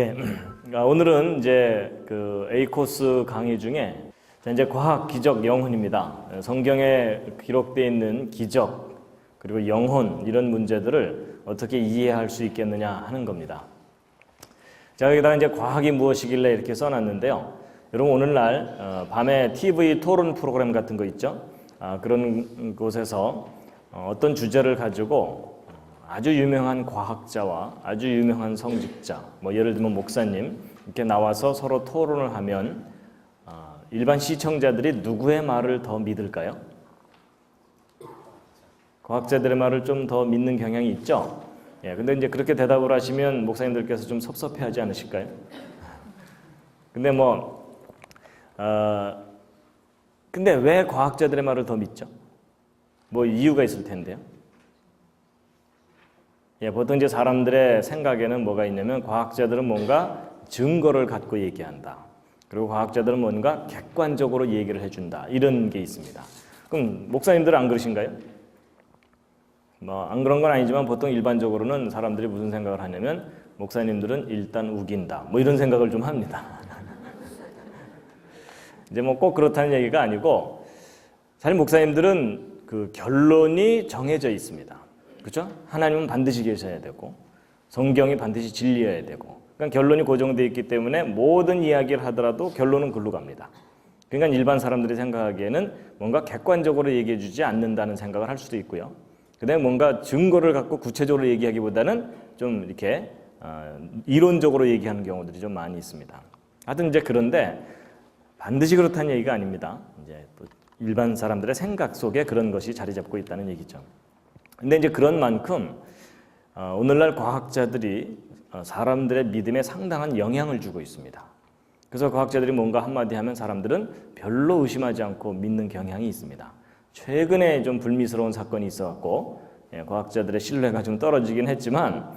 예, 오늘은 이제 그 A 코스 강의 중에 이제 과학, 기적, 영혼입니다. 성경에 기록되어 있는 기적 그리고 영혼 이런 문제들을 어떻게 이해할 수 있겠느냐 하는 겁니다. 자, 여기다가 이제 과학이 무엇이길래 이렇게 써놨는데요. 여러분 오늘날 밤에 TV 토론 프로그램 같은 거 있죠? 그런 곳에서 어떤 주제를 가지고 아주 유명한 과학자와 아주 유명한 성직자, 뭐 예를 들면 목사님 이렇게 나와서 서로 토론을 하면 일반 시청자들이 누구의 말을 더 믿을까요? 과학자들의 말을 좀 더 믿는 경향이 있죠. 예, 근데 이제 그렇게 대답을 하시면 목사님들께서 좀 섭섭해하지 않으실까요? 근데 근데 왜 과학자들의 말을 더 믿죠? 뭐 이유가 있을 텐데요. 예, 보통 이제 사람들의 생각에는 뭐가 있냐면 과학자들은 뭔가 증거를 갖고 얘기한다. 그리고 과학자들은 뭔가 객관적으로 얘기를 해준다. 이런 게 있습니다. 그럼 목사님들은 안 그러신가요? 뭐 안 그런 건 아니지만 보통 일반적으로는 사람들이 무슨 생각을 하냐면 목사님들은 일단 우긴다. 뭐 이런 생각을 좀 합니다. 이제 뭐 꼭 그렇다는 얘기가 아니고 사실 목사님들은 그 결론이 정해져 있습니다. 그렇죠? 하나님은 반드시 계셔야 되고 성경이 반드시 진리여야 되고 그러니까 결론이 고정되어 있기 때문에 모든 이야기를 하더라도 결론은 글로 갑니다. 그러니까 일반 사람들이 생각하기에는 뭔가 객관적으로 얘기해 주지 않는다는 생각을 할 수도 있고요. 그다음에 뭔가 증거를 갖고 구체적으로 얘기하기보다는 좀 이렇게 이론적으로 얘기하는 경우들이 좀 많이 있습니다. 하여튼 이제 그런데 반드시 그렇다는 얘기가 아닙니다. 이제 또 일반 사람들의 생각 속에 그런 것이 자리 잡고 있다는 얘기죠. 근데 이제 그런 만큼 오늘날 과학자들이 사람들의 믿음에 상당한 영향을 주고 있습니다. 그래서 과학자들이 뭔가 한마디 하면 사람들은 별로 의심하지 않고 믿는 경향이 있습니다. 최근에 좀 불미스러운 사건이 있어갖고 과학자들의 신뢰가 좀 떨어지긴 했지만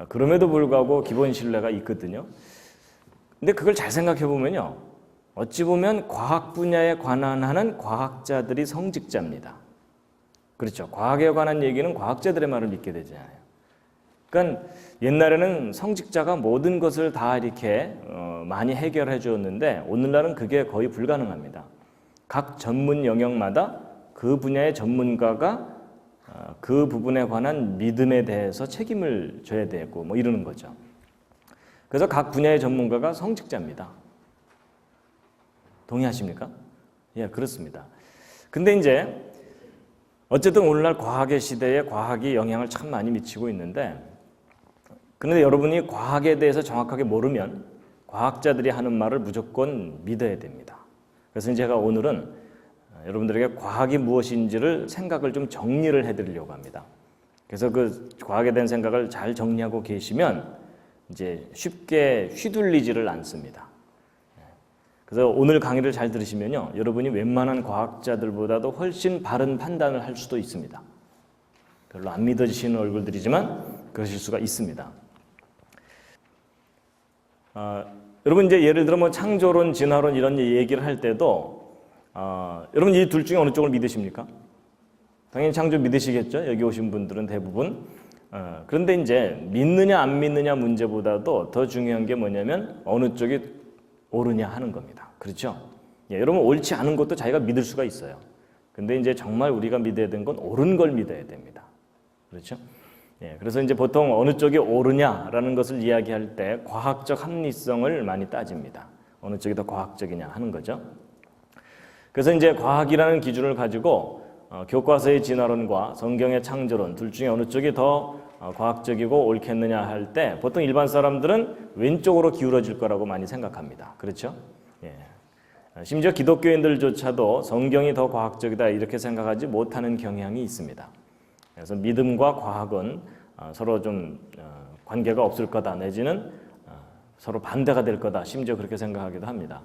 그럼에도 불구하고 기본 신뢰가 있거든요. 근데 그걸 잘 생각해 보면요. 어찌 보면 과학 분야에 관한하는 과학자들이 성직자입니다. 그렇죠. 과학에 관한 얘기는 과학자들의 말을 믿게 되잖아요. 그러니까 옛날에는 성직자가 모든 것을 다 이렇게 많이 해결해 주었는데 오늘날은 그게 거의 불가능합니다. 각 전문 영역마다 그 분야의 전문가가 그 부분에 관한 믿음에 대해서 책임을 져야 되고 뭐 이러는 거죠. 그래서 각 분야의 전문가가 성직자입니다. 동의하십니까? 예, 그렇습니다. 근데 이제 어쨌든 오늘날 과학의 시대에 과학이 영향을 참 많이 미치고 있는데 그런데 여러분이 과학에 대해서 정확하게 모르면 과학자들이 하는 말을 무조건 믿어야 됩니다. 그래서 제가 오늘은 여러분들에게 과학이 무엇인지를 생각을 좀 정리를 해드리려고 합니다. 그래서 그 과학에 대한 생각을 잘 정리하고 계시면 이제 쉽게 휘둘리지를 않습니다. 그래서 오늘 강의를 잘 들으시면요, 여러분이 웬만한 과학자들보다도 훨씬 바른 판단을 할 수도 있습니다. 별로 안 믿어지시는 얼굴들이지만 그러실 수가 있습니다. 여러분 이제 예를 들어 뭐 창조론, 진화론 이런 얘기를 할 때도 여러분 이 둘 중에 어느 쪽을 믿으십니까? 당연히 창조 믿으시겠죠? 여기 오신 분들은 대부분. 그런데 이제 믿느냐 안 믿느냐 문제보다도 더 중요한 게 뭐냐면 어느 쪽이 옳으냐 하는 겁니다. 그렇죠? 예, 여러분 옳지 않은 것도 자기가 믿을 수가 있어요. 근데 이제 정말 우리가 믿어야 되는 건 옳은 걸 믿어야 됩니다. 그렇죠? 예, 그래서 이제 보통 어느 쪽이 옳으냐라는 것을 이야기할 때 과학적 합리성을 많이 따집니다. 어느 쪽이 더 과학적이냐 하는 거죠. 그래서 이제 과학이라는 기준을 가지고 교과서의 진화론과 성경의 창조론 둘 중에 어느 쪽이 더 과학적이고 옳겠느냐 할 때 보통 일반 사람들은 왼쪽으로 기울어질 거라고 많이 생각합니다. 그렇죠? 예. 심지어 기독교인들조차도 성경이 더 과학적이다 이렇게 생각하지 못하는 경향이 있습니다. 그래서 믿음과 과학은 서로 좀 관계가 없을 거다 내지는 서로 반대가 될 거다 심지어 그렇게 생각하기도 합니다.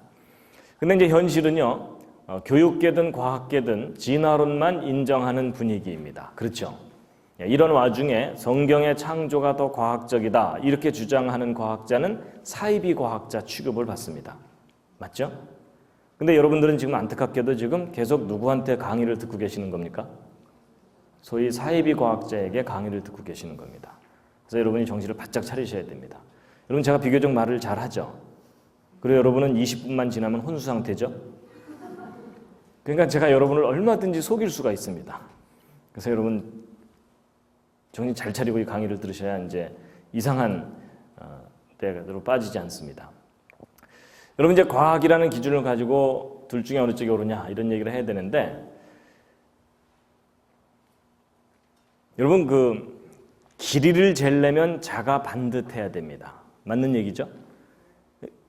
근데 이제 현실은요. 교육계든 과학계든 진화론만 인정하는 분위기입니다. 그렇죠? 이런 와중에 성경의 창조가 더 과학적이다 이렇게 주장하는 과학자는 사이비 과학자 취급을 받습니다. 맞죠? 근데 여러분들은 지금 안타깝게도 지금 계속 누구한테 강의를 듣고 계시는 겁니까? 소위 사이비 과학자에게 강의를 듣고 계시는 겁니다. 그래서 여러분이 정신을 바짝 차리셔야 됩니다. 여러분 제가 비교적 말을 잘하죠. 그리고 여러분은 20분만 지나면 혼수 상태죠. 그러니까 제가 여러분을 얼마든지 속일 수가 있습니다. 그래서 여러분 정신 잘 차리고 이 강의를 들으셔야 이제 이상한 때로 빠지지 않습니다. 여러분 이제 과학이라는 기준을 가지고 둘 중에 어느 쪽이 옳으냐 이런 얘기를 해야 되는데 여러분 그 길이를 재려면 자가 반듯해야 됩니다. 맞는 얘기죠?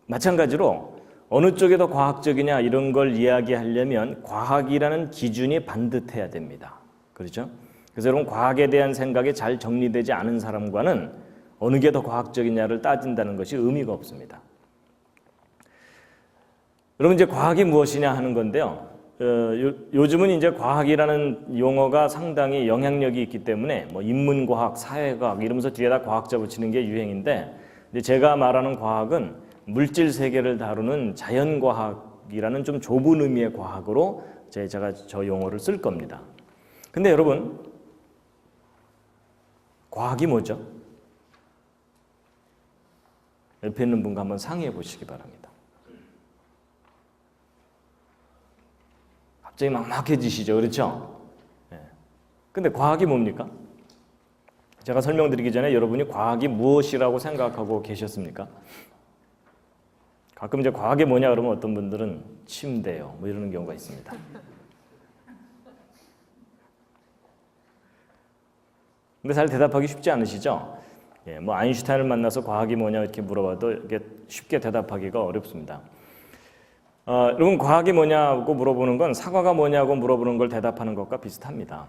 마찬가지로 어느 쪽이 더 과학적이냐 이런 걸 이야기하려면 과학이라는 기준이 반듯해야 됩니다. 그렇죠? 그래서 여러분 과학에 대한 생각이 잘 정리되지 않은 사람과는 어느 게 더 과학적이냐를 따진다는 것이 의미가 없습니다. 여러분 이제 과학이 무엇이냐 하는 건데요. 요즘은 이제 과학이라는 용어가 상당히 영향력이 있기 때문에 뭐 인문과학, 사회과학 이러면서 뒤에다 과학자 붙이는 게 유행인데 이제 제가 말하는 과학은 물질 세계를 다루는 자연과학이라는 좀 좁은 의미의 과학으로 제가 저 용어를 쓸 겁니다. 근데 여러분 과학이 뭐죠? 옆에 있는 분과 한번 상의해 보시기 바랍니다. 갑자기 막막해지시죠? 그렇죠? 네. 근데 과학이 뭡니까? 제가 설명드리기 전에 여러분이 과학이 무엇이라고 생각하고 계셨습니까? 가끔 이제 과학이 뭐냐 그러면 어떤 분들은 침대요 뭐 이러는 경우가 있습니다. 근데 잘 대답하기 쉽지 않으시죠? 예, 뭐 아인슈타인을 만나서 과학이 뭐냐 이렇게 물어봐도 이게 쉽게 대답하기가 어렵습니다. 여러분 과학이 뭐냐고 물어보는 건 사과가 뭐냐고 물어보는 걸 대답하는 것과 비슷합니다.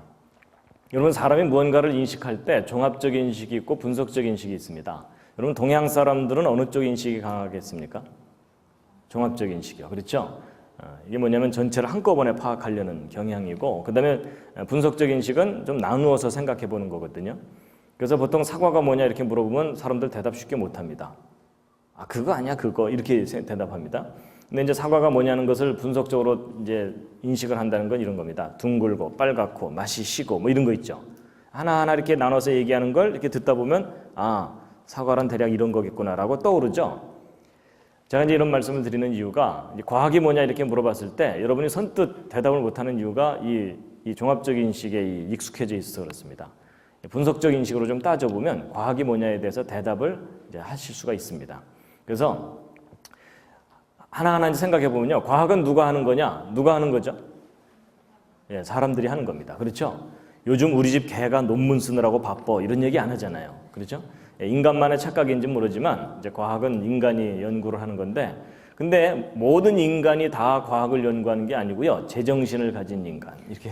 여러분 사람이 무언가를 인식할 때 종합적 인식이 있고 분석적 인식이 있습니다. 여러분 동양 사람들은 어느 쪽 인식이 강하겠습니까? 종합적 인식이요. 그렇죠? 이게 뭐냐면 전체를 한꺼번에 파악하려는 경향이고 그 다음에 분석적 인식은 좀 나누어서 생각해 보는 거거든요. 그래서 보통 사과가 뭐냐 이렇게 물어보면 사람들 대답 쉽게 못합니다. 아 그거 아니야 그거 이렇게 대답합니다. 근데 이제 사과가 뭐냐는 것을 분석적으로 이제 인식을 한다는 건 이런 겁니다. 둥글고 빨갛고 맛이 시고 뭐 이런 거 있죠. 하나하나 이렇게 나눠서 얘기하는 걸 이렇게 듣다 보면 아 사과란 대략 이런 거겠구나라고 떠오르죠. 제가 이제 이런 말씀을 드리는 이유가 이제 과학이 뭐냐 이렇게 물어봤을 때 여러분이 선뜻 대답을 못하는 이유가 이 종합적 인식에 익숙해져 있어서 그렇습니다. 분석적 인식으로 좀 따져보면 과학이 뭐냐에 대해서 대답을 이제 하실 수가 있습니다. 그래서 하나하나 생각해 보면요, 과학은 누가 하는 거냐? 누가 하는 거죠? 예, 사람들이 하는 겁니다. 그렇죠? 요즘 우리 집 개가 논문 쓰느라고 바빠 이런 얘기 안 하잖아요. 그렇죠? 인간만의 착각인지 모르지만 이제 과학은 인간이 연구를 하는 건데 근데 모든 인간이 다 과학을 연구하는 게 아니고요. 제정신을 가진 인간 이렇게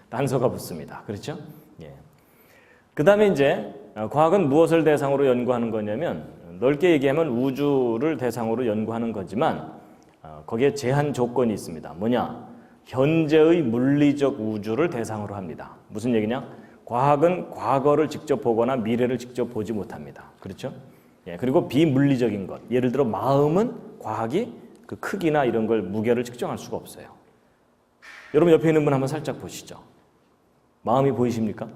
단서가 붙습니다. 그렇죠? 예. 그다음에 이제 과학은 무엇을 대상으로 연구하는 거냐면 넓게 얘기하면 우주를 대상으로 연구하는 거지만 거기에 제한 조건이 있습니다. 뭐냐? 현재의 물리적 우주를 대상으로 합니다. 무슨 얘기냐? 과학은 과거를 직접 보거나 미래를 직접 보지 못합니다. 그렇죠? 예, 그리고 비물리적인 것, 예를 들어 마음은 과학이 그 크기나 이런 걸 무게를 측정할 수가 없어요. 여러분 옆에 있는 분 한번 살짝 보시죠. 마음이 보이십니까?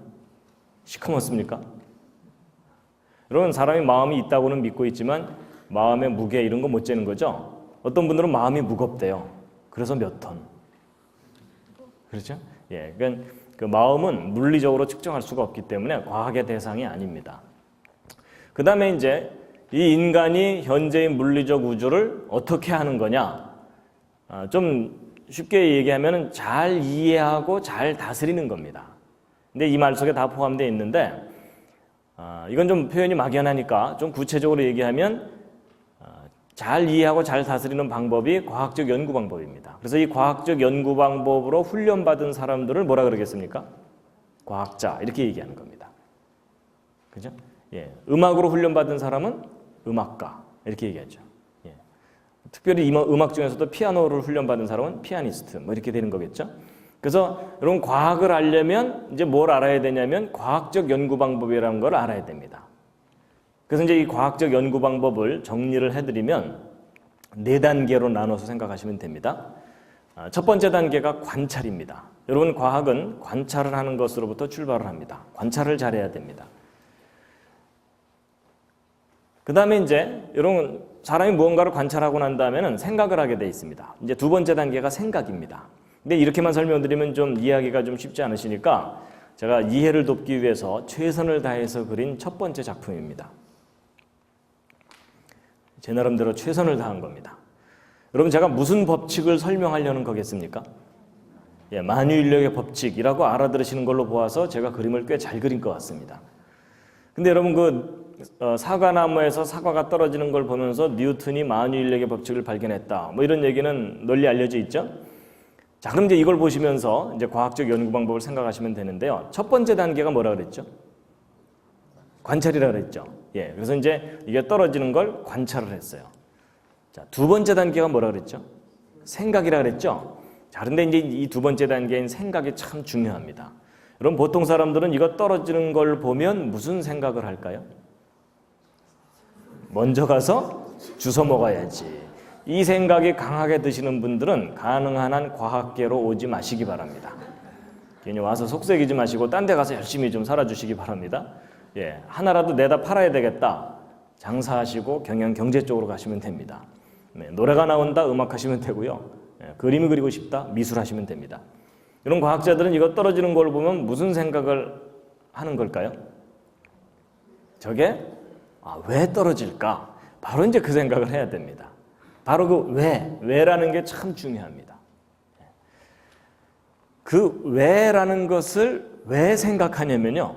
시커멓습니까? 여러분 사람이 마음이 있다고는 믿고 있지만 마음의 무게 이런 거 못 재는 거죠? 어떤 분들은 마음이 무겁대요. 그래서 몇 톤. 그렇죠? 예, 그러니까 그 마음은 물리적으로 측정할 수가 없기 때문에 과학의 대상이 아닙니다. 그 다음에 이제 이 인간이 현재의 물리적 우주를 어떻게 하는 거냐? 좀 쉽게 얘기하면 잘 이해하고 잘 다스리는 겁니다. 근데 이 말 속에 다 포함되어 있는데 이건 좀 표현이 막연하니까 좀 구체적으로 얘기하면 잘 이해하고 잘 다스리는 방법이 과학적 연구 방법입니다. 그래서 이 과학적 연구 방법으로 훈련받은 사람들을 뭐라 그러겠습니까? 과학자 이렇게 얘기하는 겁니다. 그죠? 예. 음악으로 훈련받은 사람은 음악가 이렇게 얘기하죠. 예. 특별히 음악 중에서도 피아노를 훈련받은 사람은 피아니스트 뭐 이렇게 되는 거겠죠. 그래서 여러분 과학을 알려면 이제 뭘 알아야 되냐면 과학적 연구 방법이라는 걸 알아야 됩니다. 그래서 이제 이 과학적 연구 방법을 정리를 해드리면 4단계로 나눠서 생각하시면 됩니다. 첫 번째 단계가 관찰입니다. 여러분 과학은 관찰을 하는 것으로부터 출발을 합니다. 관찰을 잘해야 됩니다. 그 다음에 이제 이런 사람이 무언가를 관찰하고 난 다음에는 생각을 하게 돼 있습니다. 이제 두 번째 단계가 생각입니다. 근데 이렇게만 설명드리면 좀 이해하기가 좀 쉽지 않으시니까 제가 이해를 돕기 위해서 최선을 다해서 그린 첫 번째 작품입니다. 제 나름대로 최선을 다한 겁니다. 여러분 제가 무슨 법칙을 설명하려는 거겠습니까? 예, 만유인력의 법칙이라고 알아들으시는 걸로 보아서 제가 그림을 꽤 잘 그린 것 같습니다. 근데 여러분 사과나무에서 사과가 떨어지는 걸 보면서 뉴턴이 만유인력의 법칙을 발견했다. 뭐 이런 얘기는 널리 알려져 있죠. 자, 그럼 이제 이걸 보시면서 이제 과학적 연구 방법을 생각하시면 되는데요. 첫 번째 단계가 뭐라 그랬죠? 관찰이라 그랬죠. 예, 그래서 이제 이게 떨어지는 걸 관찰을 했어요. 자, 두 번째 단계가 뭐라 그랬죠? 생각이라 그랬죠. 자, 그런데 이제 이 두 번째 단계인 생각이 참 중요합니다. 여러분 보통 사람들은 이거 떨어지는 걸 보면 무슨 생각을 할까요? 먼저 가서 주워 먹어야지. 이 생각이 강하게 드시는 분들은 가능한 한 과학계로 오지 마시기 바랍니다. 괜히 와서 속썩이지 마시고 딴 데 가서 열심히 좀 살아주시기 바랍니다. 예, 하나라도 내다 팔아야 되겠다. 장사하시고 경제 쪽으로 가시면 됩니다. 네, 노래가 나온다, 음악 하시면 되고요. 예, 그림을 그리고 싶다, 미술 하시면 됩니다. 이런 과학자들은 이거 떨어지는 걸 보면 무슨 생각을 하는 걸까요? 저게 왜 떨어질까? 바로 이제 그 생각을 해야 됩니다. 바로 그 왜라는 게 참 중요합니다. 그 왜라는 것을 왜 생각하냐면요.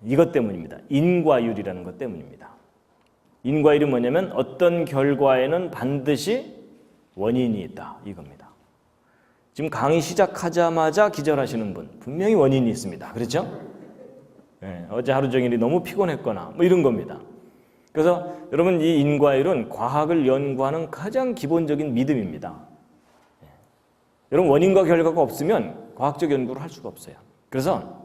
이것 때문입니다. 인과율이라는 것 때문입니다. 인과율이 뭐냐면 어떤 결과에는 반드시 원인이 있다. 이겁니다. 지금 강의 시작하자마자 기절하시는 분 분명히 원인이 있습니다. 그렇죠? 네, 어제 하루 종일이 너무 피곤했거나 뭐 이런 겁니다. 그래서 여러분 이 인과율은 과학을 연구하는 가장 기본적인 믿음입니다. 네. 여러분 원인과 결과가 없으면 과학적 연구를 할 수가 없어요. 그래서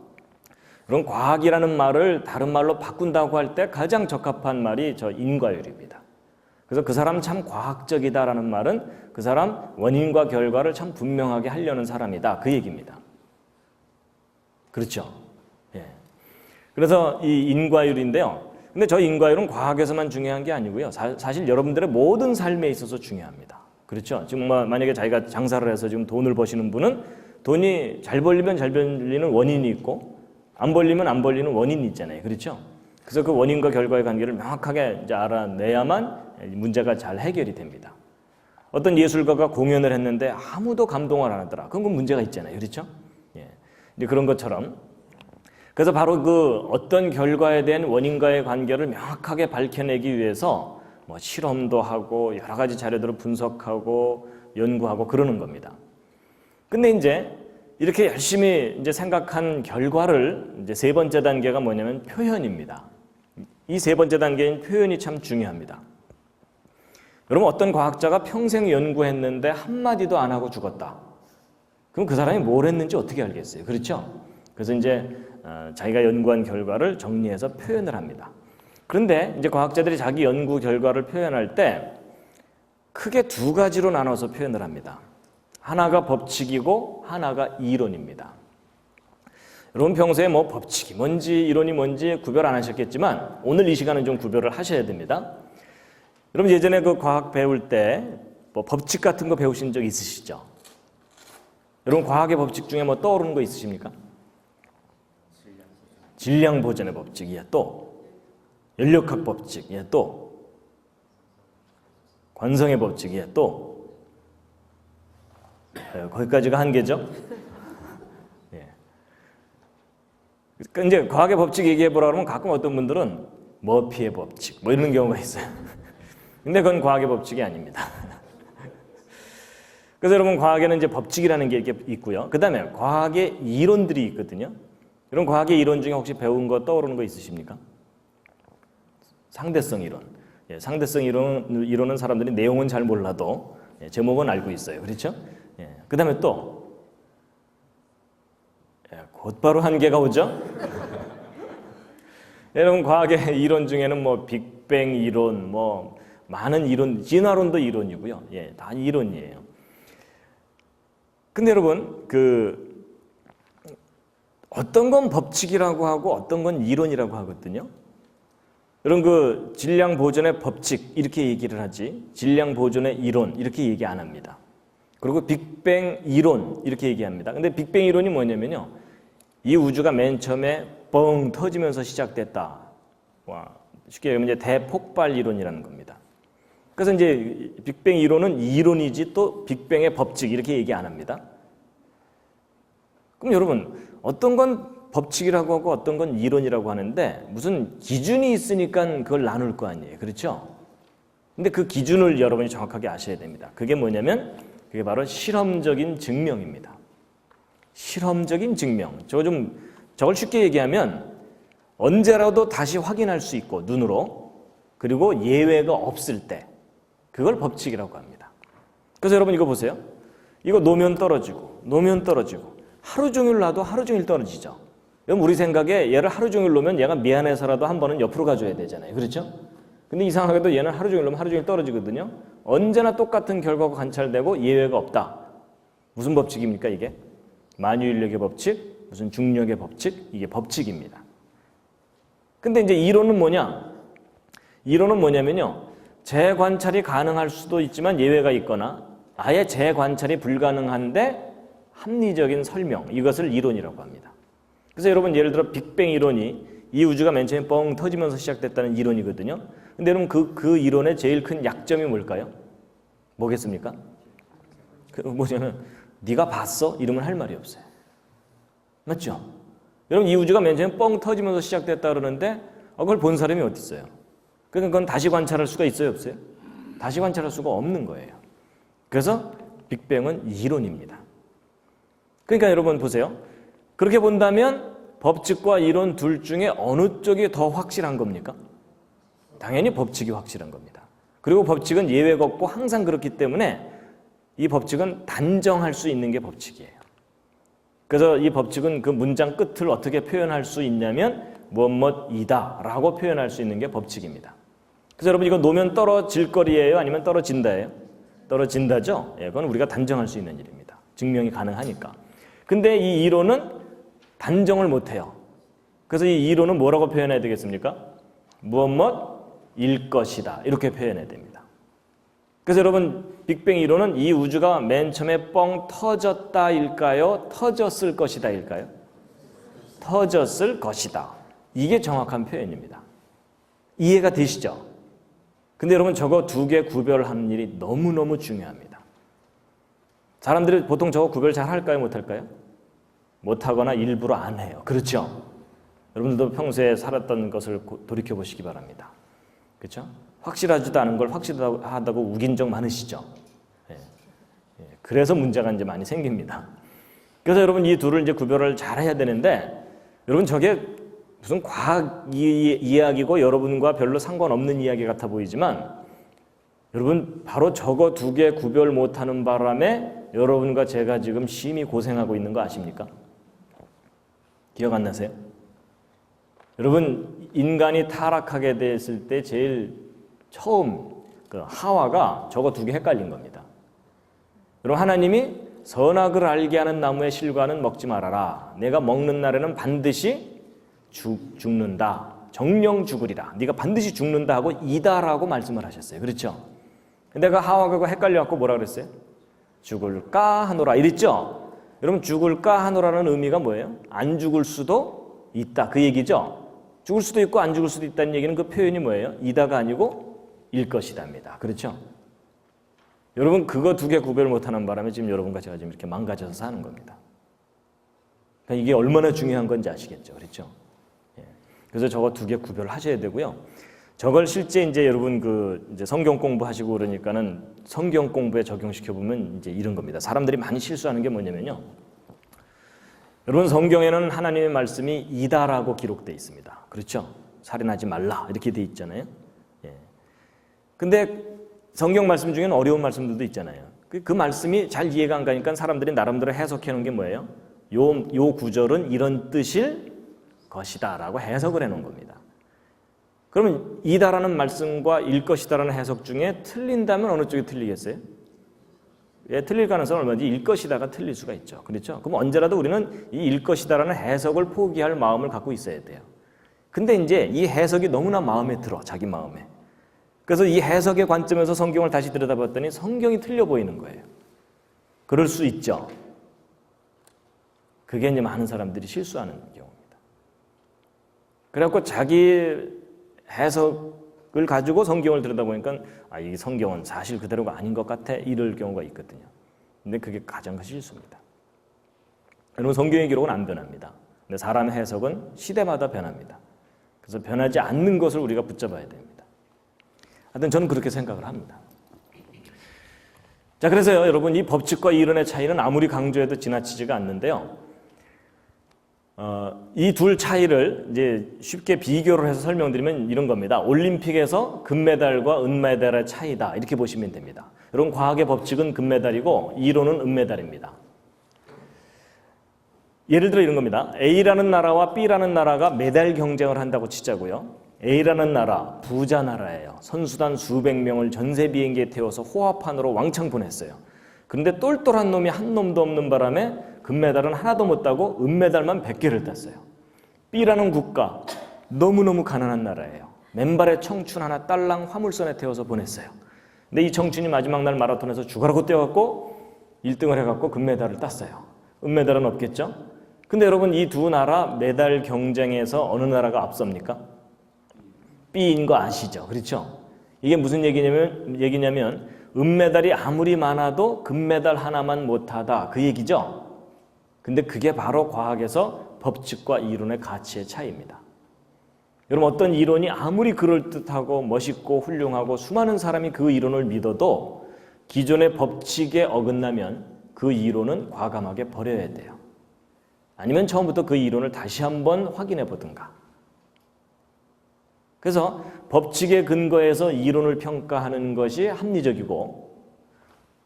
여러분 과학이라는 말을 다른 말로 바꾼다고 할 때 가장 적합한 말이 저 인과율입니다. 그래서 그 사람 참 과학적이다라는 말은 그 사람 원인과 결과를 참 분명하게 하려는 사람이다. 그 얘기입니다. 그렇죠? 예. 그래서 이 인과율인데요. 근데 저 인과율은 과학에서만 중요한 게 아니고요. 사실 여러분들의 모든 삶에 있어서 중요합니다. 그렇죠? 지금 만약에 자기가 장사를 해서 지금 돈을 버시는 분은 돈이 잘 벌리면 잘 벌리는 원인이 있고 안 벌리면 안 벌리는 원인이 있잖아요. 그렇죠? 그래서 그 원인과 결과의 관계를 명확하게 이제 알아내야만 문제가 잘 해결이 됩니다. 어떤 예술가가 공연을 했는데 아무도 감동을 안 하더라. 그건 문제가 있잖아요. 그렇죠? 예. 이제 그런 것처럼 그래서 바로 그 어떤 결과에 대한 원인과의 관계를 명확하게 밝혀내기 위해서 뭐 실험도 하고 여러 가지 자료들을 분석하고 연구하고 그러는 겁니다. 근데 이제 이렇게 열심히 이제 생각한 결과를 이제 세 번째 단계가 뭐냐면 표현입니다. 이 세 번째 단계인 표현이 참 중요합니다. 여러분 어떤 과학자가 평생 연구했는데 한마디도 안 하고 죽었다. 그럼 그 사람이 뭘 했는지 어떻게 알겠어요? 그렇죠? 그래서 이제 자기가 연구한 결과를 정리해서 표현을 합니다. 그런데 이제 과학자들이 자기 연구 결과를 표현할 때 크게 두 가지로 나눠서 표현을 합니다. 하나가 법칙이고 하나가 이론입니다. 여러분 평소에 뭐 법칙이 뭔지 이론이 뭔지 구별 안 하셨겠지만 오늘 이 시간은 좀 구별을 하셔야 됩니다. 여러분 예전에 그 과학 배울 때 뭐 법칙 같은 거 배우신 적 있으시죠? 여러분 과학의 법칙 중에 뭐 떠오르는 거 있으십니까? 질량 보존의 법칙이야 또 연력학 법칙이야 또 관성의 법칙이야 또 거기까지가 한계죠. 예. 그러니까 이제 과학의 법칙 얘기해 보라 그러면 가끔 어떤 분들은 머피의 법칙 뭐 이런 경우가 있어요. 근데 그건 과학의 법칙이 아닙니다. 그래서 여러분 과학에는 이제 법칙이라는 게 이렇게 있고요. 그다음에 과학의 이론들이 있거든요. 이런 과학의 이론 중에 혹시 배운 거 떠오르는 거 있으십니까? 상대성 이론. 예, 상대성 이론은 사람들이 내용은 잘 몰라도 제목은 알고 있어요. 그렇죠? 예, 그다음에 또 곧바로 한계가 오죠. 여러분 과학의 이론 중에는 뭐 빅뱅 이론, 뭐 많은 이론, 진화론도 이론이고요. 예, 다 이론이에요. 근데 여러분 어떤 건 법칙이라고 하고 어떤 건 이론이라고 하거든요. 여러분 그 질량 보존의 법칙 이렇게 얘기를 하지 질량 보존의 이론 이렇게 얘기 안 합니다. 그리고 빅뱅 이론 이렇게 얘기합니다. 근데 빅뱅 이론이 뭐냐면요. 이 우주가 맨 처음에 뻥 터지면서 시작됐다. 와, 쉽게 얘기하면 이제 대폭발 이론이라는 겁니다. 그래서 이제 빅뱅 이론은 이론이지 또 빅뱅의 법칙 이렇게 얘기 안 합니다. 그럼 여러분 어떤 건 법칙이라고 하고 어떤 건 이론이라고 하는데 무슨 기준이 있으니까 그걸 나눌 거 아니에요. 그렇죠? 근데 그 기준을 여러분이 정확하게 아셔야 됩니다. 그게 뭐냐면 그게 바로 실험적인 증명입니다. 실험적인 증명. 저걸 쉽게 얘기하면 언제라도 다시 확인할 수 있고 눈으로 그리고 예외가 없을 때 그걸 법칙이라고 합니다. 그래서 여러분 이거 보세요. 이거 놓으면 떨어지고 놓으면 떨어지고 하루 종일 놔도 하루 종일 떨어지죠. 여러분 우리 생각에 얘를 하루 종일 놓으면 얘가 미안해서라도 한 번은 옆으로 가줘야 되잖아요. 그렇죠? 근데 이상하게도 얘는 하루 종일 놓으면 하루 종일 떨어지거든요. 언제나 똑같은 결과가 관찰되고 예외가 없다. 무슨 법칙입니까 이게? 만유인력의 법칙, 무슨 중력의 법칙, 이게 법칙입니다. 근데 이제 이론은 뭐냐? 이론은 뭐냐면요. 재관찰이 가능할 수도 있지만 예외가 있거나 아예 재관찰이 불가능한데 합리적인 설명, 이것을 이론이라고 합니다. 그래서 여러분 예를 들어 빅뱅 이론이 이 우주가 맨 처음에 뻥 터지면서 시작됐다는 이론이거든요. 근데 여러분 그 이론의 제일 큰 약점이 뭘까요? 뭐겠습니까? 뭐냐면 네가 봤어? 이러면 할 말이 없어요. 맞죠? 여러분 이 우주가 맨 처음에 뻥 터지면서 시작됐다 그러는데 그걸 본 사람이 어디 있어요? 그러니까 그건 다시 관찰할 수가 있어요? 없어요? 다시 관찰할 수가 없는 거예요. 그래서 빅뱅은 이론입니다. 그러니까 여러분 보세요. 그렇게 본다면 법칙과 이론 둘 중에 어느 쪽이 더 확실한 겁니까? 당연히 법칙이 확실한 겁니다. 그리고 법칙은 예외가 없고 항상 그렇기 때문에 이 법칙은 단정할 수 있는 게 법칙이에요. 그래서 이 법칙은 그 문장 끝을 어떻게 표현할 수 있냐면 무엇이다 라고 표현할 수 있는 게 법칙입니다. 그래서 여러분 이거 놓으면 떨어질 거리예요? 아니면 떨어진다예요? 떨어진다죠? 예, 그건 우리가 단정할 일 일입니다. 증명이 가능하니까. 근데 이 이론은 단정을 못해요. 그래서 이 이론은 뭐라고 표현해야 되겠습니까? 무엇일 것이다 이렇게 표현해야 됩니다. 그래서 여러분 빅뱅 이론은 이 우주가 맨 처음에 뻥 터졌다일까요? 터졌을 것이다일까요? 터졌을 것이다. 이게 정확한 표현입니다. 이해가 되시죠? 근데 여러분 저거 두 개 구별하는 일이 너무너무 중요합니다. 사람들이 보통 저거 구별 잘 할까요? 못할까요? 못하거나 일부러 안 해요. 그렇죠? 여러분들도 평소에 살았던 것을 돌이켜보시기 바랍니다. 그렇죠? 확실하지도 않은 걸 확실하다고 우긴 적 많으시죠? 예. 예. 그래서 문제가 이제 많이 생깁니다. 그래서 여러분 이 둘을 이제 구별을 잘 해야 되는데 여러분 저게 무슨 과학 이야기고 여러분과 별로 상관없는 이야기 같아 보이지만 여러분 바로 저거 두 개 구별 못하는 바람에 여러분과 제가 지금 심히 고생하고 있는 거 아십니까? 기억 안 나세요? 여러분 인간이 타락하게 됐을 때 제일 처음 그 하와가 저거 두 개 헷갈린 겁니다. 여러분 하나님이 선악을 알게 하는 나무의 실과는 먹지 말아라. 내가 먹는 날에는 반드시 죽는다. 정령 죽으리라. 네가 반드시 죽는다 하고 이다라고 말씀을 하셨어요. 그렇죠? 근데 그 하와가 헷갈려갖고 뭐라 그랬어요? 죽을까 하노라 이랬죠? 여러분 죽을까 하노라는 의미가 뭐예요? 안 죽을 수도 있다 그 얘기죠? 죽을 수도 있고 안 죽을 수도 있다는 얘기는 그 표현이 뭐예요? 이다가 아니고 일 것이다입니다. 그렇죠? 여러분 그거 두 개 구별 못하는 바람에 지금 여러분과 제가 지금 이렇게 망가져서 사는 겁니다. 그러니까 이게 얼마나 중요한 건지 아시겠죠? 그렇죠? 예. 그래서 저거 두 개 구별하셔야 되고요. 저걸 실제 이제 여러분 이제 성경 공부하시고 그러니까는 성경 공부에 적용시켜 보면 이제 이런 겁니다. 사람들이 많이 실수하는 게 뭐냐면요. 여러분 성경에는 하나님의 말씀이 이다라고 기록되어 있습니다. 그렇죠? 살인하지 말라 이렇게 돼 있잖아요. 예. 근데 성경 말씀 중에는 어려운 말씀들도 있잖아요. 그 말씀이 잘 이해가 안 가니까 사람들이 나름대로 해석해 놓은 게 뭐예요? 요 구절은 이런 뜻일 것이다라고 해석을 해 놓은 겁니다. 그러면 이다라는 말씀과 일 것이다라는 해석 중에 틀린다면 어느 쪽이 틀리겠어요? 예, 틀릴 가능성은 얼마든지 일 것이다가 틀릴 수가 있죠. 그렇죠? 그럼 언제라도 우리는 이 일 것이다라는 해석을 포기할 마음을 갖고 있어야 돼요. 근데 이제 이 해석이 너무나 마음에 들어, 자기 마음에. 그래서 이 해석의 관점에서 성경을 다시 들여다봤더니 성경이 틀려 보이는 거예요. 그럴 수 있죠. 그게 이제 많은 사람들이 실수하는 경우입니다. 그래갖고 자기 해석을 가지고 성경을 들여다보니까 이 성경은 사실 그대로가 아닌 것 같아 이럴 경우가 있거든요. 근데 그게 가장 큰 실수입니다. 여러분 성경의 기록은 안 변합니다. 근데 사람의 해석은 시대마다 변합니다. 그래서 변하지 않는 것을 우리가 붙잡아야 됩니다. 하여튼 저는 그렇게 생각을 합니다. 자, 그래서요, 여러분 이 법칙과 이론의 차이는 아무리 강조해도 지나치지가 않는데요. 이 둘 차이를 이제 쉽게 비교를 해서 설명드리면 이런 겁니다. 올림픽에서 금메달과 은메달의 차이다 이렇게 보시면 됩니다. 여러분 과학의 법칙은 금메달이고 이론은 은메달입니다. 예를 들어 이런 겁니다. A라는 나라와 B라는 나라가 메달 경쟁을 한다고 치자고요. A라는 나라, 부자 나라예요. 선수단 수백 명을 전세 비행기에 태워서 호합판으로 왕창 보냈어요. 그런데 똘똘한 놈이 한 놈도 없는 바람에 금메달은 하나도 못 따고 은메달만 100개를 땄어요. B라는 국가, 너무너무 가난한 나라예요. 맨발의 청춘 하나 딸랑 화물선에 태워서 보냈어요. 근데 이 청춘이 마지막 날 마라톤에서 죽어라고 뛰어갖고 1등을 해갖고 금메달을 땄어요. 은메달은 없겠죠? 근데 여러분 이 두 나라 메달 경쟁에서 어느 나라가 앞섭니까? B인 거 아시죠? 그렇죠? 이게 무슨 얘기냐면 은메달이 아무리 많아도 금메달 하나만 못하다 그 얘기죠? 근데 그게 바로 과학에서 법칙과 이론의 가치의 차이입니다. 여러분 어떤 이론이 아무리 그럴듯하고 멋있고 훌륭하고 수많은 사람이 그 이론을 믿어도 기존의 법칙에 어긋나면 그 이론은 과감하게 버려야 돼요. 아니면 처음부터 그 이론을 다시 한번 확인해 보든가. 그래서 법칙에 근거해서 이론을 평가하는 것이 합리적이고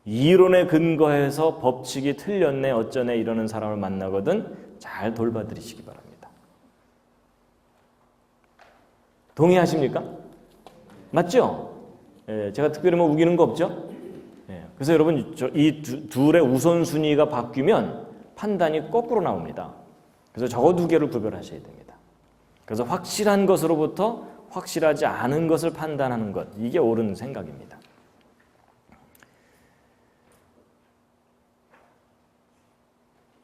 이론에 근거해서 법칙이 틀렸네 어쩌네 이러는 사람을 만나거든 잘 돌봐드리시기 바랍니다. 동의하십니까? 맞죠? 예, 제가 특별히 뭐 우기는 거 없죠? 예, 그래서 여러분 이 둘의 우선순위가 바뀌면 판단이 거꾸로 나옵니다. 그래서 저거 두 개를 구별하셔야 됩니다. 그래서 확실한 것으로부터 확실하지 않은 것을 판단하는 것, 이게 옳은 생각입니다.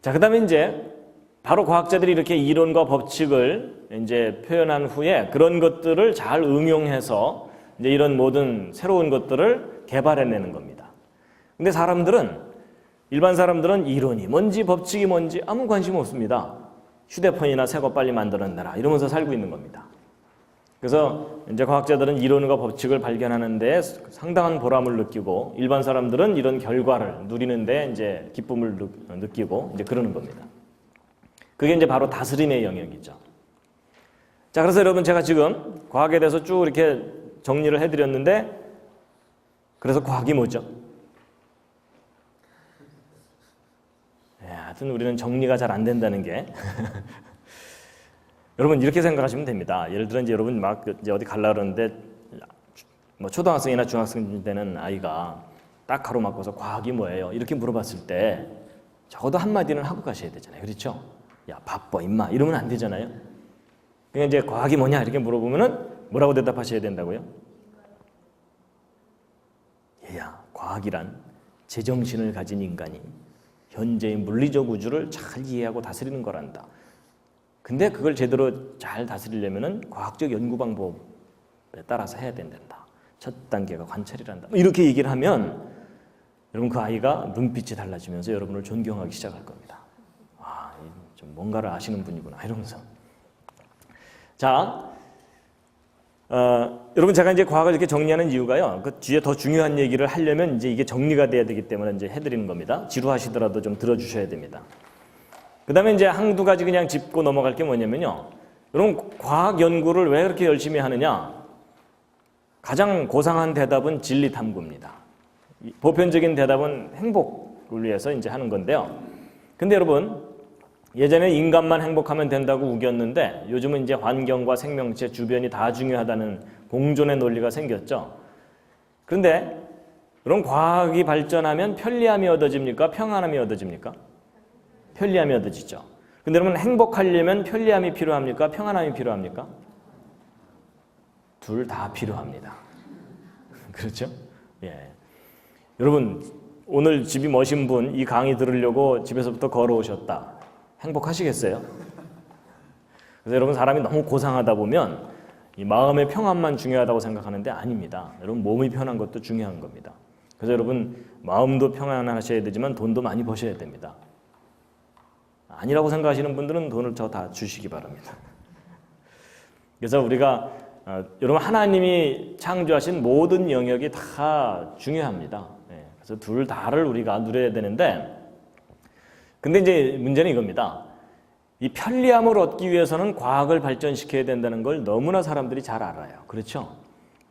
자, 그 다음에 이제 바로 과학자들이 이렇게 이론과 법칙을 이제 표현한 후에 그런 것들을 잘 응용해서 이제 이런 모든 새로운 것들을 개발해내는 겁니다. 근데 일반 사람들은 이론이 뭔지 법칙이 뭔지 아무 관심 없습니다. 휴대폰이나 새 거 빨리 만들어내라 이러면서 살고 있는 겁니다. 그래서 이제 과학자들은 이론과 법칙을 발견하는 데 상당한 보람을 느끼고 일반 사람들은 이런 결과를 누리는데 이제 기쁨을 느끼고 이제 그러는 겁니다. 그게 이제 바로 다스림의 영역이죠. 자, 그래서 여러분 제가 지금 과학에 대해서 쭉 이렇게 정리를 해드렸는데 그래서 과학이 뭐죠? 하여튼 우리는 정리가 잘 안 된다는 게 여러분 이렇게 생각하시면 됩니다. 예를 들어 이제 여러분 막 이제 어디 갈라 그러는데 뭐 초등학생이나 중학생 되는 아이가 딱 가로막고서 과학이 뭐예요? 이렇게 물어봤을 때 적어도 한마디는 하고 가셔야 되잖아요. 그렇죠? 야 바빠 임마 이러면 안 되잖아요. 그냥 이제 과학이 뭐냐 이렇게 물어보면은 뭐라고 대답하셔야 된다고요? 얘야 과학이란 제정신을 가진 인간이 현재의 물리적 우주를 잘 이해하고 다스리는 거란다. 근데 그걸 제대로 잘 다스리려면은 과학적 연구 방법에 따라서 해야 된단다. 첫 단계가 관찰이란다. 이렇게 얘기를 하면 여러분 그 아이가 눈빛이 달라지면서 여러분을 존경하기 시작할 겁니다. 아, 좀 뭔가를 아시는 분이구나 이러면서. 자, 여러분 제가 이제 과학을 이렇게 정리하는 이유가요. 그 뒤에 더 중요한 얘기를 하려면 이제 이게 정리가 돼야 되기 때문에 이제 해드리는 겁니다. 지루하시더라도 좀 들어주셔야 됩니다. 그 다음에 이제 한두 가지 그냥 짚고 넘어갈 게 뭐냐면요. 여러분 과학 연구를 왜 그렇게 열심히 하느냐? 가장 고상한 대답은 진리 탐구입니다. 보편적인 대답은 행복을 위해서 이제 하는 건데요. 근데 여러분 예전에 인간만 행복하면 된다고 우겼는데 요즘은 이제 환경과 생명체 주변이 다 중요하다는 공존의 논리가 생겼죠. 그런데 그럼 과학이 발전하면 편리함이 얻어집니까? 평안함이 얻어집니까? 편리함이 얻어지죠. 근데 여러분 행복하려면 편리함이 필요합니까? 평안함이 필요합니까? 둘 다 필요합니다. 그렇죠? 예. 여러분, 오늘 집이 머신 분, 이 강의 들으려고 집에서부터 걸어오셨다. 행복하시겠어요? 그래서 여러분, 사람이 너무 고상하다 보면 이 마음의 평안만 중요하다고 생각하는데 아닙니다. 여러분, 몸이 편한 것도 중요한 겁니다. 그래서 여러분, 마음도 평안하셔야 되지만 돈도 많이 버셔야 됩니다. 아니라고 생각하시는 분들은 돈을 저 다 주시기 바랍니다. 그래서 우리가 여러분, 하나님이 창조하신 모든 영역이 다 중요합니다. 그래서 둘 다를 우리가 누려야 되는데, 근데 이제 문제는 이겁니다. 이 편리함을 얻기 위해서는 과학을 발전시켜야 된다는 걸 너무나 사람들이 잘 알아요. 그렇죠?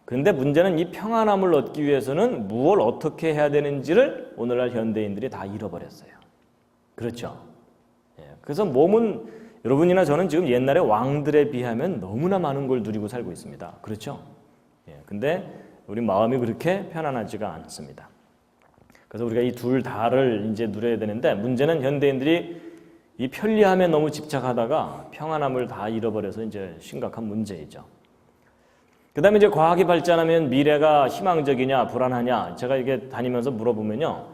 그런데 문제는 이 평안함을 얻기 위해서는 무엇을 어떻게 해야 되는지를 오늘날 현대인들이 다 잃어버렸어요. 그렇죠? 그래서 몸은 여러분이나 저는 지금 옛날의 왕들에 비하면 너무나 많은 걸 누리고 살고 있습니다. 그렇죠? 근데 우리 마음이 그렇게 편안하지가 않습니다. 그래서 우리가 이 둘 다를 이제 누려야 되는데, 문제는 현대인들이 이 편리함에 너무 집착하다가 평안함을 다 잃어버려서 이제 심각한 문제이죠. 그 다음에 이제 과학이 발전하면 미래가 희망적이냐 불안하냐, 제가 이게 다니면서 물어보면요,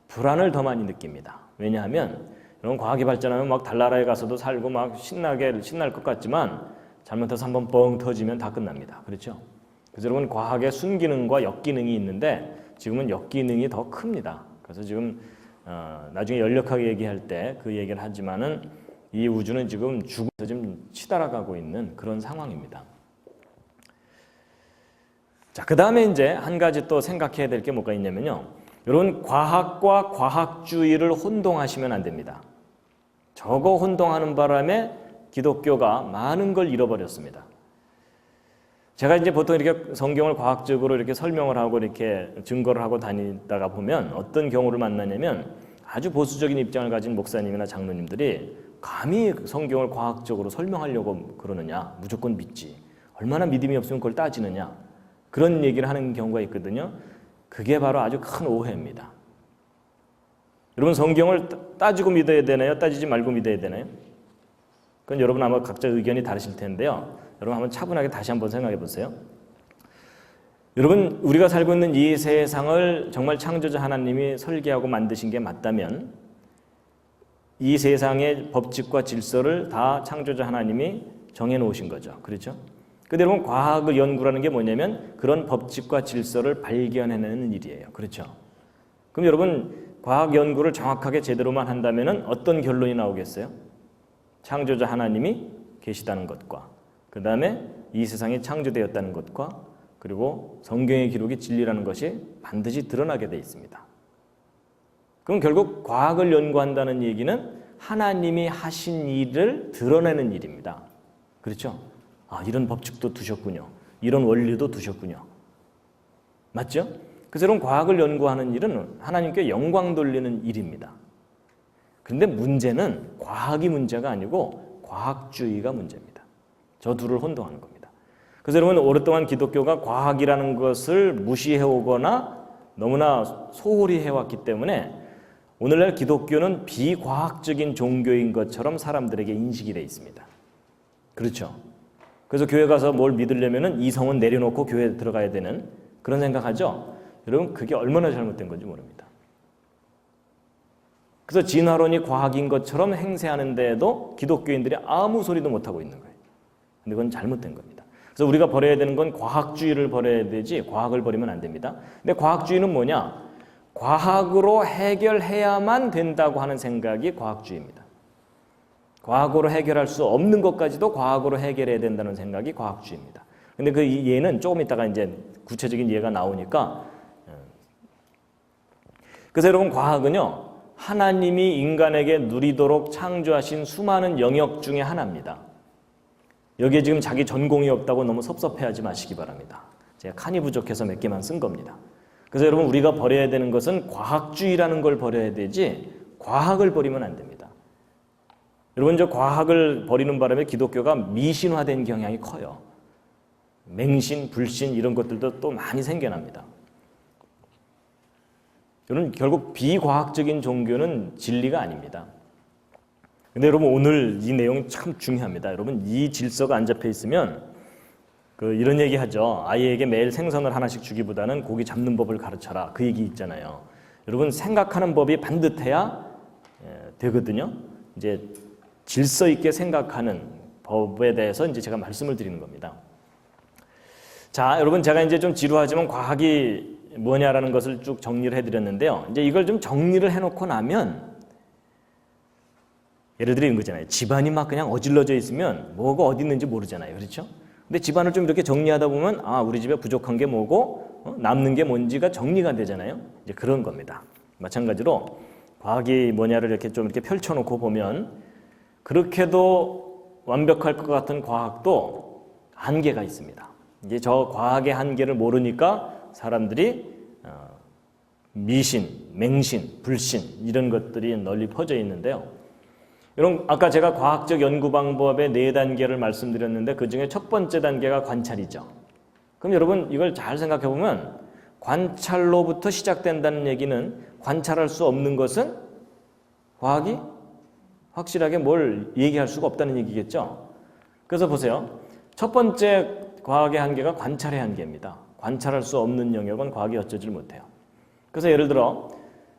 불안을 더 많이 느낍니다. 왜냐하면 여러분, 과학이 발전하면 막 달나라에 가서도 살고 막 신날 것 같지만 잘못해서 한번 뻥 터지면 다 끝납니다. 그렇죠? 그래서 여러분, 과학의 순기능과 역기능이 있는데 지금은 역기능이 더 큽니다. 그래서 지금 나중에 연력하게 얘기할 때 그 얘기를 하지만은 이 우주는 지금 죽어서 좀 치달아가고 있는 그런 상황입니다. 자, 그 다음에 이제 한 가지 또 생각해야 될 게 뭐가 있냐면요, 여러분, 과학과 과학주의를 혼동하시면 안 됩니다. 저거 혼동하는 바람에 기독교가 많은 걸 잃어버렸습니다. 제가 이제 보통 이렇게 성경을 과학적으로 이렇게 설명을 하고 이렇게 증거를 하고 다니다가 보면 어떤 경우를 만나냐면, 아주 보수적인 입장을 가진 목사님이나 장로님들이 감히 성경을 과학적으로 설명하려고 그러느냐, 무조건 믿지, 얼마나 믿음이 없으면 그걸 따지느냐, 그런 얘기를 하는 경우가 있거든요. 그게 바로 아주 큰 오해입니다. 여러분, 성경을 따지고 믿어야 되나요? 따지지 말고 믿어야 되나요? 그건 여러분 아마 각자 의견이 다르실 텐데요. 여러분 한번 차분하게 다시 한번 생각해 보세요. 여러분, 우리가 살고 있는 이 세상을 정말 창조자 하나님이 설계하고 만드신 게 맞다면 이 세상의 법칙과 질서를 다 창조자 하나님이 정해 놓으신 거죠. 그렇죠? 근데 여러분, 과학을 연구라는 게 뭐냐면 그런 법칙과 질서를 발견해내는 일이에요. 그렇죠? 그럼 여러분, 과학 연구를 정확하게 제대로만 한다면 어떤 결론이 나오겠어요? 창조자 하나님이 계시다는 것과, 그 다음에 이 세상이 창조되었다는 것과, 그리고 성경의 기록이 진리라는 것이 반드시 드러나게 돼 있습니다. 그럼 결국 과학을 연구한다는 얘기는 하나님이 하신 일을 드러내는 일입니다. 그렇죠? 아, 이런 법칙도 두셨군요. 이런 원리도 두셨군요. 맞죠? 그래서 이런 과학을 연구하는 일은 하나님께 영광 돌리는 일입니다. 그런데 문제는 과학이 문제가 아니고 과학주의가 문제입니다. 저 둘을 혼동하는 겁니다. 그래서 여러분, 오랫동안 기독교가 과학이라는 것을 무시해오거나 너무나 소홀히 해왔기 때문에 오늘날 기독교는 비과학적인 종교인 것처럼 사람들에게 인식이 되어 있습니다. 그렇죠? 그래서 교회 가서 뭘 믿으려면 이성은 내려놓고 교회에 들어가야 되는 그런 생각하죠? 여러분, 그게 얼마나 잘못된 건지 모릅니다. 그래서 진화론이 과학인 것처럼 행세하는데도 기독교인들이 아무 소리도 못하고 있는 거예요. 근데 그건 잘못된 겁니다. 그래서 우리가 버려야 되는 건 과학주의를 버려야 되지 과학을 버리면 안 됩니다. 근데 과학주의는 뭐냐? 과학으로 해결해야만 된다고 하는 생각이 과학주의입니다. 과학으로 해결할 수 없는 것까지도 과학으로 해결해야 된다는 생각이 과학주의입니다. 근데 그 예는 조금 있다가 이제 구체적인 예가 나오니까. 그래서 여러분, 과학은요, 하나님이 인간에게 누리도록 창조하신 수많은 영역 중에 하나입니다. 여기에 지금 자기 전공이 없다고 너무 섭섭해하지 마시기 바랍니다. 제가 칸이 부족해서 몇 개만 쓴 겁니다. 그래서 여러분, 우리가 버려야 되는 것은 과학주의라는 걸 버려야 되지 과학을 버리면 안 됩니다. 여러분, 저 과학을 버리는 바람에 기독교가 미신화된 경향이 커요. 맹신, 불신 이런 것들도 또 많이 생겨납니다. 여러분, 결국 비과학적인 종교는 진리가 아닙니다. 근데 여러분, 오늘 이 내용 참 중요합니다. 여러분, 이 질서가 안 잡혀 있으면 이런 얘기 하죠. 아이에게 매일 생선을 하나씩 주기보다는 고기 잡는 법을 가르쳐라. 그 얘기 있잖아요. 여러분 생각하는 법이 반듯해야 되거든요. 이제 질서 있게 생각하는 법에 대해서 이제 제가 말씀을 드리는 겁니다. 자, 여러분 제가 이제 좀 지루하지만 과학이 뭐냐라는 것을 쭉 정리를 해드렸는데요. 이제 이걸 좀 정리를 해놓고 나면 예를 들어 이런 거잖아요. 집안이 막 그냥 어질러져 있으면 뭐가 어디 있는지 모르잖아요. 그렇죠? 근데 집안을 좀 이렇게 정리하다 보면 우리 집에 부족한 게 뭐고 남는 게 뭔지가 정리가 되잖아요. 이제 그런 겁니다. 마찬가지로 과학이 뭐냐를 이렇게 좀 이렇게 펼쳐놓고 보면 그렇게도 완벽할 것 같은 과학도 한계가 있습니다. 이제 저 과학의 한계를 모르니까 사람들이 미신, 맹신, 불신 이런 것들이 널리 퍼져 있는데요. 여러분 아까 제가 과학적 연구 방법의 4단계를 말씀드렸는데 그중에 첫 번째 단계가 관찰이죠. 그럼 여러분 이걸 잘 생각해 보면 관찰로부터 시작된다는 얘기는 관찰할 수 없는 것은 과학이 확실하게 뭘 얘기할 수가 없다는 얘기겠죠. 그래서 보세요. 첫 번째 과학의 한계가 관찰의 한계입니다. 관찰할 수 없는 영역은 과학이 어쩌질 못해요. 그래서 예를 들어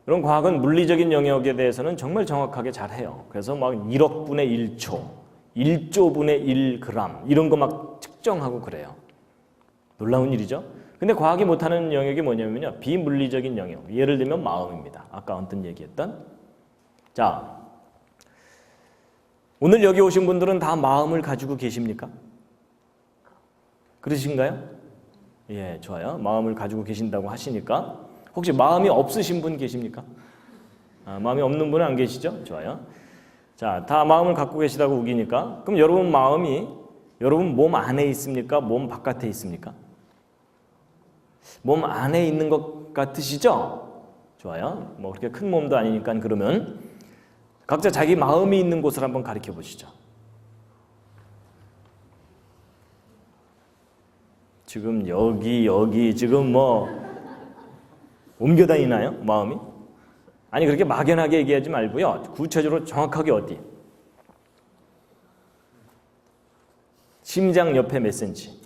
이런 과학은 물리적인 영역에 대해서는 정말 정확하게 잘해요. 그래서 막 1억 분의 1초, 1조 분의 1g 이런 거 막 측정하고 그래요. 놀라운 일이죠. 근데 과학이 못하는 영역이 뭐냐면요. 비물리적인 영역. 예를 들면 마음입니다. 아까 언뜻 얘기했던. 자, 오늘 여기 오신 분들은 다 마음을 가지고 계십니까? 그러신가요? 예, 좋아요. 마음을 가지고 계신다고 하시니까 혹시 마음이 없으신 분 계십니까? 마음이 없는 분은 안 계시죠? 좋아요. 자, 다 마음을 갖고 계시다고 우기니까 그럼 여러분 마음이 여러분 몸 안에 있습니까? 몸 바깥에 있습니까? 몸 안에 있는 것 같으시죠? 좋아요. 뭐 그렇게 큰 몸도 아니니까 그러면 각자 자기 마음이 있는 곳을 한번 가리켜 보시죠. 지금 여기 지금 뭐 옮겨 다니나요? 마음이? 아니 그렇게 막연하게 얘기하지 말고요. 구체적으로 정확하게 어디? 심장 옆에 몇 센치?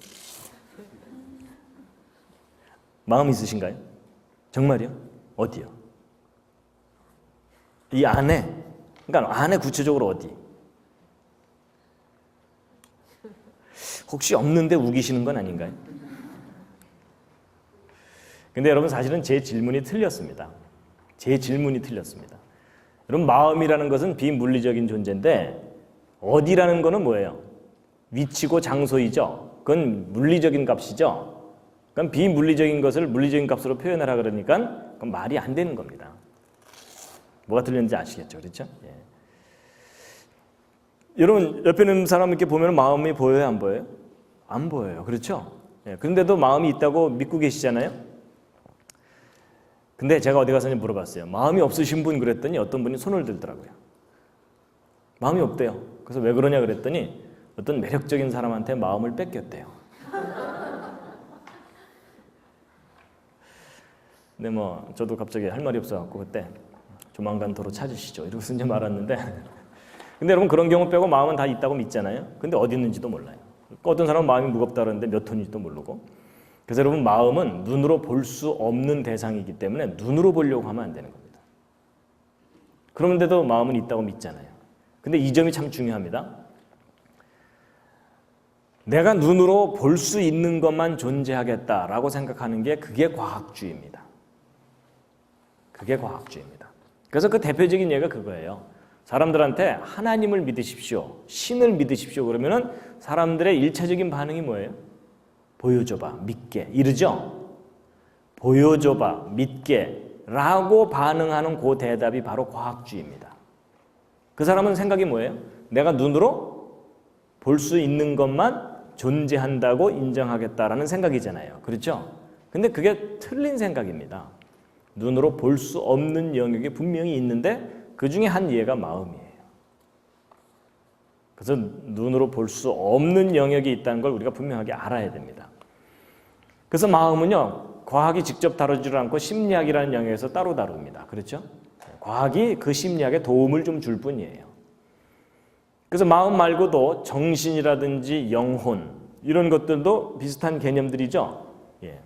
마음 있으신가요? 정말요? 어디요? 이 안에, 그러니까 안에 구체적으로 어디? 혹시 없는데 우기시는 건 아닌가요? 근데 여러분 사실은 제 질문이 틀렸습니다. 제 질문이 틀렸습니다. 여러분 마음이라는 것은 비물리적인 존재인데 어디라는 거는 뭐예요? 위치고 장소이죠. 그건 물리적인 값이죠. 그럼 비물리적인 것을 물리적인 값으로 표현하라 그러니까 그건 말이 안 되는 겁니다. 뭐가 틀렸는지 아시겠죠? 그렇죠? 예. 여러분 옆에 있는 사람 이렇게 보면 마음이 보여요? 안 보여요? 안 보여요. 그렇죠? 예. 그런데도 마음이 있다고 믿고 계시잖아요? 근데 제가 어디 가서 물어봤어요. 마음이 없으신 분 그랬더니 어떤 분이 손을 들더라고요. 마음이 없대요. 그래서 왜 그러냐 그랬더니 어떤 매력적인 사람한테 마음을 뺏겼대요. 근데 뭐 저도 갑자기 할 말이 없어갖고 그때 조만간 도로 찾으시죠. 이러고서 이제 말았는데 근데 여러분 그런 경우 빼고 마음은 다 있다고 믿잖아요. 근데 어디 있는지도 몰라요. 어떤 사람은 마음이 무겁다 그러는데 몇 톤인지도 모르고. 그래서 여러분 마음은 눈으로 볼 수 없는 대상이기 때문에 눈으로 보려고 하면 안 되는 겁니다. 그런데도 마음은 있다고 믿잖아요. 근데 이 점이 참 중요합니다. 내가 눈으로 볼 수 있는 것만 존재하겠다라고 생각하는 게 그게 과학주의입니다. 그게 과학주의입니다. 그래서 그 대표적인 예가 그거예요. 사람들한테 하나님을 믿으십시오. 신을 믿으십시오. 그러면은 사람들의 일차적인 반응이 뭐예요? 보여줘봐, 믿게 이러죠? 보여줘봐, 믿게 라고 반응하는 그 대답이 바로 과학주의입니다. 그 사람은 생각이 뭐예요? 내가 눈으로 볼 수 있는 것만 존재한다고 인정하겠다라는 생각이잖아요. 그렇죠? 근데 그게 틀린 생각입니다. 눈으로 볼 수 없는 영역이 분명히 있는데 그 중에 한 예가 마음이에요. 그래서 눈으로 볼 수 없는 영역이 있다는 걸 우리가 분명하게 알아야 됩니다. 그래서 마음은요, 과학이 직접 다루지 않고 심리학이라는 영역에서 따로 다룹니다. 그렇죠? 과학이 그 심리학에 도움을 좀 줄 뿐이에요. 그래서 마음 말고도 정신이라든지 영혼, 이런 것들도 비슷한 개념들이죠. 예.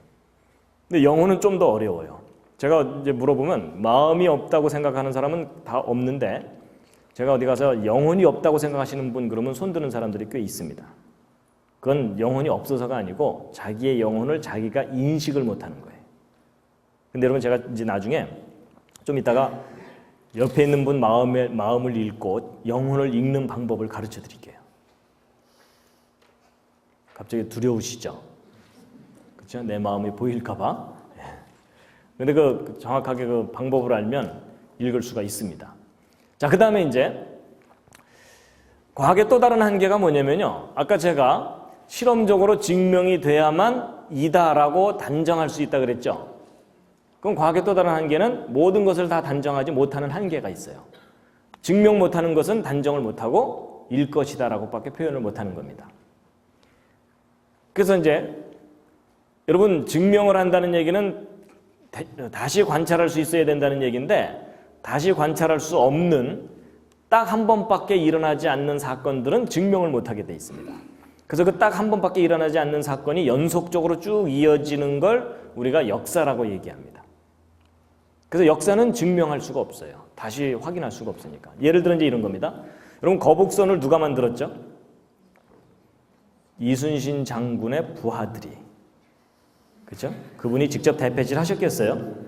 근데 영혼은 좀 더 어려워요. 제가 이제 물어보면 마음이 없다고 생각하는 사람은 다 없는데 제가 어디 가서 영혼이 없다고 생각하시는 분 그러면 손 드는 사람들이 꽤 있습니다. 그건 영혼이 없어서가 아니고 자기의 영혼을 자기가 인식을 못하는 거예요. 근데 여러분 제가 이제 나중에 좀 이따가 옆에 있는 분 마음을 읽고 영혼을 읽는 방법을 가르쳐 드릴게요. 갑자기 두려우시죠? 그렇죠? 내 마음이 보일까 봐. 근데 그 정확하게 그 방법을 알면 읽을 수가 있습니다. 자, 그다음에 이제 과학의 또 다른 한계가 뭐냐면요. 아까 제가 실험적으로 증명이 돼야만 이다라고 단정할 수 있다 그랬죠. 그럼 과학의 또 다른 한계는 모든 것을 다 단정하지 못하는 한계가 있어요. 증명 못하는 것은 단정을 못하고 일 것이다라고밖에 표현을 못하는 겁니다. 그래서 이제 여러분 증명을 한다는 얘기는 다시 관찰할 수 있어야 된다는 얘기인데 다시 관찰할 수 없는 딱 한 번밖에 일어나지 않는 사건들은 증명을 못하게 돼 있습니다. 그래서 그 딱 한 번밖에 일어나지 않는 사건이 연속적으로 쭉 이어지는 걸 우리가 역사라고 얘기합니다. 그래서 역사는 증명할 수가 없어요. 다시 확인할 수가 없으니까. 예를 들어 이제 이런 겁니다. 여러분 거북선을 누가 만들었죠? 이순신 장군의 부하들이. 그렇죠? 그분이 직접 대패질 하셨겠어요?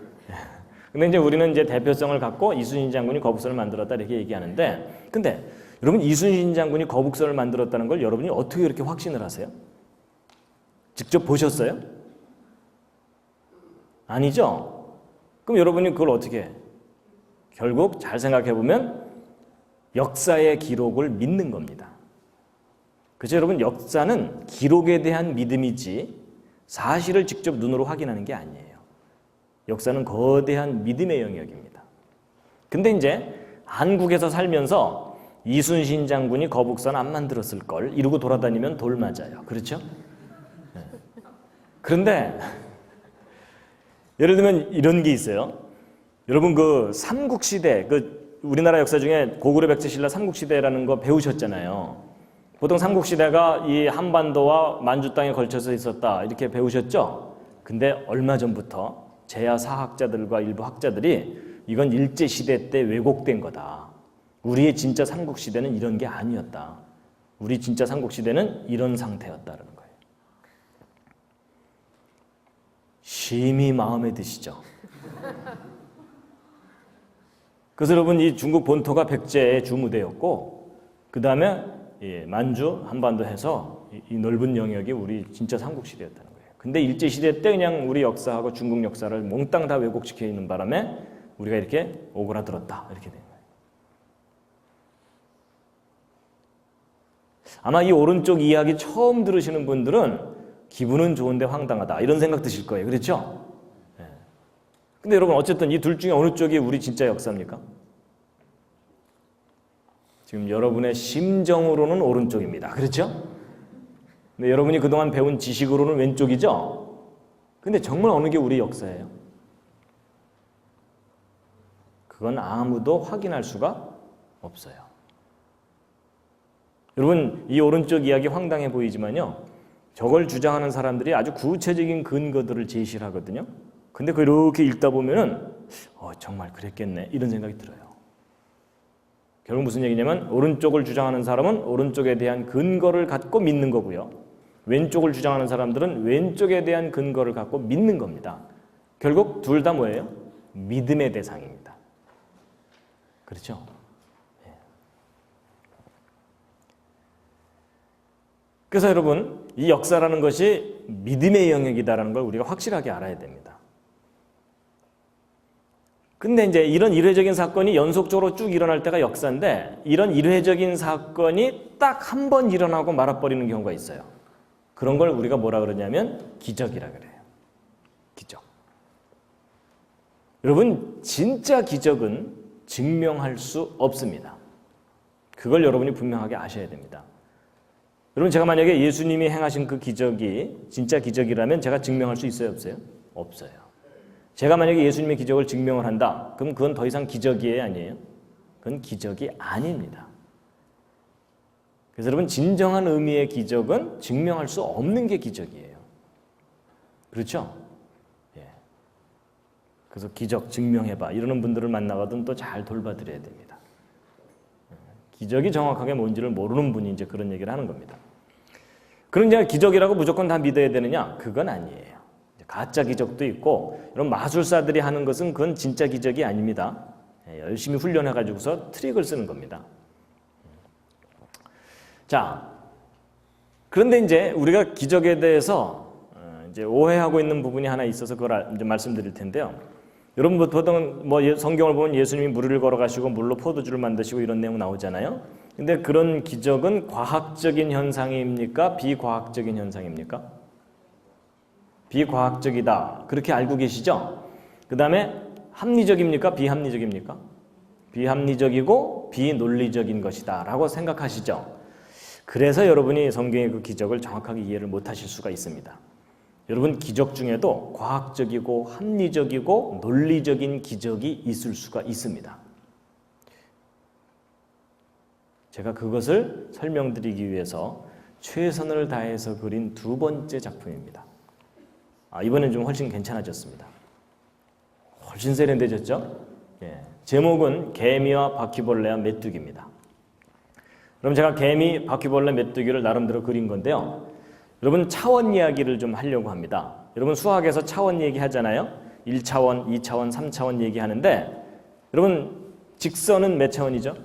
근데 이제 우리는 이제 대표성을 갖고 이순신 장군이 거북선을 만들었다 이렇게 얘기하는데 근데 여러분 이순신 장군이 거북선을 만들었다는 걸 여러분이 어떻게 이렇게 확신을 하세요? 직접 보셨어요? 아니죠? 그럼 여러분이 그걸 어떻게 해? 결국 잘 생각해 보면 역사의 기록을 믿는 겁니다. 그렇죠? 여러분 역사는 기록에 대한 믿음이지 사실을 직접 눈으로 확인하는 게 아니에요. 역사는 거대한 믿음의 영역입니다. 근데 이제 한국에서 살면서 이순신 장군이 거북선 안 만들었을 걸 이러고 돌아다니면 돌 맞아요. 그렇죠? 네. 그런데 예를 들면 이런 게 있어요. 여러분 그 삼국시대 그 우리나라 역사 중에 고구려 백제 신라 삼국시대라는 거 배우셨잖아요. 보통 삼국시대가 이 한반도와 만주 땅에 걸쳐서 있었다 이렇게 배우셨죠? 근데 얼마 전부터 제야 사학자들과 일부 학자들이 이건 일제시대 때 왜곡된 거다. 우리의 진짜 삼국시대는 이런 게 아니었다. 우리 진짜 삼국시대는 이런 상태였다는 거예요. 심히 마음에 드시죠? 그래서 여러분 이 중국 본토가 백제의 주무대였고 그 다음에 만주, 한반도 해서 이 넓은 영역이 우리 진짜 삼국시대였다는 거예요. 근데 일제시대 때 그냥 우리 역사하고 중국 역사를 몽땅 다 왜곡시켜 있는 바람에 우리가 이렇게 오그라들었다. 이렇게 된 거예요. 아마 이 오른쪽 이야기 처음 들으시는 분들은 기분은 좋은데 황당하다. 이런 생각 드실 거예요. 그렇죠? 네. 근데 여러분 어쨌든 이 둘 중에 어느 쪽이 우리 진짜 역사입니까? 지금 여러분의 심정으로는 오른쪽입니다. 그렇죠? 근데 여러분이 그동안 배운 지식으로는 왼쪽이죠? 근데 정말 어느 게 우리 역사예요? 그건 아무도 확인할 수가 없어요. 여러분 이 오른쪽 이야기 황당해 보이지만요. 저걸 주장하는 사람들이 아주 구체적인 근거들을 제시를 하거든요. 근데 그렇게 읽다 보면은 정말 그랬겠네 이런 생각이 들어요. 결국 무슨 얘기냐면 오른쪽을 주장하는 사람은 오른쪽에 대한 근거를 갖고 믿는 거고요. 왼쪽을 주장하는 사람들은 왼쪽에 대한 근거를 갖고 믿는 겁니다. 결국 둘 다 뭐예요? 믿음의 대상입니다. 그렇죠? 그래서 여러분 이 역사라는 것이 믿음의 영역이다라는 걸 우리가 확실하게 알아야 됩니다. 근데 이제 이런 일회적인 사건이 연속적으로 쭉 일어날 때가 역사인데 이런 일회적인 사건이 딱 한 번 일어나고 말아버리는 경우가 있어요. 그런 걸 우리가 뭐라 그러냐면 기적이라 그래요. 기적. 여러분 진짜 기적은 증명할 수 없습니다. 그걸 여러분이 분명하게 아셔야 됩니다. 여러분 제가 만약에 예수님이 행하신 그 기적이 진짜 기적이라면 제가 증명할 수 있어요? 없어요? 없어요. 제가 만약에 예수님의 기적을 증명을 한다. 그럼 그건 더 이상 기적이에요? 아니에요? 그건 기적이 아닙니다. 그래서 여러분 진정한 의미의 기적은 증명할 수 없는 게 기적이에요. 그렇죠? 예. 그래서 기적 증명해봐 이러는 분들을 만나거든 또 잘 돌봐드려야 됩니다. 기적이 정확하게 뭔지를 모르는 분이 이제 그런 얘기를 하는 겁니다. 그런 이제 기적이라고 무조건 다 믿어야 되느냐? 그건 아니에요. 가짜 기적도 있고 이런 마술사들이 하는 것은 그건 진짜 기적이 아닙니다. 열심히 훈련해가지고서 트릭을 쓰는 겁니다. 자, 그런데 이제 우리가 기적에 대해서 이제 오해하고 있는 부분이 하나 있어서 그걸 이제 말씀드릴 텐데요. 여러분 보통 뭐 성경을 보면 예수님이 물을 걸어가시고 물로 포도주를 만드시고 이런 내용 나오잖아요. 근데 그런 기적은 과학적인 현상입니까? 비과학적인 현상입니까? 비과학적이다. 그렇게 알고 계시죠? 그 다음에 합리적입니까? 비합리적입니까? 비합리적이고 비논리적인 것이다 라고 생각하시죠? 그래서 여러분이 성경의 그 기적을 정확하게 이해를 못하실 수가 있습니다. 여러분 기적 중에도 과학적이고 합리적이고 논리적인 기적이 있을 수가 있습니다. 제가 그것을 설명드리기 위해서 최선을 다해서 그린 두 번째 작품입니다. 이번엔 좀 훨씬 괜찮아졌습니다. 훨씬 세련되졌죠? 예. 제목은 개미와 바퀴벌레와 메뚜기입니다. 그럼 제가 개미, 바퀴벌레, 메뚜기를 나름대로 그린 건데요. 여러분 차원 이야기를 좀 하려고 합니다. 여러분 수학에서 차원 얘기 하잖아요. 1차원, 2차원, 3차원 얘기하는데 여러분 직선은 몇 차원이죠?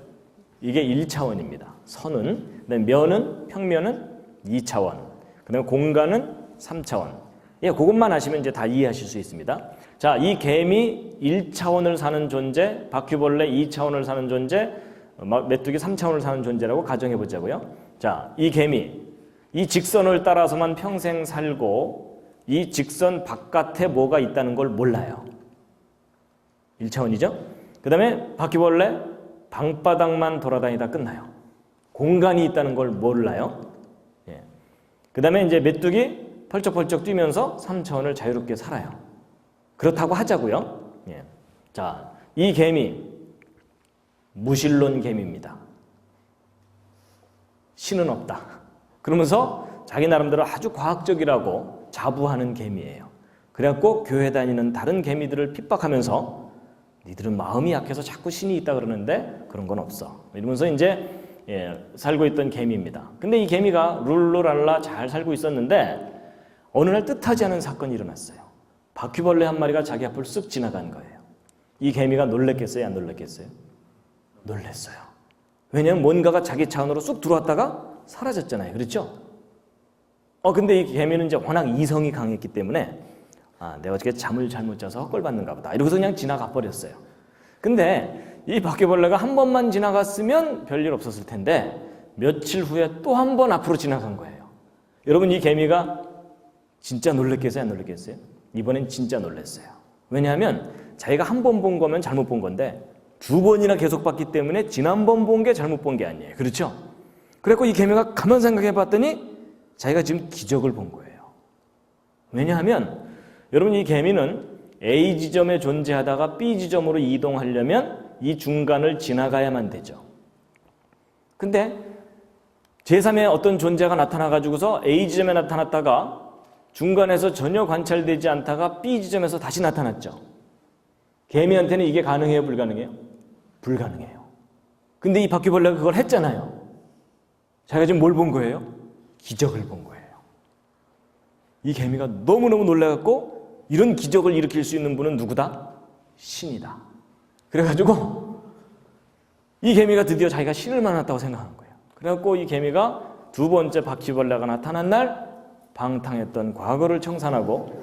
이게 1차원입니다. 선은, 그다음에 면은, 평면은 2차원, 그다음에 공간은 3차원. 예, 그것만 아시면 이제 다 이해하실 수 있습니다. 자, 이 개미 1차원을 사는 존재, 바퀴벌레 2차원을 사는 존재, 메뚜기 3차원을 사는 존재라고 가정해 보자고요. 자, 이 개미, 이 직선을 따라서만 평생 살고 이 직선 바깥에 뭐가 있다는 걸 몰라요. 1차원이죠? 그 다음에 바퀴벌레, 방바닥만 돌아다니다 끝나요. 공간이 있다는 걸 몰라요. 예. 그 다음에 이제 메뚜기, 펄쩍펄쩍 뛰면서 3차원을 자유롭게 살아요. 그렇다고 하자고요. 예. 자, 이 개미 무신론 개미입니다. 신은 없다. 그러면서 자기 나름대로 아주 과학적이라고 자부하는 개미예요. 그래갖고 교회 다니는 다른 개미들을 핍박하면서 니들은 마음이 약해서 자꾸 신이 있다 그러는데 그런 건 없어. 이러면서 이제 살고 있던 개미입니다. 근데 이 개미가 룰루랄라 잘 살고 있었는데 어느 날 뜻하지 않은 사건이 일어났어요. 바퀴벌레 한 마리가 자기 앞을 쓱 지나간 거예요. 이 개미가 놀랬겠어요? 안 놀랬겠어요? 놀랬어요. 왜냐하면 뭔가가 자기 차원으로 쑥 들어왔다가 사라졌잖아요. 그렇죠? 근데 이 개미는 이제 워낙 이성이 강했기 때문에 내가 어떻게 잠을 잘못 자서 헛걸받는가 보다. 이러고서 그냥 지나가 버렸어요. 근데 이 바퀴벌레가 한 번만 지나갔으면 별일 없었을 텐데 며칠 후에 또 한 번 앞으로 지나간 거예요. 여러분 이 개미가 진짜 놀랬겠어요? 안 놀랬겠어요? 이번엔 진짜 놀랐어요. 왜냐하면 자기가 한 번 본 거면 잘못 본 건데 두 번이나 계속 봤기 때문에 지난번 본 게 잘못 본 게 아니에요. 그렇죠? 그래서 이 개미가 가만 생각해 봤더니 자기가 지금 기적을 본 거예요. 왜냐하면 여러분 이 개미는 A 지점에 존재하다가 B 지점으로 이동하려면 이 중간을 지나가야만 되죠. 근데 제3의 어떤 존재가 나타나가지고서 A 지점에 나타났다가 중간에서 전혀 관찰되지 않다가 B 지점에서 다시 나타났죠. 개미한테는 이게 가능해요? 불가능해요? 불가능해요. 근데 이 바퀴벌레가 그걸 했잖아요. 자기가 지금 뭘 본 거예요? 기적을 본 거예요. 이 개미가 너무너무 놀라갖고 이런 기적을 일으킬 수 있는 분은 누구다? 신이다. 그래가지고 이 개미가 드디어 자기가 신을 만났다고 생각한 거예요. 그래갖고 이 개미가 두 번째 바퀴벌레가 나타난 날 방탕했던 과거를 청산하고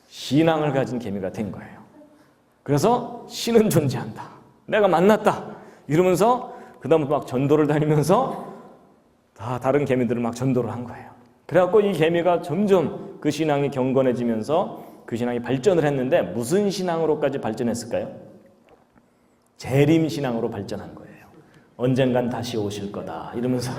신앙을 가진 개미가 된 거예요. 그래서 신은 존재한다. 내가 만났다. 이러면서 그 다음부터 막 전도를 다니면서 다 다른 개미들을 막 전도를 한 거예요. 그래갖고 이 개미가 점점 그 신앙이 경건해지면서 그 신앙이 발전을 했는데 무슨 신앙으로까지 발전했을까요? 재림 신앙으로 발전한 거예요. 언젠간 다시 오실 거다 이러면서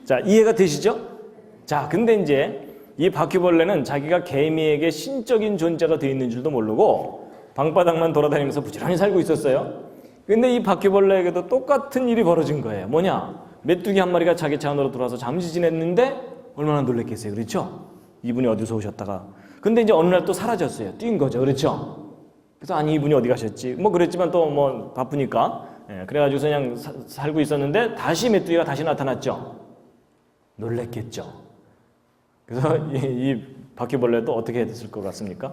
자, 이해가 되시죠? 자, 근데 이제 이 바퀴벌레는 자기가 개미에게 신적인 존재가 되어 있는 줄도 모르고 방바닥만 돌아다니면서 부지런히 살고 있었어요. 근데 이 바퀴벌레에게도 똑같은 일이 벌어진 거예요. 뭐냐? 메뚜기 한 마리가 자기 차 안으로 들어와서 잠시 지냈는데 얼마나 놀랬겠어요. 그렇죠? 이분이 어디서 오셨다가. 근데 이제 어느 날 또 사라졌어요. 뛴 거죠. 그렇죠? 그래서 아니 이분이 어디 가셨지? 뭐 그랬지만 또 뭐 바쁘니까. 그래가지고 그냥 살고 있었는데 다시 메뚜기가 다시 나타났죠. 놀랬겠죠. 그래서 이 바퀴벌레도 어떻게 했을 것 같습니까?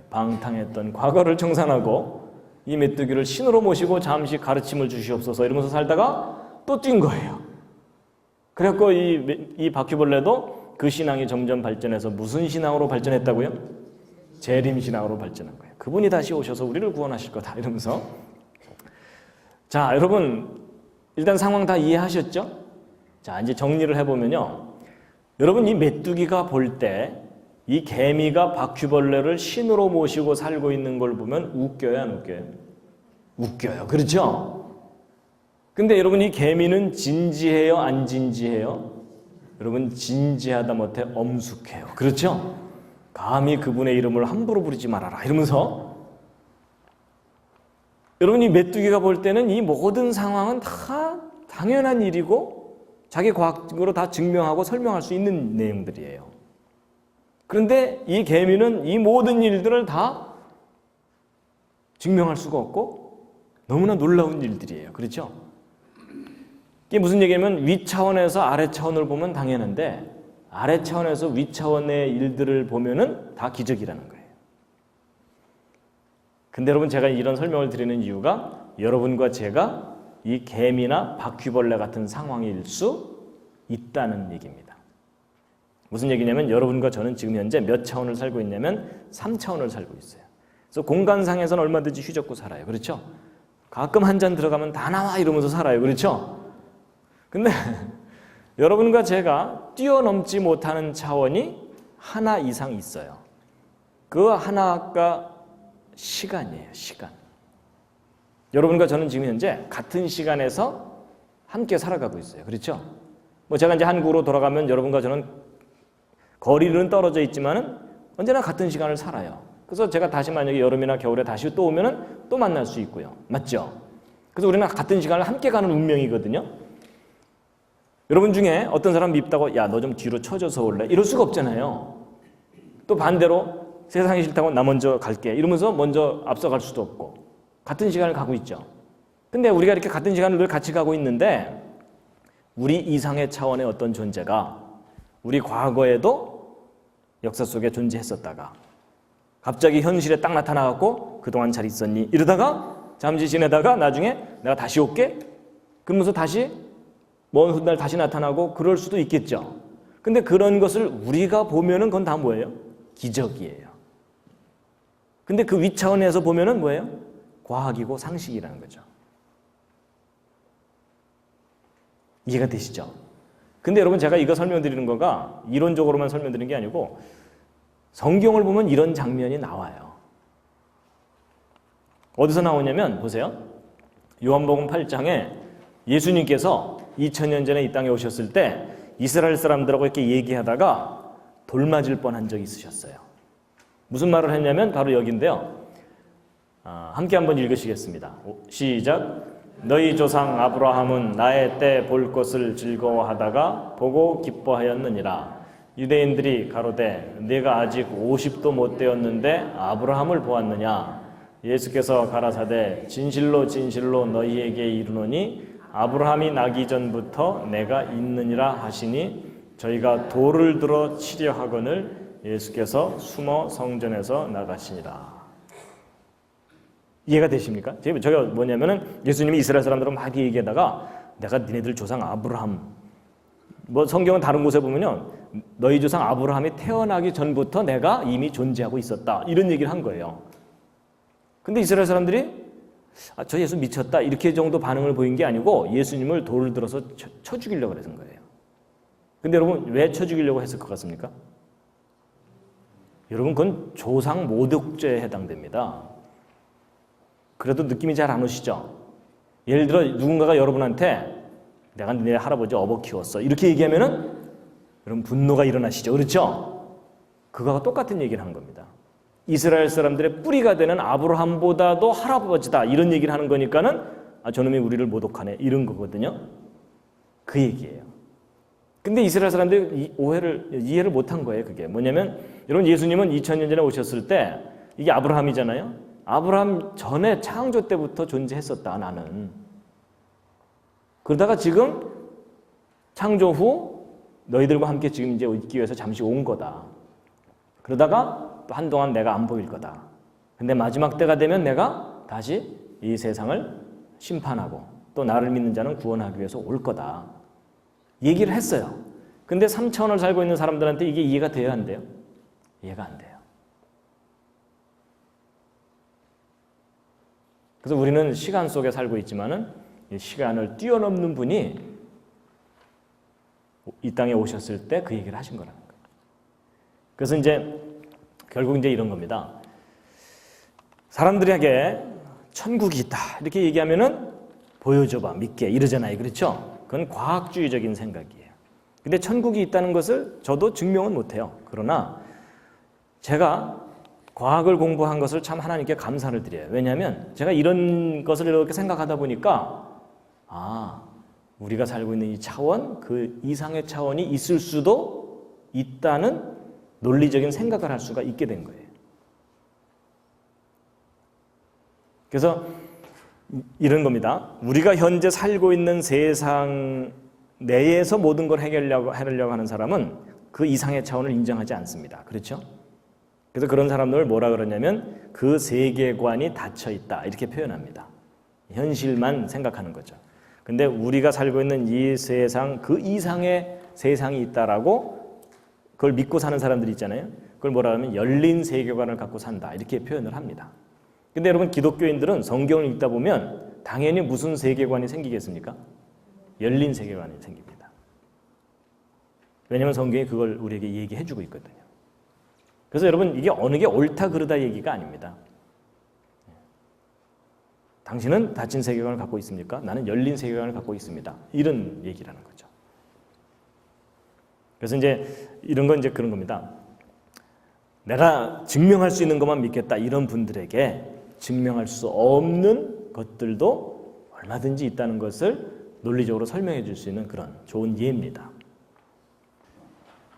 방탕했던 과거를 청산하고 이 메뚜기를 신으로 모시고 잠시 가르침을 주시옵소서 이러면서 살다가 또 뛴 거예요. 그래갖고 이 바퀴벌레도 그 신앙이 점점 발전해서 무슨 신앙으로 발전했다고요? 재림 신앙으로 발전한 거예요. 그분이 다시 오셔서 우리를 구원하실 거다 이러면서. 자, 여러분 일단 상황 다 이해하셨죠? 자, 이제 정리를 해보면요. 여러분 이 메뚜기가 볼 때 이 개미가 바퀴벌레를 신으로 모시고 살고 있는 걸 보면 웃겨요, 안 웃겨요? 웃겨요. 그렇죠? 근데 여러분 이 개미는 진지해요, 안 진지해요? 여러분 진지하다 못해 엄숙해요. 그렇죠? 감히 그분의 이름을 함부로 부르지 말아라 이러면서. 여러분 이 메뚜기가 볼 때는 이 모든 상황은 다 당연한 일이고 자기 과학적으로 다 증명하고 설명할 수 있는 내용들이에요. 그런데 이 개미는 이 모든 일들을 다 증명할 수가 없고 너무나 놀라운 일들이에요. 그렇죠? 이게 무슨 얘기냐면 위 차원에서 아래 차원을 보면 당연한데 아래 차원에서 위 차원의 일들을 보면은 다 기적이라는 거예요. 근데 여러분 제가 이런 설명을 드리는 이유가 여러분과 제가 이 개미나 바퀴벌레 같은 상황일 수 있다는 얘기입니다. 무슨 얘기냐면 여러분과 저는 지금 현재 몇 차원을 살고 있냐면 3차원을 살고 있어요. 그래서 공간상에서는 얼마든지 휘젓고 살아요. 그렇죠? 가끔 한 잔 들어가면 다 나와 이러면서 살아요. 그렇죠? 근데 여러분과 제가 뛰어넘지 못하는 차원이 하나 이상 있어요. 그 하나가 시간이에요. 시간. 여러분과 저는 지금 현재 같은 시간에서 함께 살아가고 있어요. 그렇죠? 뭐 제가 이제 한국으로 돌아가면 여러분과 저는 거리는 떨어져 있지만은 언제나 같은 시간을 살아요. 그래서 제가 다시 만약에 여름이나 겨울에 다시 또 오면은 또 만날 수 있고요. 맞죠? 그래서 우리는 같은 시간을 함께 가는 운명이거든요. 여러분 중에 어떤 사람 밉다고 야, 너 좀 뒤로 쳐져서 올래? 이럴 수가 없잖아요. 또 반대로 세상이 싫다고 나 먼저 갈게 이러면서 먼저 앞서갈 수도 없고 같은 시간을 가고 있죠. 근데 우리가 이렇게 같은 시간을 늘 같이 가고 있는데 우리 이상의 차원의 어떤 존재가 우리 과거에도 역사 속에 존재했었다가 갑자기 현실에 딱 나타나갖고 그동안 잘 있었니? 이러다가 잠시 지내다가 나중에 내가 다시 올게? 그러면서 다시 먼 훗날 다시 나타나고 그럴 수도 있겠죠. 근데 그런 것을 우리가 보면은 그건 다 뭐예요? 기적이에요. 근데 그 위차원에서 보면은 뭐예요? 과학이고 상식이라는 거죠. 이해가 되시죠? 근데 여러분 제가 이거 설명드리는 거가 이론적으로만 설명드리는 게 아니고 성경을 보면 이런 장면이 나와요. 어디서 나오냐면 보세요. 요한복음 8장에 예수님께서 2000년 전에 이 땅에 오셨을 때 이스라엘 사람들하고 이렇게 얘기하다가 돌 맞을 뻔한 적이 있으셨어요. 무슨 말을 했냐면 바로 여기인데요. 함께 한번 읽으시겠습니다. 시작. 너희 조상 아브라함은 나의 때 볼 것을 즐거워하다가 보고 기뻐하였느니라. 유대인들이 가로되 네가 아직 50도 못 되었는데 아브라함을 보았느냐. 예수께서 가라사대 진실로 진실로 너희에게 이르노니 아브라함이 나기 전부터 내가 있느니라 하시니 저희가 돌을 들어 치려 하거늘 예수께서 숨어 성전에서 나가시니라. 이해가 되십니까? 저희가 뭐냐면은 예수님이 이스라엘 사람들하고 막 얘기하다가 내가 니네들 조상 아브라함, 뭐 성경은 다른 곳에 보면요 너희 조상 아브라함이 태어나기 전부터 내가 이미 존재하고 있었다 이런 얘기를 한 거예요. 근데 이스라엘 사람들이 저 예수 미쳤다 이렇게 정도 반응을 보인 게 아니고 예수님을 돌을 들어서 쳐 죽이려고 그랬던 거예요. 근데 여러분 왜 쳐 죽이려고 했을 것 같습니까? 여러분 그건 조상 모독죄에 해당됩니다. 그래도 느낌이 잘 안 오시죠? 예를 들어 누군가가 여러분한테 내가 네 할아버지 업어 키웠어 이렇게 얘기하면은 여러분 분노가 일어나시죠? 그렇죠? 그거와 똑같은 얘기를 하는 겁니다. 이스라엘 사람들의 뿌리가 되는 아브라함보다도 할아버지다 이런 얘기를 하는 거니까는 저놈이 우리를 모독하네 이런 거거든요. 그 얘기예요. 근데 이스라엘 사람들이 이해를 못한 거예요. 그게 뭐냐면 여러분 예수님은 2000년 전에 오셨을 때 이게 아브라함이잖아요. 아브라함 전에 창조 때부터 존재했었다 나는. 그러다가 지금 창조 후 너희들과 함께 지금 이제 있기 위해서 잠시 온 거다. 그러다가 또 한동안 내가 안 보일 거다. 근데 마지막 때가 되면 내가 다시 이 세상을 심판하고 또 나를 믿는 자는 구원하기 위해서 올 거다. 얘기를 했어요. 근데 3차원을 살고 있는 사람들한테 이게 이해가 돼야 안 돼요? 이해가 안 돼요. 그래서 우리는 시간 속에 살고 있지만은 이 시간을 뛰어넘는 분이 이 땅에 오셨을 때 그 얘기를 하신 거라는 거예요. 그래서 이제 결국 이제 이런 겁니다. 사람들에게 천국이 있다 이렇게 얘기하면은 보여줘봐 믿게 이러잖아요. 그렇죠? 그건 과학주의적인 생각이에요. 근데 천국이 있다는 것을 저도 증명은 못해요. 그러나 제가 과학을 공부한 것을 참 하나님께 감사를 드려요. 왜냐하면 제가 이런 것을 이렇게 생각하다 보니까 우리가 살고 있는 이 차원, 그 이상의 차원이 있을 수도 있다는 논리적인 생각을 할 수가 있게 된 거예요. 그래서 이런 겁니다. 우리가 현재 살고 있는 세상 내에서 모든 걸 해결하려고 하는 사람은 그 이상의 차원을 인정하지 않습니다. 그렇죠? 그래서 그런 사람들을 뭐라 그러냐면 그 세계관이 닫혀 있다 이렇게 표현합니다. 현실만 생각하는 거죠. 근데 우리가 살고 있는 이 세상 그 이상의 세상이 있다라고 그걸 믿고 사는 사람들이 있잖아요. 그걸 뭐라 하면 열린 세계관을 갖고 산다 이렇게 표현을 합니다. 근데 여러분 기독교인들은 성경을 읽다 보면 당연히 무슨 세계관이 생기겠습니까? 열린 세계관이 생깁니다. 왜냐하면 성경이 그걸 우리에게 얘기해주고 있거든요. 그래서 여러분 이게 어느 게 옳다 그르다 얘기가 아닙니다. 당신은 닫힌 세계관을 갖고 있습니까? 나는 열린 세계관을 갖고 있습니다. 이런 얘기라는 거죠. 그래서 이제 이런 건 이제 그런 겁니다. 내가 증명할 수 있는 것만 믿겠다 이런 분들에게 증명할 수 없는 것들도 얼마든지 있다는 것을 논리적으로 설명해 줄 수 있는 그런 좋은 예입니다.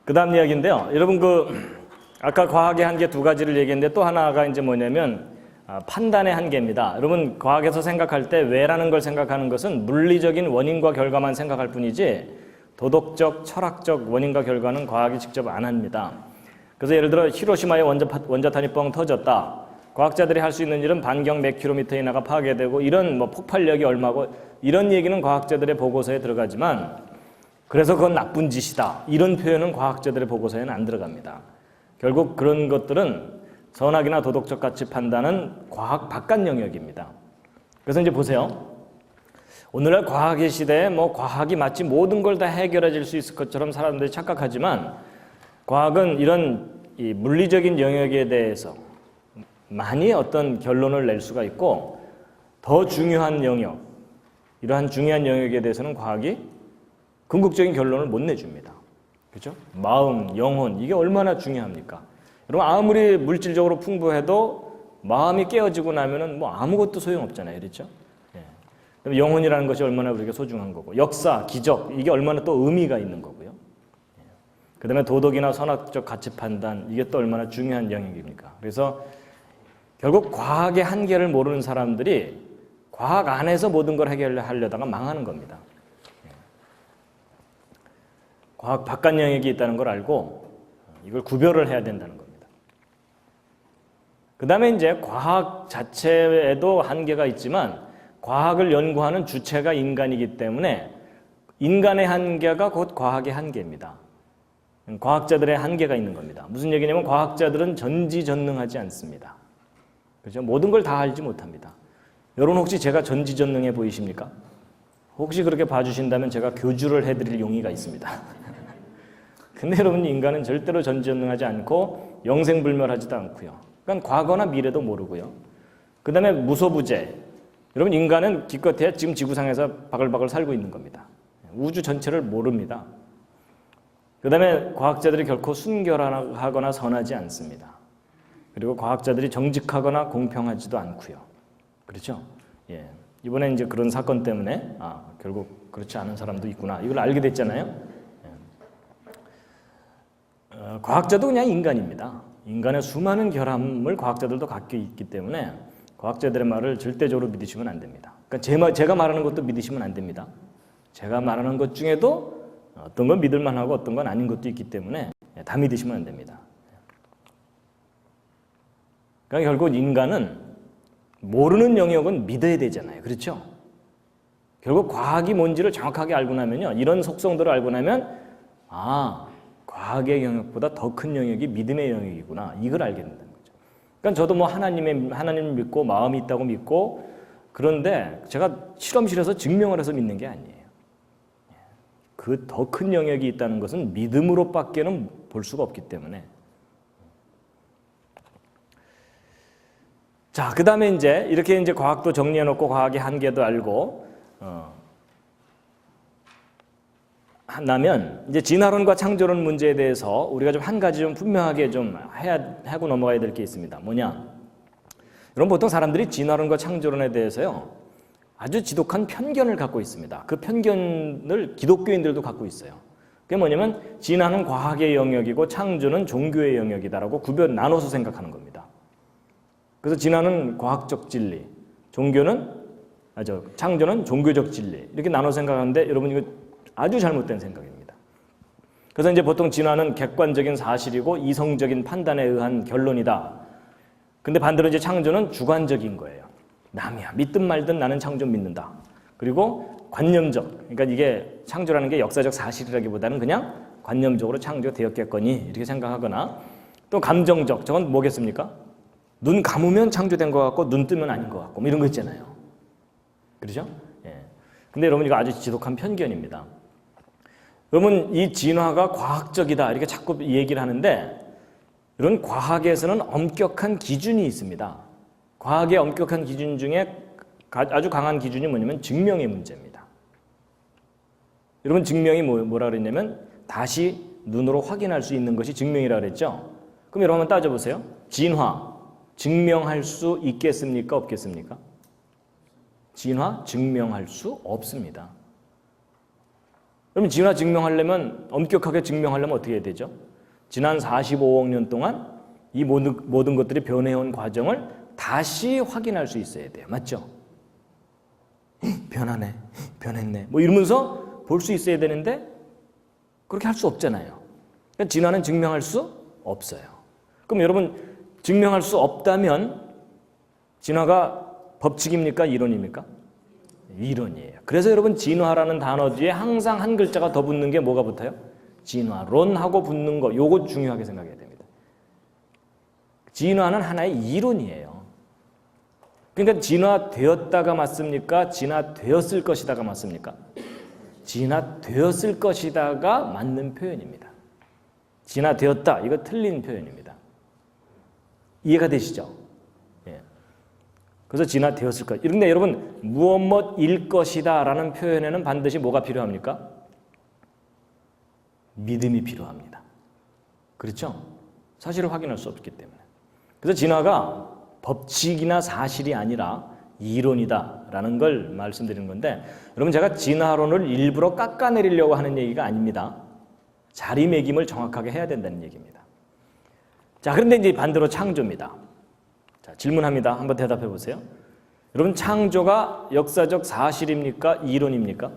그 다음 이야기인데요. 여러분 아까 과학의 한계 두 가지를 얘기했는데 또 하나가 이제 뭐냐면 판단의 한계입니다. 여러분 과학에서 생각할 때 왜라는 걸 생각하는 것은 물리적인 원인과 결과만 생각할 뿐이지 도덕적, 철학적 원인과 결과는 과학이 직접 안 합니다. 그래서 예를 들어 히로시마에 원자탄이 뻥 터졌다. 과학자들이 할 수 있는 일은 반경 몇 킬로미터 이나가 파괴되고 이런 폭발력이 얼마고 이런 얘기는 과학자들의 보고서에 들어가지만 그래서 그건 나쁜 짓이다. 이런 표현은 과학자들의 보고서에는 안 들어갑니다. 결국 그런 것들은 선악이나 도덕적 가치 판단은 과학 바깥 영역입니다. 그래서 이제 보세요. 오늘날 과학의 시대에 과학이 마치 모든 걸 다 해결해 줄 수 있을 것처럼 사람들이 착각하지만 과학은 이런 이 물리적인 영역에 대해서 많이 어떤 결론을 낼 수가 있고 더 중요한 영역, 이러한 중요한 영역에 대해서는 과학이 궁극적인 결론을 못 내줍니다. 그렇죠? 마음, 영혼 이게 얼마나 중요합니까? 여러분 아무리 물질적으로 풍부해도 마음이 깨어지고 나면은 아무것도 소용없잖아요. 그렇죠? 예. 영혼이라는 것이 얼마나 우리에게 소중한 거고 역사, 기적 이게 얼마나 또 의미가 있는 거고요. 예. 그다음에 도덕이나 선악적 가치 판단 이게 또 얼마나 중요한 영역입니까? 그래서 결국 과학의 한계를 모르는 사람들이 과학 안에서 모든 걸 해결하려다가 망하는 겁니다. 예. 과학 바깥 영역이 있다는 걸 알고 이걸 구별을 해야 된다는 겁니다. 그 다음에 이제 과학 자체에도 한계가 있지만 과학을 연구하는 주체가 인간이기 때문에 인간의 한계가 곧 과학의 한계입니다. 과학자들의 한계가 있는 겁니다. 무슨 얘기냐면 과학자들은 전지전능하지 않습니다. 그렇죠? 모든 걸 다 알지 못합니다. 여러분 혹시 제가 전지전능해 보이십니까? 혹시 그렇게 봐주신다면 제가 교주를 해드릴 용의가 있습니다. 근데 여러분 인간은 절대로 전지전능하지 않고 영생불멸하지도 않고요. 그러니까 과거나 미래도 모르고요. 그 다음에 무소부재. 여러분 인간은 기껏해야 지금 지구상에서 바글바글 살고 있는 겁니다. 우주 전체를 모릅니다. 그 다음에 과학자들이 결코 순결하거나 선하지 않습니다. 그리고 과학자들이 정직하거나 공평하지도 않고요. 그렇죠? 예. 이번에 이제 그런 사건 때문에 결국 그렇지 않은 사람도 있구나. 이걸 알게 됐잖아요. 예. 과학자도 그냥 인간입니다. 인간의 수많은 결함을 과학자들도 갖고 있기 때문에 과학자들의 말을 절대적으로 믿으시면 안 됩니다. 그러니까 제가 말하는 것도 믿으시면 안 됩니다. 제가 말하는 것 중에도 어떤 건 믿을 만하고 어떤 건 아닌 것도 있기 때문에 다 믿으시면 안 됩니다. 그러니까 결국 인간은 모르는 영역은 믿어야 되잖아요. 그렇죠? 결국 과학이 뭔지를 정확하게 알고 나면요. 이런 속성들을 알고 나면 과학의 영역보다 더 큰 영역이 믿음의 영역이구나. 이걸 알게 된다는 거죠. 그러니까 저도 뭐 하나님을 믿고 마음이 있다고 믿고 그런데 제가 실험실에서 증명을 해서 믿는 게 아니에요. 그 더 큰 영역이 있다는 것은 믿음으로밖에는 볼 수가 없기 때문에. 자, 그 다음에 이제 이렇게 이제 과학도 정리해놓고 과학의 한계도 알고, 한다면 이제 진화론과 창조론 문제에 대해서 우리가 좀 한 가지 좀 분명하게 좀 하고 넘어가야 될 게 있습니다. 뭐냐? 여러분 보통 사람들이 진화론과 창조론에 대해서요 아주 지독한 편견을 갖고 있습니다. 그 편견을 기독교인들도 갖고 있어요. 그게 뭐냐면 진화는 과학의 영역이고 창조는 종교의 영역이다라고 나눠서 생각하는 겁니다. 그래서 진화는 과학적 진리, 창조는 종교적 진리 이렇게 나눠 생각하는데 여러분 이거 아주 잘못된 생각입니다. 그래서 이제 보통 진화는 객관적인 사실이고 이성적인 판단에 의한 결론이다. 근데 반대로 이제 창조는 주관적인 거예요. 남이야. 믿든 말든 나는 창조 믿는다. 그리고 관념적. 그러니까 이게 창조라는 게 역사적 사실이라기보다는 그냥 관념적으로 창조되었겠거니 이렇게 생각하거나 또 감정적. 저건 뭐겠습니까? 눈 감으면 창조된 것 같고 눈 뜨면 아닌 것 같고 뭐 이런 거 있잖아요. 그렇죠? 예. 근데 여러분 이거 아주 지독한 편견입니다. 여러분 이 진화가 과학적이다 이렇게 자꾸 얘기를 하는데 이런 과학에서는 엄격한 기준이 있습니다. 과학의 엄격한 기준 중에 아주 강한 기준이 뭐냐면 증명의 문제입니다. 여러분 증명이 뭐라 그랬냐면 다시 눈으로 확인할 수 있는 것이 증명이라 그랬죠. 그럼 여러분 한번 따져보세요. 진화 증명할 수 있겠습니까? 없겠습니까? 진화 증명할 수 없습니다. 그러면 진화 증명하려면 엄격하게 증명하려면 어떻게 해야 되죠? 지난 45억 년 동안 이 모든 것들이 변해온 과정을 다시 확인할 수 있어야 돼요. 맞죠? 변하네, 변했네. 뭐 이러면서 볼 수 있어야 되는데 그렇게 할 수 없잖아요. 그러니까 진화는 증명할 수 없어요. 그럼 여러분 증명할 수 없다면 진화가 법칙입니까? 이론입니까? 이론이에요. 그래서 여러분 진화라는 단어 뒤에 항상 한 글자가 더 붙는 게 뭐가 붙어요? 진화론하고 붙는 거. 요거 중요하게 생각해야 됩니다. 진화는 하나의 이론이에요. 그러니까 진화되었다가 맞습니까? 진화되었을 것이다가 맞습니까? 진화되었을 것이다가 맞는 표현입니다. 진화되었다. 이거 틀린 표현입니다. 이해가 되시죠? 예. 그래서 진화되었을 것. 그런데 여러분 무엇일 것이다 라는 표현에는 반드시 뭐가 필요합니까? 믿음이 필요합니다. 그렇죠? 사실을 확인할 수 없기 때문에. 그래서 진화가 법칙이나 사실이 아니라 이론이다라는 걸 말씀드리는 건데 여러분 제가 진화론을 일부러 깎아내리려고 하는 얘기가 아닙니다. 자리매김을 정확하게 해야 된다는 얘기입니다. 자, 그런데 이제 반대로 창조입니다. 자, 질문합니다. 한번 대답해 보세요. 여러분 창조가 역사적 사실입니까? 이론입니까?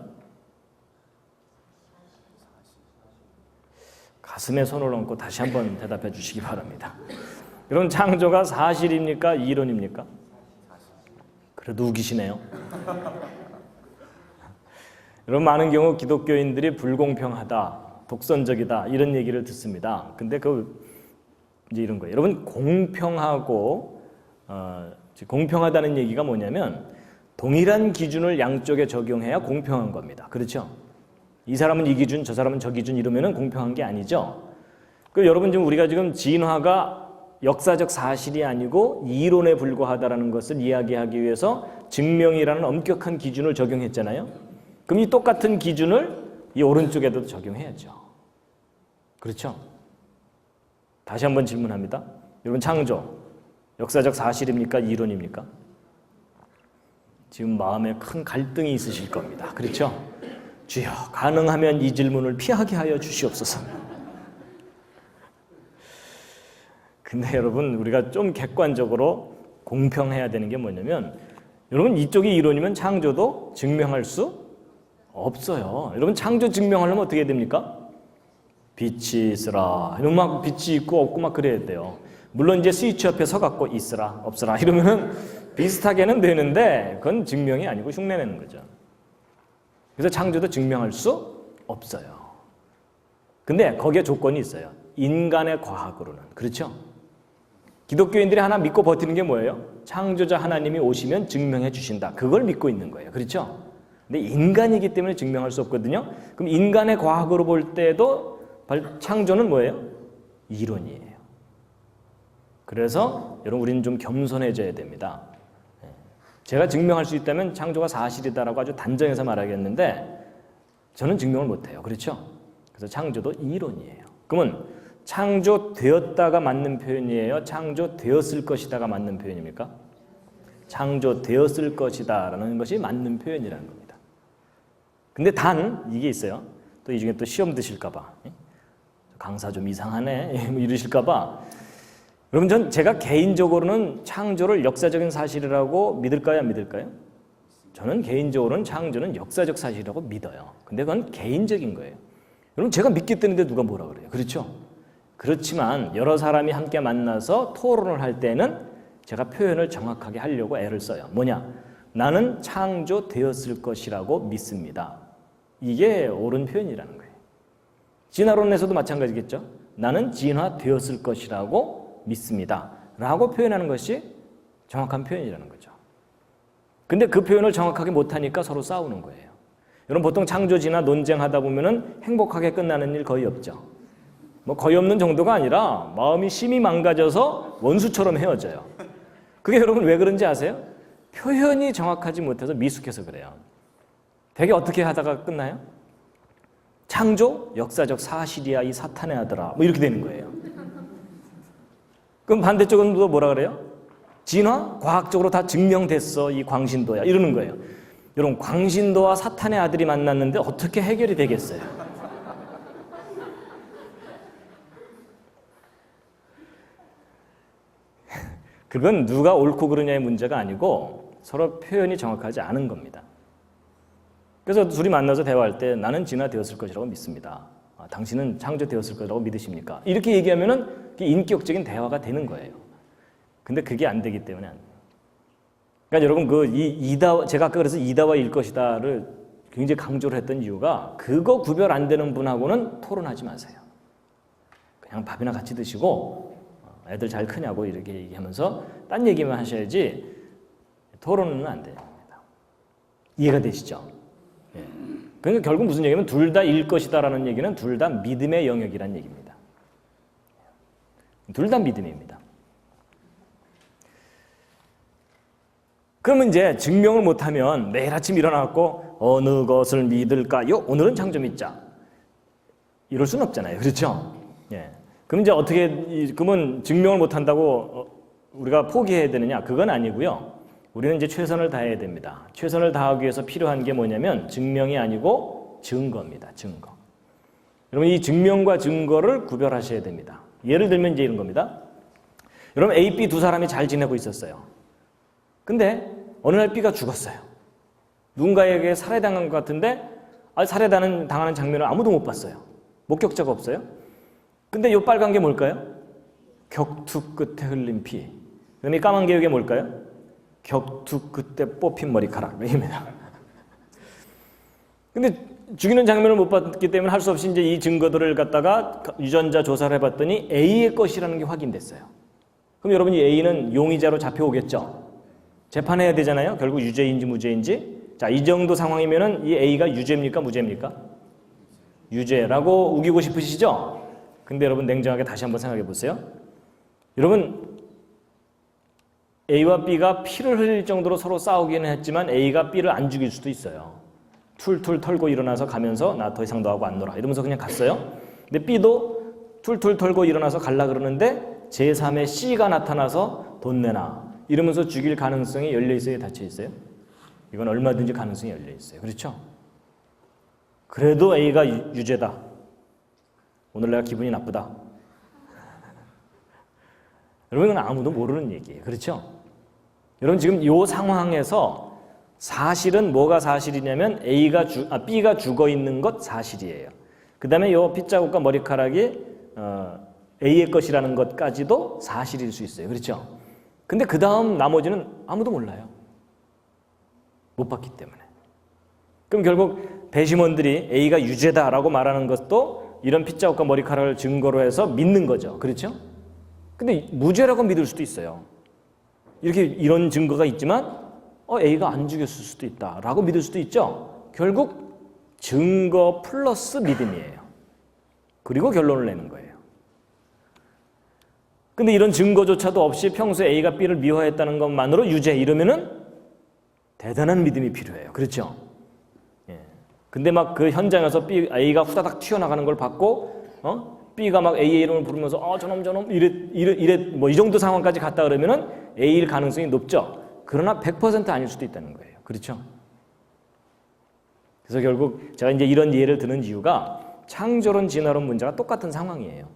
가슴에 손을 얹고 다시 한번 대답해 주시기 바랍니다. 여러분 창조가 사실입니까? 이론입니까? 그래도 우기시네요. 여러분 많은 경우 기독교인들이 불공평하다, 독선적이다 이런 얘기를 듣습니다. 근데 이제 이런 거예요. 여러분 공평하고 공평하다는 얘기가 뭐냐면 동일한 기준을 양쪽에 적용해야 공평한 겁니다. 그렇죠? 이 사람은 이 기준, 저 사람은 저 기준 이러면은 공평한 게 아니죠. 여러분 지금 우리가 지금 진화가 역사적 사실이 아니고 이론에 불과하다라는 것을 이야기하기 위해서 증명이라는 엄격한 기준을 적용했잖아요. 그럼 이 똑같은 기준을 이 오른쪽에도 적용해야죠. 그렇죠? 다시 한번 질문합니다. 여러분 창조, 역사적 사실입니까? 이론입니까? 지금 마음에 큰 갈등이 있으실 겁니다. 그렇죠? 주여, 가능하면 이 질문을 피하게 하여 주시옵소서. 근데 여러분, 우리가 좀 객관적으로 공평해야 되는 게 뭐냐면, 여러분, 이쪽이 이론이면 창조도 증명할 수 없어요. 여러분, 창조 증명하려면 어떻게 해야 됩니까? 빛이 있으라. 이러면 막 빛이 있고 없고 막 그래야 돼요. 물론 이제 스위치 옆에 서갖고 있으라, 없으라 이러면은 비슷하게는 되는데 그건 증명이 아니고 흉내내는 거죠. 그래서 창조도 증명할 수 없어요. 근데 거기에 조건이 있어요. 인간의 과학으로는. 그렇죠? 기독교인들이 하나 믿고 버티는 게 뭐예요? 창조자 하나님이 오시면 증명해 주신다. 그걸 믿고 있는 거예요. 그렇죠? 근데 인간이기 때문에 증명할 수 없거든요. 그럼 인간의 과학으로 볼 때도 창조는 뭐예요? 이론이에요. 그래서 여러분, 우리는 좀 겸손해져야 됩니다. 제가 증명할 수 있다면 창조가 사실이다라고 아주 단정해서 말하겠는데 저는 증명을 못해요. 그렇죠? 그래서 창조도 이론이에요. 그러면 창조되었다가 맞는 표현이에요? 창조되었을 것이다가 맞는 표현입니까? 창조되었을 것이다라는 것이 맞는 표현이라는 겁니다. 근데 단 이게 있어요. 또 이 중에 또 시험 드실까 봐. 강사 좀 이상하네 이러실까 봐. 여러분, 제가 개인적으로는 창조를 역사적인 사실이라고 믿을까요? 안 믿을까요? 저는 개인적으로는 창조는 역사적 사실이라고 믿어요. 근데 그건 개인적인 거예요. 여러분, 제가 믿기 때문에 누가 뭐라 그래요? 그렇죠? 그렇지만 여러 사람이 함께 만나서 토론을 할 때는 제가 표현을 정확하게 하려고 애를 써요. 뭐냐? 나는 창조되었을 것이라고 믿습니다. 이게 옳은 표현이라는 거예요. 진화론에서도 마찬가지겠죠? 나는 진화되었을 것이라고 믿습니다. 라고 표현하는 것이 정확한 표현이라는 거죠. 근데 그 표현을 정확하게 못하니까 서로 싸우는 거예요. 여러분, 보통 창조지나 논쟁하다 보면은 행복하게 끝나는 일 거의 없죠. 뭐 거의 없는 정도가 아니라 마음이 심히 망가져서 원수처럼 헤어져요. 그게 여러분 왜 그런지 아세요? 표현이 정확하지 못해서 미숙해서 그래요. 되게 어떻게 하다가 끝나요? 창조? 역사적 사실이야, 이 사탄의 아들아. 뭐 이렇게 되는 거예요. 그럼 반대쪽은 또 뭐라 그래요? 진화? 과학적으로 다 증명됐어, 이 광신도야. 이러는 거예요. 여러분, 광신도와 사탄의 아들이 만났는데 어떻게 해결이 되겠어요? 그건 누가 옳고 그르냐의 문제가 아니고 서로 표현이 정확하지 않은 겁니다. 그래서 둘이 만나서 대화할 때 나는 진화되었을 것이라고 믿습니다. 당신은 창조되었을 거라고 믿으십니까? 이렇게 얘기하면은 인격적인 대화가 되는 거예요. 근데 그게 안 되기 때문에 안 돼요. 그러니까 여러분, 제가 아까 그래서 이다와 일 것이다를 굉장히 강조를 했던 이유가 그거 구별 안 되는 분하고는 토론하지 마세요. 그냥 밥이나 같이 드시고 애들 잘 크냐고 이렇게 얘기하면서 딴 얘기만 하셔야지 토론은 안 됩니다. 이해가 되시죠? 예. 그러니까 결국 무슨 얘기냐면 둘 다 일 것이다라는 얘기는 둘 다 믿음의 영역이라는 얘기입니다. 둘 다 믿음입니다. 그러면 이제 증명을 못하면 매일 아침 일어나고 어느 것을 믿을까요? 오늘은 창조 믿자. 이럴 수는 없잖아요. 그렇죠? 예. 그럼 이제 그러면 증명을 못한다고 우리가 포기해야 되느냐? 그건 아니고요. 우리는 이제 최선을 다해야 됩니다. 최선을 다하기 위해서 필요한 게 뭐냐면 증명이 아니고 증거입니다. 증거. 여러분, 이 증명과 증거를 구별하셔야 됩니다. 예를 들면 이제 이런 겁니다. 여러분, A, B 두 사람이 잘 지내고 있었어요. 근데 어느 날 B가 죽었어요. 누군가에게 살해당한 것 같은데 살해당하는 장면을 아무도 못 봤어요. 목격자가 없어요. 근데 이 빨간 게 뭘까요? 격투 끝에 흘린 피. 그다음에 까만 게 이게 뭘까요? 격투 끝에 뽑힌 머리카락입니다. 근데 죽이는 장면을 못 봤기 때문에 할 수 없이 이제 이 증거들을 갖다가 유전자 조사를 해봤더니 A의 것이라는 게 확인됐어요. 그럼 여러분, 이 A는 용의자로 잡혀오겠죠? 재판해야 되잖아요. 결국 유죄인지 무죄인지. 자, 이 정도 상황이면은 이 A가 유죄입니까? 무죄입니까? 유죄라고 우기고 싶으시죠? 근데 여러분, 냉정하게 다시 한번 생각해 보세요. 여러분, A와 B가 피를 흘릴 정도로 서로 싸우기는 했지만 A가 B를 안 죽일 수도 있어요. 툴툴 털고 일어나서 가면서 나 더 이상 너하고 안 놀아 이러면서 그냥 갔어요. 근데 B도 툴툴 털고 일어나서 갈라 그러는데 제3의 C가 나타나서 돈 내놔 이러면서 죽일 가능성이 열려 있어요, 닫혀 있어요? 이건 얼마든지 가능성이 열려 있어요. 그렇죠? 그래도 A가 유죄다. 오늘 내가 기분이 나쁘다. 여러분, 이건 아무도 모르는 얘기예요. 그렇죠? 여러분, 지금 이 상황에서 사실은 뭐가 사실이냐면 B가 죽어 있는 것 사실이에요. 그 다음에 이 핏자국과 머리카락이 A의 것이라는 것까지도 사실일 수 있어요. 그렇죠? 근데 그 다음 나머지는 아무도 몰라요. 못 봤기 때문에. 그럼 결국 배심원들이 A가 유죄다라고 말하는 것도 이런 핏자국과 머리카락을 증거로 해서 믿는 거죠. 그렇죠? 근데 무죄라고 믿을 수도 있어요. 이렇게 이런 증거가 있지만 A가 안 죽였을 수도 있다라고 믿을 수도 있죠. 결국 증거 플러스 믿음이에요. 그리고 결론을 내는 거예요. 근데 이런 증거조차도 없이 평소에 A가 B를 미워했다는 것만으로 유죄 이러면은 대단한 믿음이 필요해요. 그렇죠? 예. 근데 막 그 현장에서 A가 후다닥 튀어나가는 걸 봤고, B가 막 A의 이름을 부르면서 저놈 이래 뭐 이 정도 상황까지 갔다 그러면은 A일 가능성이 높죠. 그러나 100% 아닐 수도 있다는 거예요. 그렇죠? 그래서 결국 제가 이제 이런 예를 드는 이유가 창조론, 진화론 문제가 똑같은 상황이에요.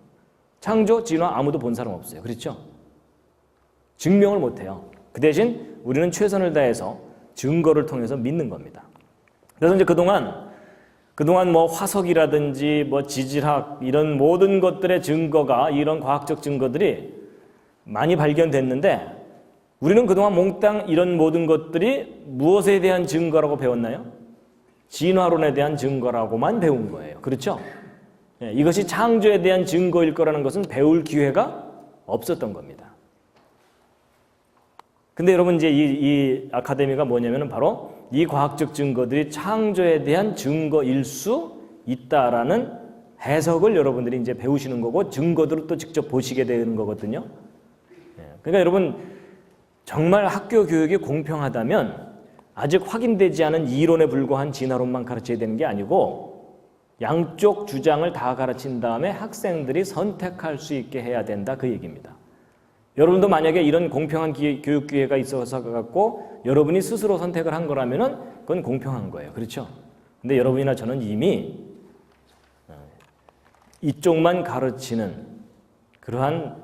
창조, 진화 아무도 본 사람 없어요. 그렇죠? 증명을 못 해요. 그 대신 우리는 최선을 다해서 증거를 통해서 믿는 겁니다. 그래서 이제 그동안 뭐 화석이라든지 뭐 지질학 이런 모든 것들의 증거가 이런 과학적 증거들이 많이 발견됐는데 우리는 그동안 몽땅 이런 모든 것들이 무엇에 대한 증거라고 배웠나요? 진화론에 대한 증거라고만 배운 거예요. 그렇죠? 이것이 창조에 대한 증거일 거라는 것은 배울 기회가 없었던 겁니다. 근데 여러분 이제 이 아카데미가 뭐냐면은 바로 이 과학적 증거들이 창조에 대한 증거일 수 있다라는 해석을 여러분들이 이제 배우시는 거고 증거들을 또 직접 보시게 되는 거거든요. 그러니까 여러분 정말 학교 교육이 공평하다면 아직 확인되지 않은 이론에 불과한 진화론만 가르쳐야 되는 게 아니고 양쪽 주장을 다 가르친 다음에 학생들이 선택할 수 있게 해야 된다 그 얘기입니다. 여러분도 만약에 이런 공평한 교육 기회가 있어서 갖고 여러분이 스스로 선택을 한 거라면은 그건 공평한 거예요. 그렇죠? 근데 여러분이나 저는 이미 이쪽만 가르치는 그러한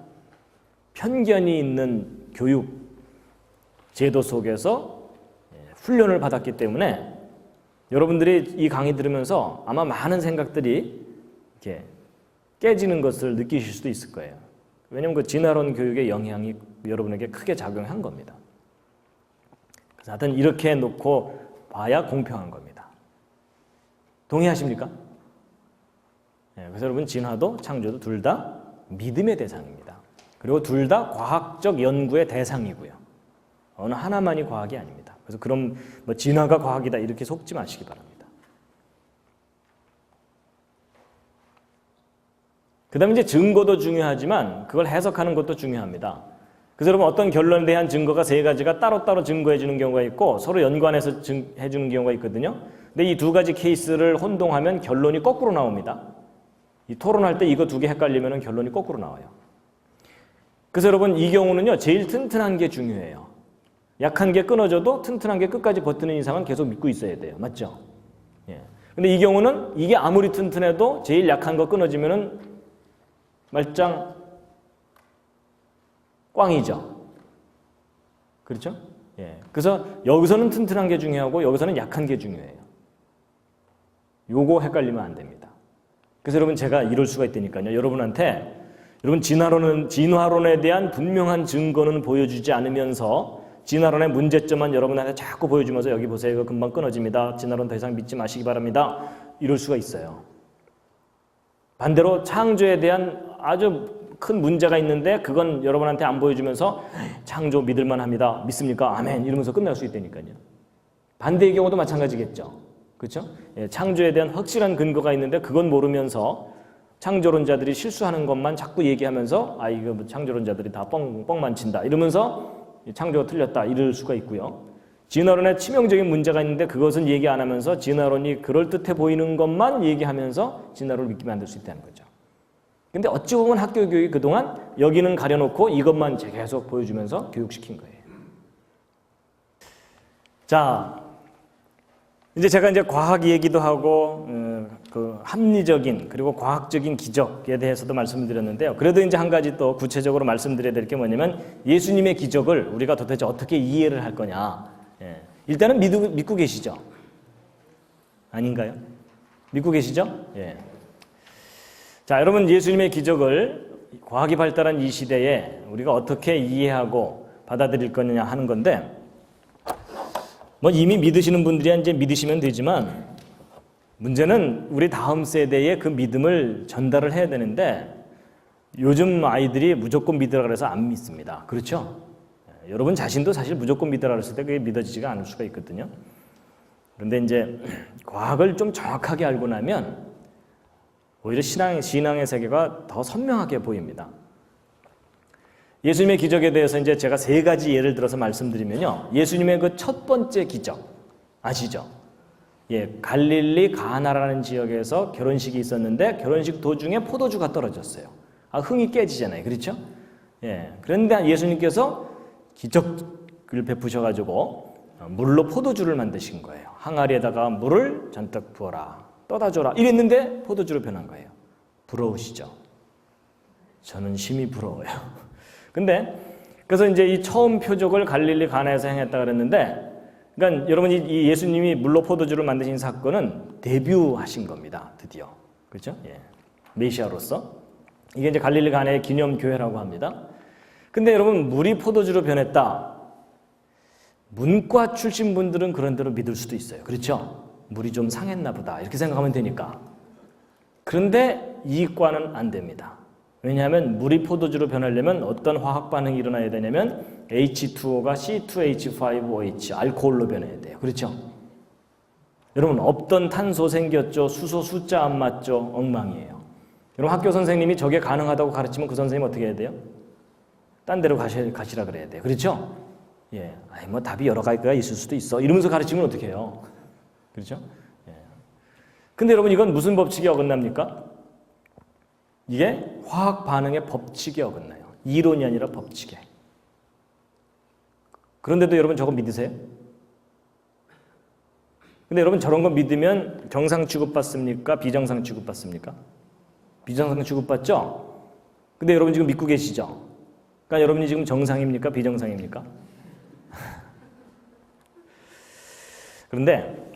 편견이 있는 교육 제도 속에서 훈련을 받았기 때문에 여러분들이 이 강의 들으면서 아마 많은 생각들이 이렇게 깨지는 것을 느끼실 수도 있을 거예요. 왜냐하면 그 진화론 교육의 영향이 여러분에게 크게 작용한 겁니다. 그래서 하여튼 이렇게 놓고 봐야 공평한 겁니다. 동의하십니까? 그래서 여러분 진화도 창조도 둘 다 믿음의 대상입니다. 그리고 둘 다 과학적 연구의 대상이고요. 어느 하나만이 과학이 아닙니다. 그래서 그럼 뭐 진화가 과학이다 이렇게 속지 마시기 바랍니다. 그 다음에 이제 증거도 중요하지만 그걸 해석하는 것도 중요합니다. 그래서 여러분 어떤 결론에 대한 증거가 세 가지가 따로따로 증거해 주는 경우가 있고 서로 연관해서 해 주는 경우가 있거든요. 근데 이 두 가지 케이스를 혼동하면 결론이 거꾸로 나옵니다. 이 토론할 때 이거 두 개 헷갈리면 결론이 거꾸로 나와요. 그래서 여러분 이 경우는요 제일 튼튼한 게 중요해요. 약한 게 끊어져도 튼튼한 게 끝까지 버티는 이상은 계속 믿고 있어야 돼요. 맞죠? 예. 근데 이 경우는 이게 아무리 튼튼해도 제일 약한 거 끊어지면은 말짱 꽝이죠. 그렇죠? 예. 그래서 여기서는 튼튼한 게 중요하고 여기서는 약한 게 중요해요. 요거 헷갈리면 안 됩니다. 그래서 여러분 제가 이럴 수가 있다니까요. 여러분한테 여러분 진화론에 대한 분명한 증거는 보여주지 않으면서 진화론의 문제점만 여러분한테 자꾸 보여주면서 여기 보세요. 이거 금방 끊어집니다. 진화론 더 이상 믿지 마시기 바랍니다. 이럴 수가 있어요. 반대로 창조에 대한 아주 큰 문제가 있는데 그건 여러분한테 안 보여주면서 창조 믿을만 합니다. 믿습니까? 아멘 이러면서 끝날 수 있다니까요. 반대의 경우도 마찬가지겠죠. 그렇죠? 예, 창조에 대한 확실한 근거가 있는데 그건 모르면서 창조론자들이 실수하는 것만 자꾸 얘기하면서 이거 뭐 창조론자들이 다 뻥만 친다 이러면서 창조가 틀렸다 이럴 수가 있고요. 진화론에 치명적인 문제가 있는데 그것은 얘기 안 하면서 진화론이 그럴듯해 보이는 것만 얘기하면서 진화론을 믿게 만들 수 있다는 거죠. 근데 어찌 보면 학교 교육이 그동안 여기는 가려놓고 이것만 계속 보여주면서 교육시킨 거예요. 자, 이제 제가 이제 과학 얘기도 하고 그 합리적인 그리고 과학적인 기적에 대해서도 말씀드렸는데요. 그래도 이제 한 가지 또 구체적으로 말씀드려야 될 게 뭐냐면 예수님의 기적을 우리가 도대체 어떻게 이해를 할 거냐. 예. 일단은 믿고 계시죠? 아닌가요? 믿고 계시죠? 예. 자, 여러분 예수님의 기적을 과학이 발달한 이 시대에 우리가 어떻게 이해하고 받아들일 거냐 하는 건데 뭐 이미 믿으시는 분들이야 이제 믿으시면 되지만 문제는 우리 다음 세대에 그 믿음을 전달을 해야 되는데 요즘 아이들이 무조건 믿으라 그래서 안 믿습니다. 그렇죠? 여러분 자신도 사실 무조건 믿으라 그랬을 때 그게 믿어지지가 않을 수가 있거든요. 그런데 이제 과학을 좀 정확하게 알고 나면 오히려 신앙의 세계가 더 선명하게 보입니다. 예수님의 기적에 대해서 이제 제가 3가지 예를 들어서 말씀드리면요. 예수님의 그 첫 번째 기적 아시죠? 예, 갈릴리 가나라는 지역에서 결혼식이 있었는데 결혼식 도중에 포도주가 떨어졌어요. 흥이 깨지잖아요. 그렇죠? 예. 그런데 예수님께서 기적을 베푸셔가지고 물로 포도주를 만드신 거예요. 항아리에다가 물을 잔뜩 부어라. 떠다 줘라. 이랬는데 포도주로 변한 거예요. 부러우시죠? 저는 심히 부러워요. 근데 그래서 이제 이 처음 표적을 갈릴리 가나에서 행했다 그랬는데 그러니까 여러분 이 예수님이 물로 포도주를 만드신 사건은 데뷔하신 겁니다. 드디어. 그렇죠? 예. 메시아로서. 이게 이제 갈릴리 가나의 기념교회라고 합니다. 근데 여러분 물이 포도주로 변했다. 문과 출신 분들은 그런 대로 믿을 수도 있어요. 그렇죠? 물이 좀 상했나 보다. 이렇게 생각하면 되니까. 그런데 이과는 안 됩니다. 왜냐하면 물이 포도주로 변하려면 어떤 화학 반응이 일어나야 되냐면 H2O가 C2H5OH 알코올로 변해야 돼요. 그렇죠? 여러분 없던 탄소 생겼죠. 수소 숫자 안 맞죠. 엉망이에요. 여러분 학교 선생님이 저게 가능하다고 가르치면 그 선생님 어떻게 해야 돼요? 딴 데로 가시라 그래야 돼요. 그렇죠? 예, 아니 뭐 답이 여러 가지가 있을 수도 있어. 이러면서 가르치면 어떻게 해요? 그렇죠? 예. 근데 여러분 이건 무슨 법칙이 어긋납니까? 이게 화학 반응의 법칙에 어긋나요. 이론이 아니라 법칙에. 그런데도 여러분 저거 믿으세요? 근데 여러분 저런 거 믿으면 정상 취급받습니까? 비정상 취급받습니까? 비정상 취급받죠? 근데 여러분 지금 믿고 계시죠? 그러니까 여러분이 지금 정상입니까? 비정상입니까? 그런데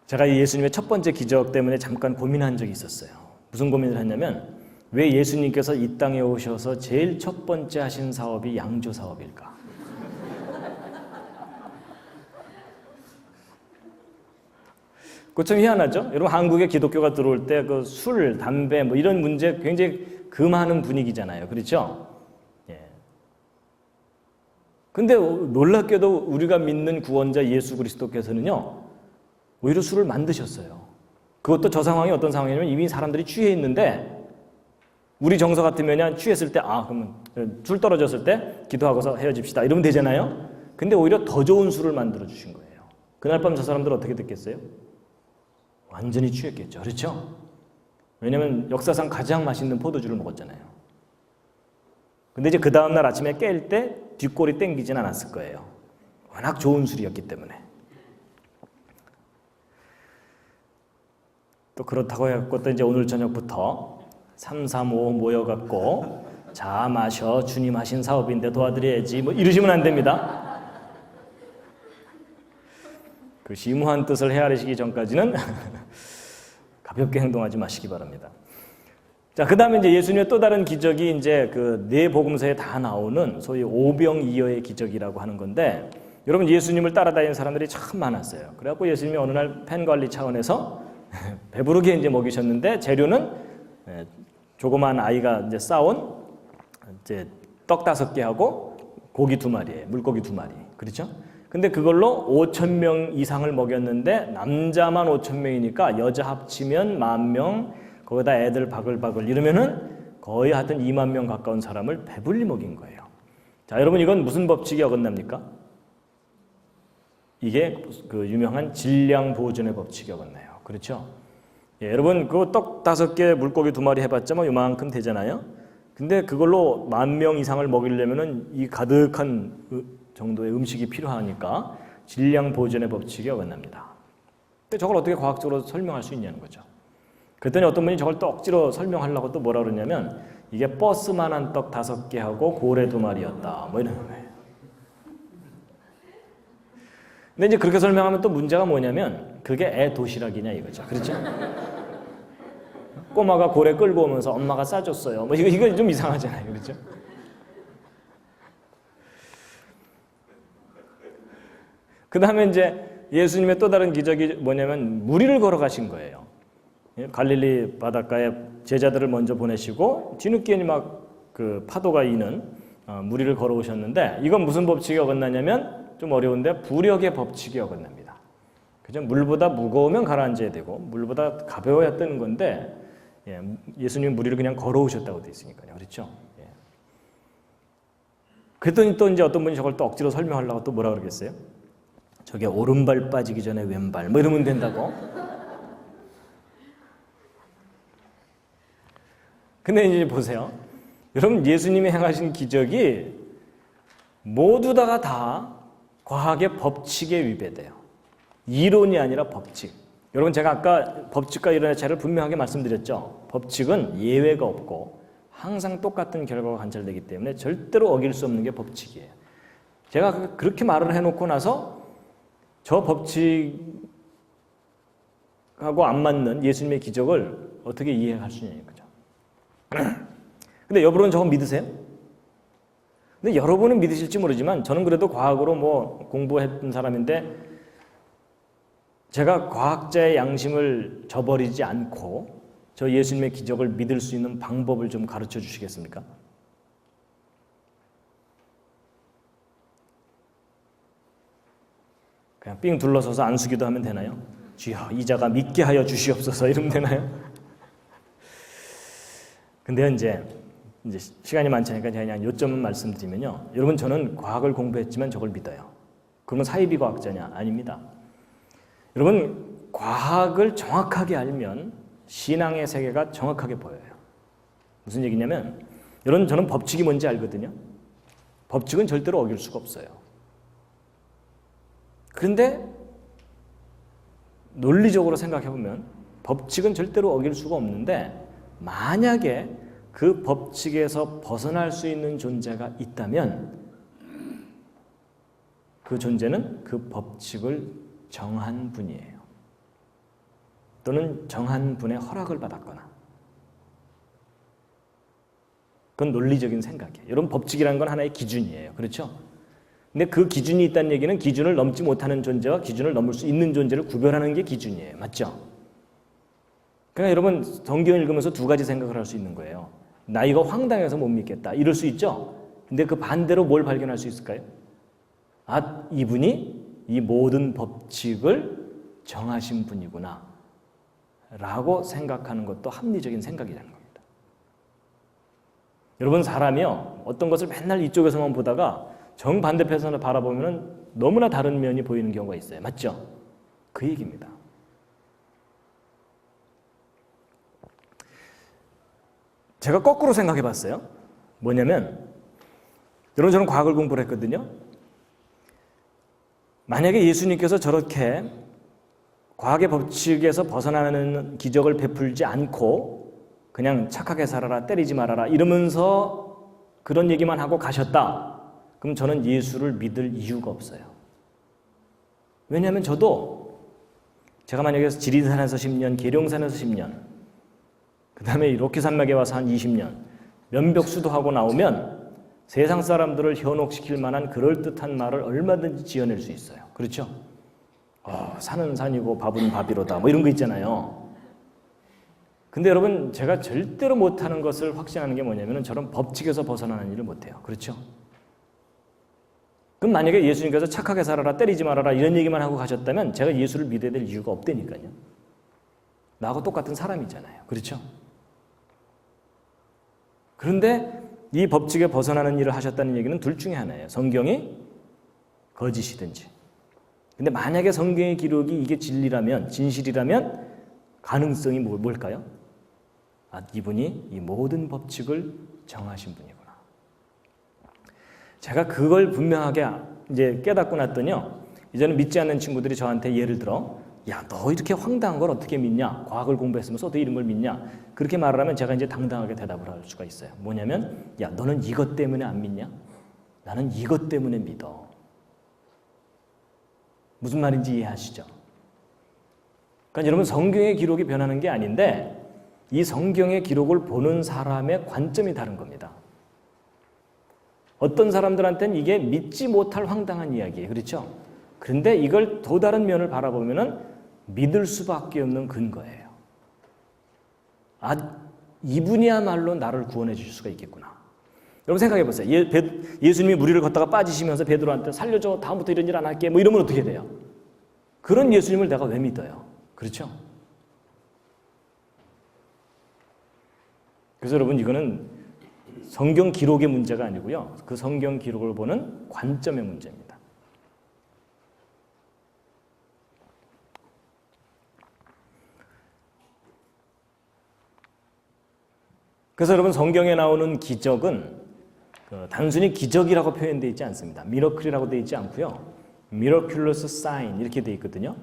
제가 이 예수님의 첫 번째 기적 때문에 잠깐 고민한 적이 있었어요. 무슨 고민을 했냐면 왜 예수님께서 이 땅에 오셔서 제일 첫 번째 하신 사업이 양조 사업일까? 그거 좀 희한하죠? 여러분 한국에 기독교가 들어올 때 그 술, 담배 뭐 이런 문제 굉장히 금하는 분위기잖아요. 그렇죠? 예. 근데 놀랍게도 우리가 믿는 구원자 예수 그리스도께서는요. 오히려 술을 만드셨어요. 그것도 저 상황이 어떤 상황이냐면 이미 사람들이 취해 있는데 우리 정서 같으면 취했을 때 그러면 술 떨어졌을 때 기도하고서 헤어집시다 이러면 되잖아요. 근데 오히려 더 좋은 술을 만들어 주신 거예요. 그날 밤 저 사람들 어떻게 됐겠어요? 완전히 취했겠죠. 그렇죠? 왜냐하면 역사상 가장 맛있는 포도주를 먹었잖아요. 근데 이제 그 다음날 아침에 깰 때 뒷골이 땡기진 않았을 거예요. 워낙 좋은 술이었기 때문에. 또 그렇다고 해갖고 또 이제 오늘 저녁부터 335 모여갖고 자 마셔 주님 하신 사업인데 도와드려야지 뭐 이러시면 안 됩니다. 그 심오한 뜻을 헤아리시기 전까지는 가볍게 행동하지 마시기 바랍니다. 자, 그 다음에 이제 예수님의 또 다른 기적이 이제 그 네 복음서에 다 나오는 소위 오병이어의 기적이라고 하는 건데 여러분 예수님을 따라다니는 사람들이 참 많았어요. 그래갖고 예수님이 어느 날 팬 관리 차원에서 배부르게 이제 먹이셨는데 재료는 조그만 아이가 이제 싸온 이제 떡 5개하고 고기 2마리예요. 물고기 2마리. 그렇죠? 근데 그걸로 5,000명 이상을 먹였는데 남자만 5,000명이니까 여자 합치면 10,000명 거기다 애들 바글바글 이러면은 거의 하여튼 2만 명 가까운 사람을 배불리 먹인 거예요. 자, 여러분 이건 무슨 법칙이 어긋납니까? 이게 그 유명한 질량 보존의 법칙이 어긋나요. 그렇죠? 예, 여러분 그 떡 5개 물고기 2마리 해봤자 뭐 요만큼 되잖아요. 근데 그걸로 10,000명 이상을 먹이려면은 이 가득한 정도의 음식이 필요하니까 질량 보존의 법칙이 어긋납니다. 근데 저걸 어떻게 과학적으로 설명할 수 있냐는 거죠. 그랬더니 어떤 분이 저걸 또 억지로 설명하려고 또 뭐라 그러냐면 이게 버스만한 떡 5개하고 고래 2마리였다. 뭐 이러는 거예요. 근데 이제 그렇게 설명하면 또 문제가 뭐냐면 그게 애 도시락이냐 이거죠. 그렇죠? 꼬마가 고래 끌고 오면서 엄마가 싸줬어요. 뭐 이거 좀 이상하잖아요. 그렇죠? 그 다음에 이제 예수님의 또 다른 기적이 뭐냐면 무리를 걸어가신 거예요. 갈릴리 바닷가에 제자들을 먼저 보내시고 뒤늦게 막 그 파도가 이는 무리를 걸어오셨는데 이건 무슨 법칙이 어긋나냐면 좀 어려운데 부력의 법칙이 어긋납니다. 그죠? 물보다 무거우면 가라앉아야 되고 물보다 가벼워야 뜨는 건데 예수님 무리를 그냥 걸어오셨다고 돼 있으니까요. 그렇죠? 예. 그랬더니 또 이제 어떤 분이 저걸 또 억지로 설명하려고 또 뭐라 그러겠어요? 저게 오른발 빠지기 전에 왼발 뭐 이러면 된다고. 근데 이제 보세요. 여러분 예수님이 행하신 기적이 모두 다 과학의 법칙에 위배돼요. 이론이 아니라 법칙. 여러분 제가 아까 법칙과 이론의 차이를 분명하게 말씀드렸죠. 법칙은 예외가 없고 항상 똑같은 결과가 관찰되기 때문에 절대로 어길 수 없는 게 법칙이에요. 제가 그렇게 말을 해놓고 나서 저 법칙하고 안 맞는 예수님의 기적을 어떻게 이해할 수 있냐는 거죠. 근데 여러분은 저거 믿으세요? 근데 여러분은 믿으실지 모르지만 저는 그래도 과학으로 뭐 공부했던 사람인데 제가 과학자의 양심을 저버리지 않고 저 예수님의 기적을 믿을 수 있는 방법을 좀 가르쳐 주시겠습니까? 그냥 삥 둘러서서 안수기도 하면 되나요? 주여 이자가 믿게 하여 주시옵소서 이러면 되나요? 근데 이제 시간이 많지 않으니까 그냥 요점은 말씀드리면요. 여러분 저는 과학을 공부했지만 저걸 믿어요. 그러면 사이비 과학자냐? 아닙니다. 여러분 과학을 정확하게 알면 신앙의 세계가 정확하게 보여요. 무슨 얘기냐면 여러분 저는 법칙이 뭔지 알거든요. 법칙은 절대로 어길 수가 없어요. 그런데 논리적으로 생각해 보면 법칙은 절대로 어길 수가 없는데 만약에 그 법칙에서 벗어날 수 있는 존재가 있다면 그 존재는 그 법칙을 정한 분이에요. 또는 정한 분의 허락을 받았거나. 그건 논리적인 생각이에요. 여러분 법칙이라는 건 하나의 기준이에요. 그렇죠? 근데 그 기준이 있다는 얘기는 기준을 넘지 못하는 존재와 기준을 넘을 수 있는 존재를 구별하는 게 기준이에요. 맞죠? 그러니까 여러분 성경 읽으면서 2가지 생각을 할 수 있는 거예요. 나 이거 황당해서 못 믿겠다. 이럴 수 있죠? 근데 그 반대로 뭘 발견할 수 있을까요? 아, 이분이 이 모든 법칙을 정하신 분이구나 라고 생각하는 것도 합리적인 생각이라는 겁니다. 여러분 사람이요 어떤 것을 맨날 이쪽에서만 보다가 정반대편에서 바라보면 너무나 다른 면이 보이는 경우가 있어요. 맞죠? 그 얘기입니다. 제가 거꾸로 생각해 봤어요. 뭐냐면 여러분 저는 과학을 공부를 했거든요. 만약에 예수님께서 저렇게 과학의 법칙에서 벗어나는 기적을 베풀지 않고 그냥 착하게 살아라, 때리지 말아라 이러면서 그런 얘기만 하고 가셨다. 그럼 저는 예수를 믿을 이유가 없어요. 왜냐하면 저도 제가 만약에 지리산에서 10년, 계룡산에서 10년 그 다음에 이렇게 산맥에 와서 한 20년 면벽수도 하고 나오면 세상 사람들을 현혹시킬 만한 그럴듯한 말을 얼마든지 지어낼 수 있어요. 그렇죠? 산은 산이고 밥은 밥이로다 뭐 이런 거 있잖아요. 근데 여러분 제가 절대로 못하는 것을 확신하는 게 뭐냐면 저런 법칙에서 벗어나는 일을 못해요. 그렇죠? 그럼 만약에 예수님께서 착하게 살아라, 때리지 말아라 이런 얘기만 하고 가셨다면 제가 예수를 믿어야 될 이유가 없다니까요. 나하고 똑같은 사람이잖아요. 그렇죠? 그런데 이 법칙에 벗어나는 일을 하셨다는 얘기는 둘 중에 하나예요. 성경이 거짓이든지. 근데 만약에 성경의 기록이 이게 진리라면, 진실이라면 가능성이 뭘까요? 아, 이분이 이 모든 법칙을 정하신 분이구나. 제가 그걸 분명하게 이제 깨닫고 났더니요. 이제는 믿지 않는 친구들이 저한테 예를 들어 야, 너 이렇게 황당한 걸 어떻게 믿냐? 과학을 공부했으면서 어떻게 이런 걸 믿냐? 그렇게 말을 하면 제가 이제 당당하게 대답을 할 수가 있어요. 뭐냐면 야, 너는 이것 때문에 안 믿냐? 나는 이것 때문에 믿어. 무슨 말인지 이해하시죠? 그러니까 여러분 성경의 기록이 변하는 게 아닌데 이 성경의 기록을 보는 사람의 관점이 다른 겁니다. 어떤 사람들한테는 이게 믿지 못할 황당한 이야기예요. 그렇죠? 그런데 이걸 또 다른 면을 바라보면은 믿을 수밖에 없는 근거예요. 아, 이분이야말로 나를 구원해 주실 수가 있겠구나. 여러분 생각해 보세요. 예수님이 무리를 걷다가 빠지시면서 베드로한테 살려줘. 다음부터 이런 일 안 할게. 뭐 이러면 어떻게 돼요? 그런 예수님을 내가 왜 믿어요? 그렇죠? 그래서 여러분 이거는 성경 기록의 문제가 아니고요. 그 성경 기록을 보는 관점의 문제입니다. 그래서 여러분 성경에 나오는 기적은 단순히 기적이라고 표현되어 있지 않습니다. 미러클이라고 되어 있지 않고요. miraculous sign 이렇게 되어 있거든요.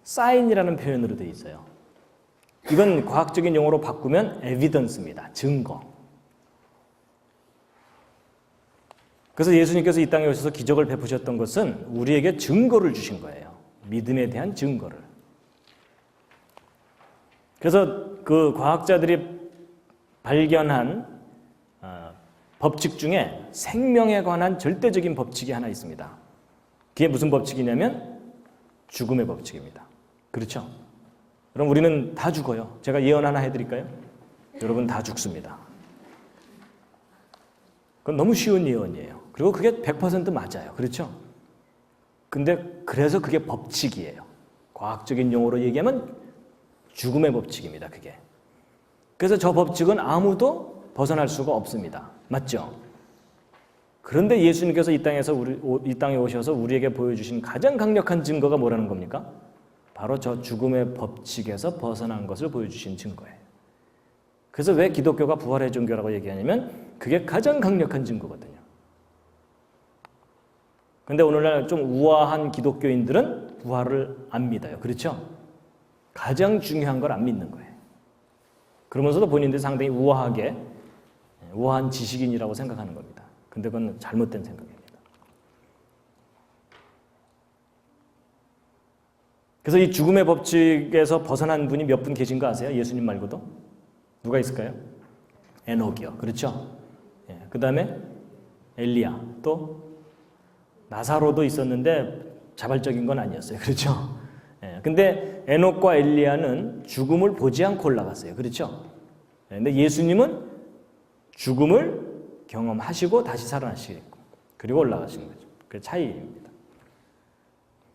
sign이라는 표현으로 되어 있어요. 이건 과학적인 용어로 바꾸면 evidence입니다. 증거. 그래서 예수님께서 이 땅에 오셔서 기적을 베푸셨던 것은 우리에게 증거를 주신 거예요. 믿음에 대한 증거를. 그래서 그 과학자들이 발견한 법칙 중에 생명에 관한 절대적인 법칙이 하나 있습니다. 그게 무슨 법칙이냐면 죽음의 법칙입니다. 그렇죠? 그럼 우리는 다 죽어요. 제가 예언 하나 해드릴까요? 여러분 다 죽습니다. 그건 너무 쉬운 예언이에요. 그리고 그게 100% 맞아요. 그렇죠? 근데 그래서 그게 법칙이에요. 과학적인 용어로 얘기하면 죽음의 법칙입니다. 그게. 그래서 저 법칙은 아무도 벗어날 수가 없습니다. 맞죠? 그런데 예수님께서 이 땅에 오셔서 우리에게 보여주신 가장 강력한 증거가 뭐라는 겁니까? 바로 저 죽음의 법칙에서 벗어난 것을 보여주신 증거예요. 그래서 왜 기독교가 부활의 종교라고 얘기하냐면 그게 가장 강력한 증거거든요. 그런데 오늘날 좀 우아한 기독교인들은 부활을 안 믿어요. 그렇죠? 가장 중요한 걸 안 믿는 거예요. 그러면서도 본인들이 상당히 우아한 지식인이라고 생각하는 겁니다. 근데 그건 잘못된 생각입니다. 그래서 이 죽음의 법칙에서 벗어난 분이 몇 분 계신 거 아세요? 예수님 말고도? 누가 있을까요? 에녹이요. 그렇죠? 예, 그 다음에 엘리야, 또 나사로도 있었는데 자발적인 건 아니었어요. 그렇죠? 예, 근데 에녹과 엘리야는 죽음을 보지 않고 올라갔어요. 그렇죠? 예, 근데 예수님은 죽음을 경험하시고 다시 살아나시고 그리고 올라가신 거죠. 그 차이입니다.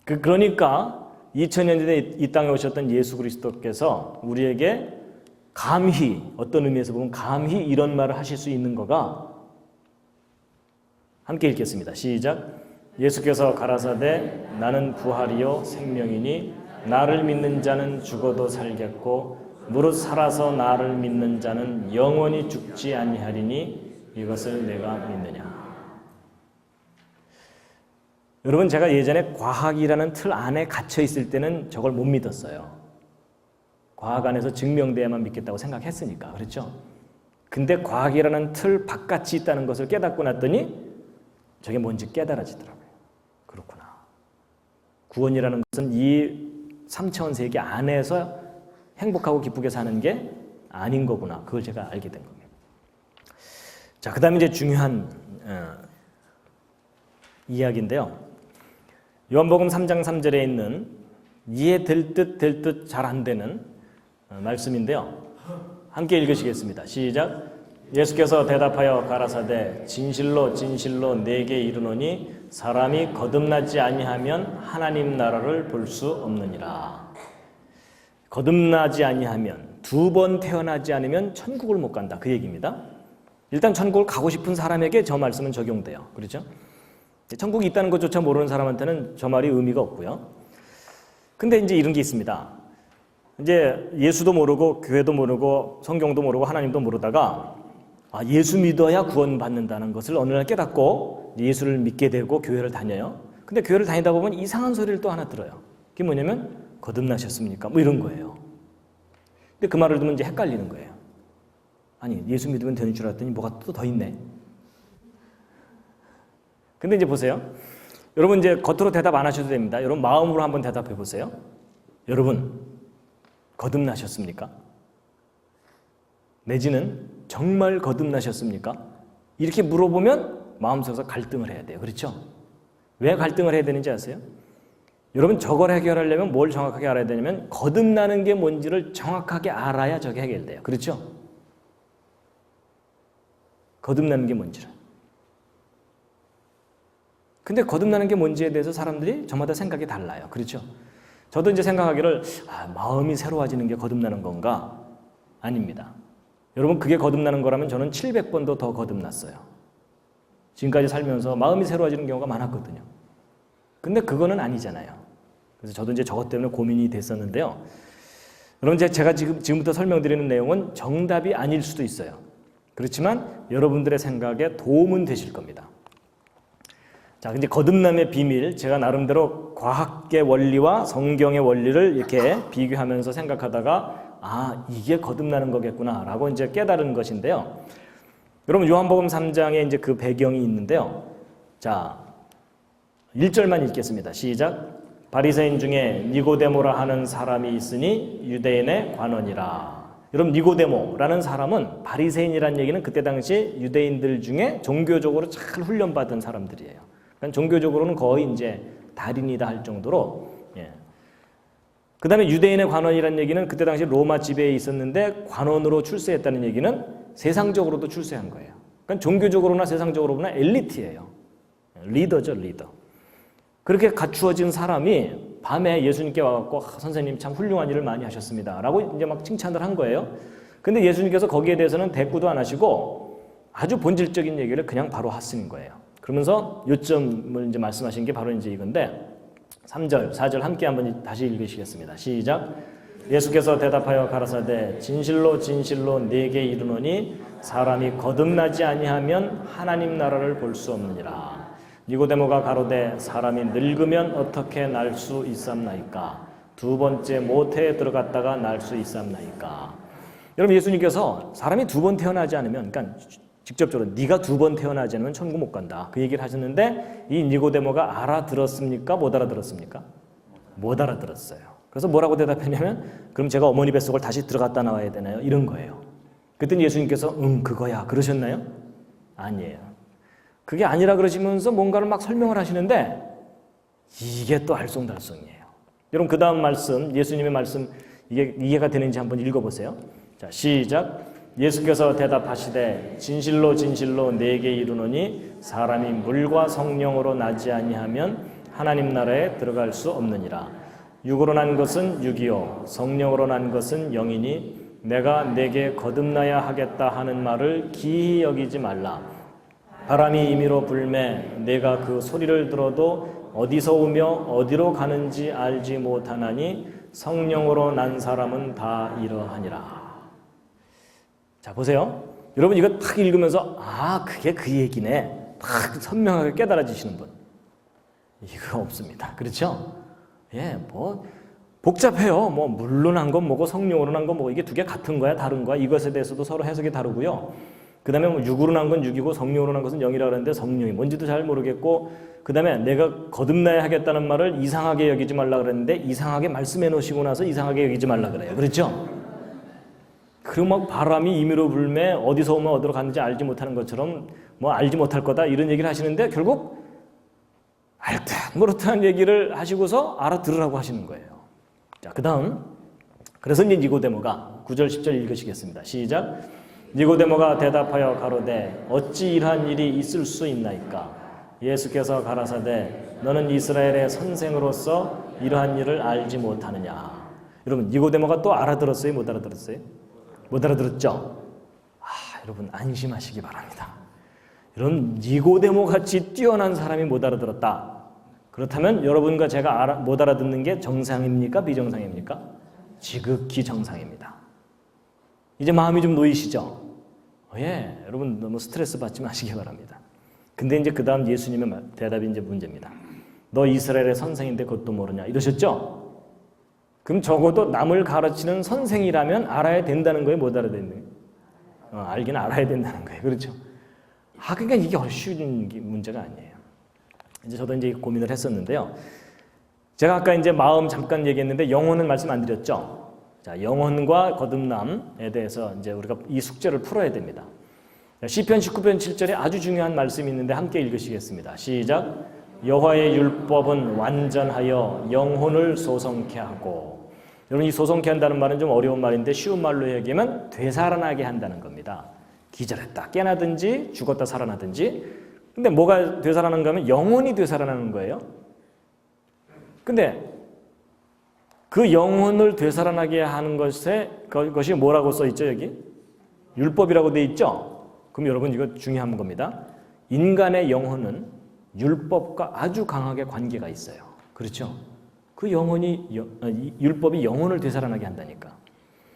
그러니까 2000년 전에 이 땅에 오셨던 예수 그리스도께서 우리에게 감히, 어떤 의미에서 보면 감히 이런 말을 하실 수 있는 거가, 함께 읽겠습니다. 시작. 예수께서 가라사대 나는 부활이요 생명이니 나를 믿는 자는 죽어도 살겠고 무릇 살아서 나를 믿는 자는 영원히 죽지 아니하리니 이것을 내가 믿느냐. 여러분 제가 예전에 과학이라는 틀 안에 갇혀 있을 때는 저걸 못 믿었어요. 과학 안에서 증명돼야만 믿겠다고 생각했으니까. 그렇죠? 근데 과학이라는 틀 바깥이 있다는 것을 깨닫고 났더니 저게 뭔지 깨달아지더라고요. 그렇구나. 구원이라는 것은 이 3차원 세계 안에서 행복하고 기쁘게 사는 게 아닌 거구나. 그걸 제가 알게 된 겁니다. 자, 그 다음에 이제 중요한 이야기인데요. 요한복음 3장 3절에 있는 이해될 듯 잘 안 되는 말씀인데요. 함께 읽으시겠습니다. 시작. 예수께서 대답하여 가라사대 진실로 진실로 내게 이르노니 사람이 거듭나지 아니하면 하나님 나라를 볼 수 없느니라. 거듭나지 아니하면, 두 번 태어나지 않으면 천국을 못 간다. 그 얘기입니다. 일단 천국을 가고 싶은 사람에게 저 말씀은 적용돼요. 그렇죠? 천국이 있다는 것조차 모르는 사람한테는 저 말이 의미가 없고요. 근데 이제 이런 게 있습니다. 이제 예수도 모르고 교회도 모르고 성경도 모르고 하나님도 모르다가 예수 믿어야 구원받는다는 것을 어느 날 깨닫고 예수를 믿게 되고 교회를 다녀요. 근데 교회를 다니다 보면 이상한 소리를 또 하나 들어요. 그게 뭐냐면 거듭나셨습니까? 뭐 이런 거예요. 근데 그 말을 듣면 이제 헷갈리는 거예요. 아니 예수 믿으면 되는 줄 알았더니 뭐가 또 더 있네. 근데 이제 보세요. 여러분 이제 겉으로 대답 안 하셔도 됩니다. 여러분 마음으로 한번 대답해 보세요. 여러분 거듭나셨습니까? 내지는 정말 거듭나셨습니까? 이렇게 물어보면 마음속에서 갈등을 해야 돼요. 그렇죠? 왜 갈등을 해야 되는지 아세요? 여러분 저걸 해결하려면 뭘 정확하게 알아야 되냐면 거듭나는 게 뭔지를 정확하게 알아야 저게 해결돼요. 그렇죠? 거듭나는 게 뭔지를. 근데 거듭나는 게 뭔지에 대해서 사람들이 저마다 생각이 달라요. 그렇죠? 저도 이제 생각하기를 마음이 새로워지는 게 거듭나는 건가? 아닙니다. 여러분 그게 거듭나는 거라면 저는 700번도 더 거듭났어요. 지금까지 살면서 마음이 새로워지는 경우가 많았거든요. 근데 그거는 아니잖아요. 그래서 저도 이제 저것 때문에 고민이 됐었는데요. 여러분 제가 지금부터 설명드리는 내용은 정답이 아닐 수도 있어요. 그렇지만 여러분들의 생각에 도움은 되실 겁니다. 자, 이제 거듭남의 비밀, 제가 나름대로 과학의 원리와 성경의 원리를 이렇게 비교하면서 생각하다가 이게 거듭나는 거겠구나라고 이제 깨달은 것인데요. 여러분 요한복음 3장에 이제 그 배경이 있는데요. 자, 1절만 읽겠습니다. 시작. 바리새인 중에 니고데모라 하는 사람이 있으니 유대인의 관원이라. 여러분 니고데모라는 사람은 바리새인이라는 얘기는 그때 당시 유대인들 중에 종교적으로 잘 훈련받은 사람들이에요. 그러니까 종교적으로는 거의 이제 달인이다 할 정도로. 그 다음에 유대인의 관원이라는 얘기는 그때 당시 로마 지배에 있었는데 관원으로 출세했다는 얘기는 세상적으로도 출세한 거예요. 그러니까 종교적으로나 세상적으로 보면 엘리트예요. 리더죠, 리더. 그렇게 갖추어진 사람이 밤에 예수님께 와갖고 선생님 참 훌륭한 일을 많이 하셨습니다 라고 이제 막 칭찬을 한 거예요. 근데 예수님께서 거기에 대해서는 대꾸도 안 하시고 아주 본질적인 얘기를 그냥 바로 하시는 거예요. 그러면서 요점을 이제 말씀하신 게 바로 이제 이건데 3절, 4절 함께 한번 다시 읽으시겠습니다. 시작. 예수께서 대답하여 가라사대 진실로 진실로 네게 이르노니 사람이 거듭나지 아니하면 하나님 나라를 볼 수 없느니라. 니고데모가 가로되 사람이 늙으면 어떻게 날 수 있삼나이까? 두 번째 모태에 들어갔다가 날 수 있삼나이까? 여러분 예수님께서 사람이 두 번 태어나지 않으면 그러니까 직접적으로 네가 두 번 태어나지 않으면 천국 못 간다. 그 얘기를 하셨는데 이 니고데모가 알아들었습니까? 못 알아들었습니까? 못 알아들었어요. 그래서 뭐라고 대답했냐면 그럼 제가 어머니 뱃속을 다시 들어갔다 나와야 되나요? 이런 거예요. 그랬더니 예수님께서 그거야 그러셨나요? 아니에요. 그게 아니라 그러시면서 뭔가를 막 설명을 하시는데 이게 또 알쏭달쏭이에요. 여러분 그 다음 말씀 예수님의 말씀 이게 이해가 되는지 한번 읽어보세요. 자 시작. 예수께서 대답하시되 진실로 진실로 네게 이르노니 사람이 물과 성령으로 나지 아니하면 하나님 나라에 들어갈 수 없느니라. 육으로 난 것은 육이요 성령으로 난 것은 영이니 내가 네게 거듭나야 하겠다 하는 말을 기이 여기지 말라. 바람이 임의로 불매 내가 그 소리를 들어도 어디서 오며 어디로 가는지 알지 못하나니 성령으로 난 사람은 다 이러하니라. 자 보세요. 여러분 이거 딱 읽으면서 그게 그 얘기네. 딱 선명하게 깨달아지시는 분. 이거 없습니다. 그렇죠? 뭐 복잡해요. 뭐 물로 난 건 뭐고 성령으로 난 건 뭐고 이게 두 개 같은 거야 다른 거야 이것에 대해서도 서로 해석이 다르고요. 그 다음에 뭐 육으로 난 건 육이고 성령으로 난 것은 영이라고 하는데 성령이 뭔지도 잘 모르겠고 그 다음에 내가 거듭나야 하겠다는 말을 이상하게 여기지 말라 그랬는데 이상하게 말씀해 놓으시고 나서 이상하게 여기지 말라 그래요. 그렇죠? 그리고 막 바람이 임의로 불매 어디서 오면 어디로 갔는지 알지 못하는 것처럼 뭐 알지 못할 거다 이런 얘기를 하시는데 결국 알듯 모르듯한 얘기를 하시고서 알아들으라고 하시는 거예요. 자, 그 다음 그래서 이제 니고데모가 9절 10절 읽으시겠습니다. 시작. 니고데모가 대답하여 가로되 어찌 이러한 일이 있을 수 있나이까? 예수께서 가라사대 너는 이스라엘의 선생으로서 이러한 일을 알지 못하느냐. 여러분 니고데모가 또 알아들었어요? 못 알아들었어요? 못 알아들었죠? 여러분 안심하시기 바랍니다. 여러분 니고데모 같이 뛰어난 사람이 못 알아들었다. 그렇다면 여러분과 제가 못 알아듣는 게 정상입니까? 비정상입니까? 지극히 정상입니다. 이제 마음이 좀 놓이시죠? 예, 여러분 너무 스트레스 받지 마시기 바랍니다. 근데 이제 그 다음 예수님의 대답이 이제 문제입니다. 너 이스라엘의 선생인데 그것도 모르냐 이러셨죠? 그럼 적어도 남을 가르치는 선생이라면 알아야 된다는 거예요? 못 알아야 되는 거예요? 알긴 알아야 된다는 거예요. 그렇죠? 그러니까 이게 쉬운 문제가 아니에요. 이제 저도 이제 고민을 했었는데요. 제가 아까 이제 마음 잠깐 얘기했는데 영혼은 말씀 안 드렸죠? 자, 영혼과 거듭남에 대해서 이제 우리가 이 숙제를 풀어야 됩니다. 시편 19편 7절에 아주 중요한 말씀이 있는데 함께 읽으시겠습니다. 시작. 여호와의 율법은 완전하여 영혼을 소성케 하고. 여러분 이 소성케 한다는 말은 좀 어려운 말인데 쉬운 말로 얘기하면 되살아나게 한다는 겁니다. 기절했다 깨나든지 죽었다 살아나든지. 근데 뭐가 되살아나는가 하면 영혼이 되살아나는 거예요. 근데 그 영혼을 되살아나게 하는 것이 뭐라고 써 있죠, 여기? 율법이라고 돼 있죠? 그럼 여러분 이거 중요한 겁니다. 인간의 영혼은 율법과 아주 강하게 관계가 있어요. 그렇죠? 그 율법이 영혼을 되살아나게 한다니까.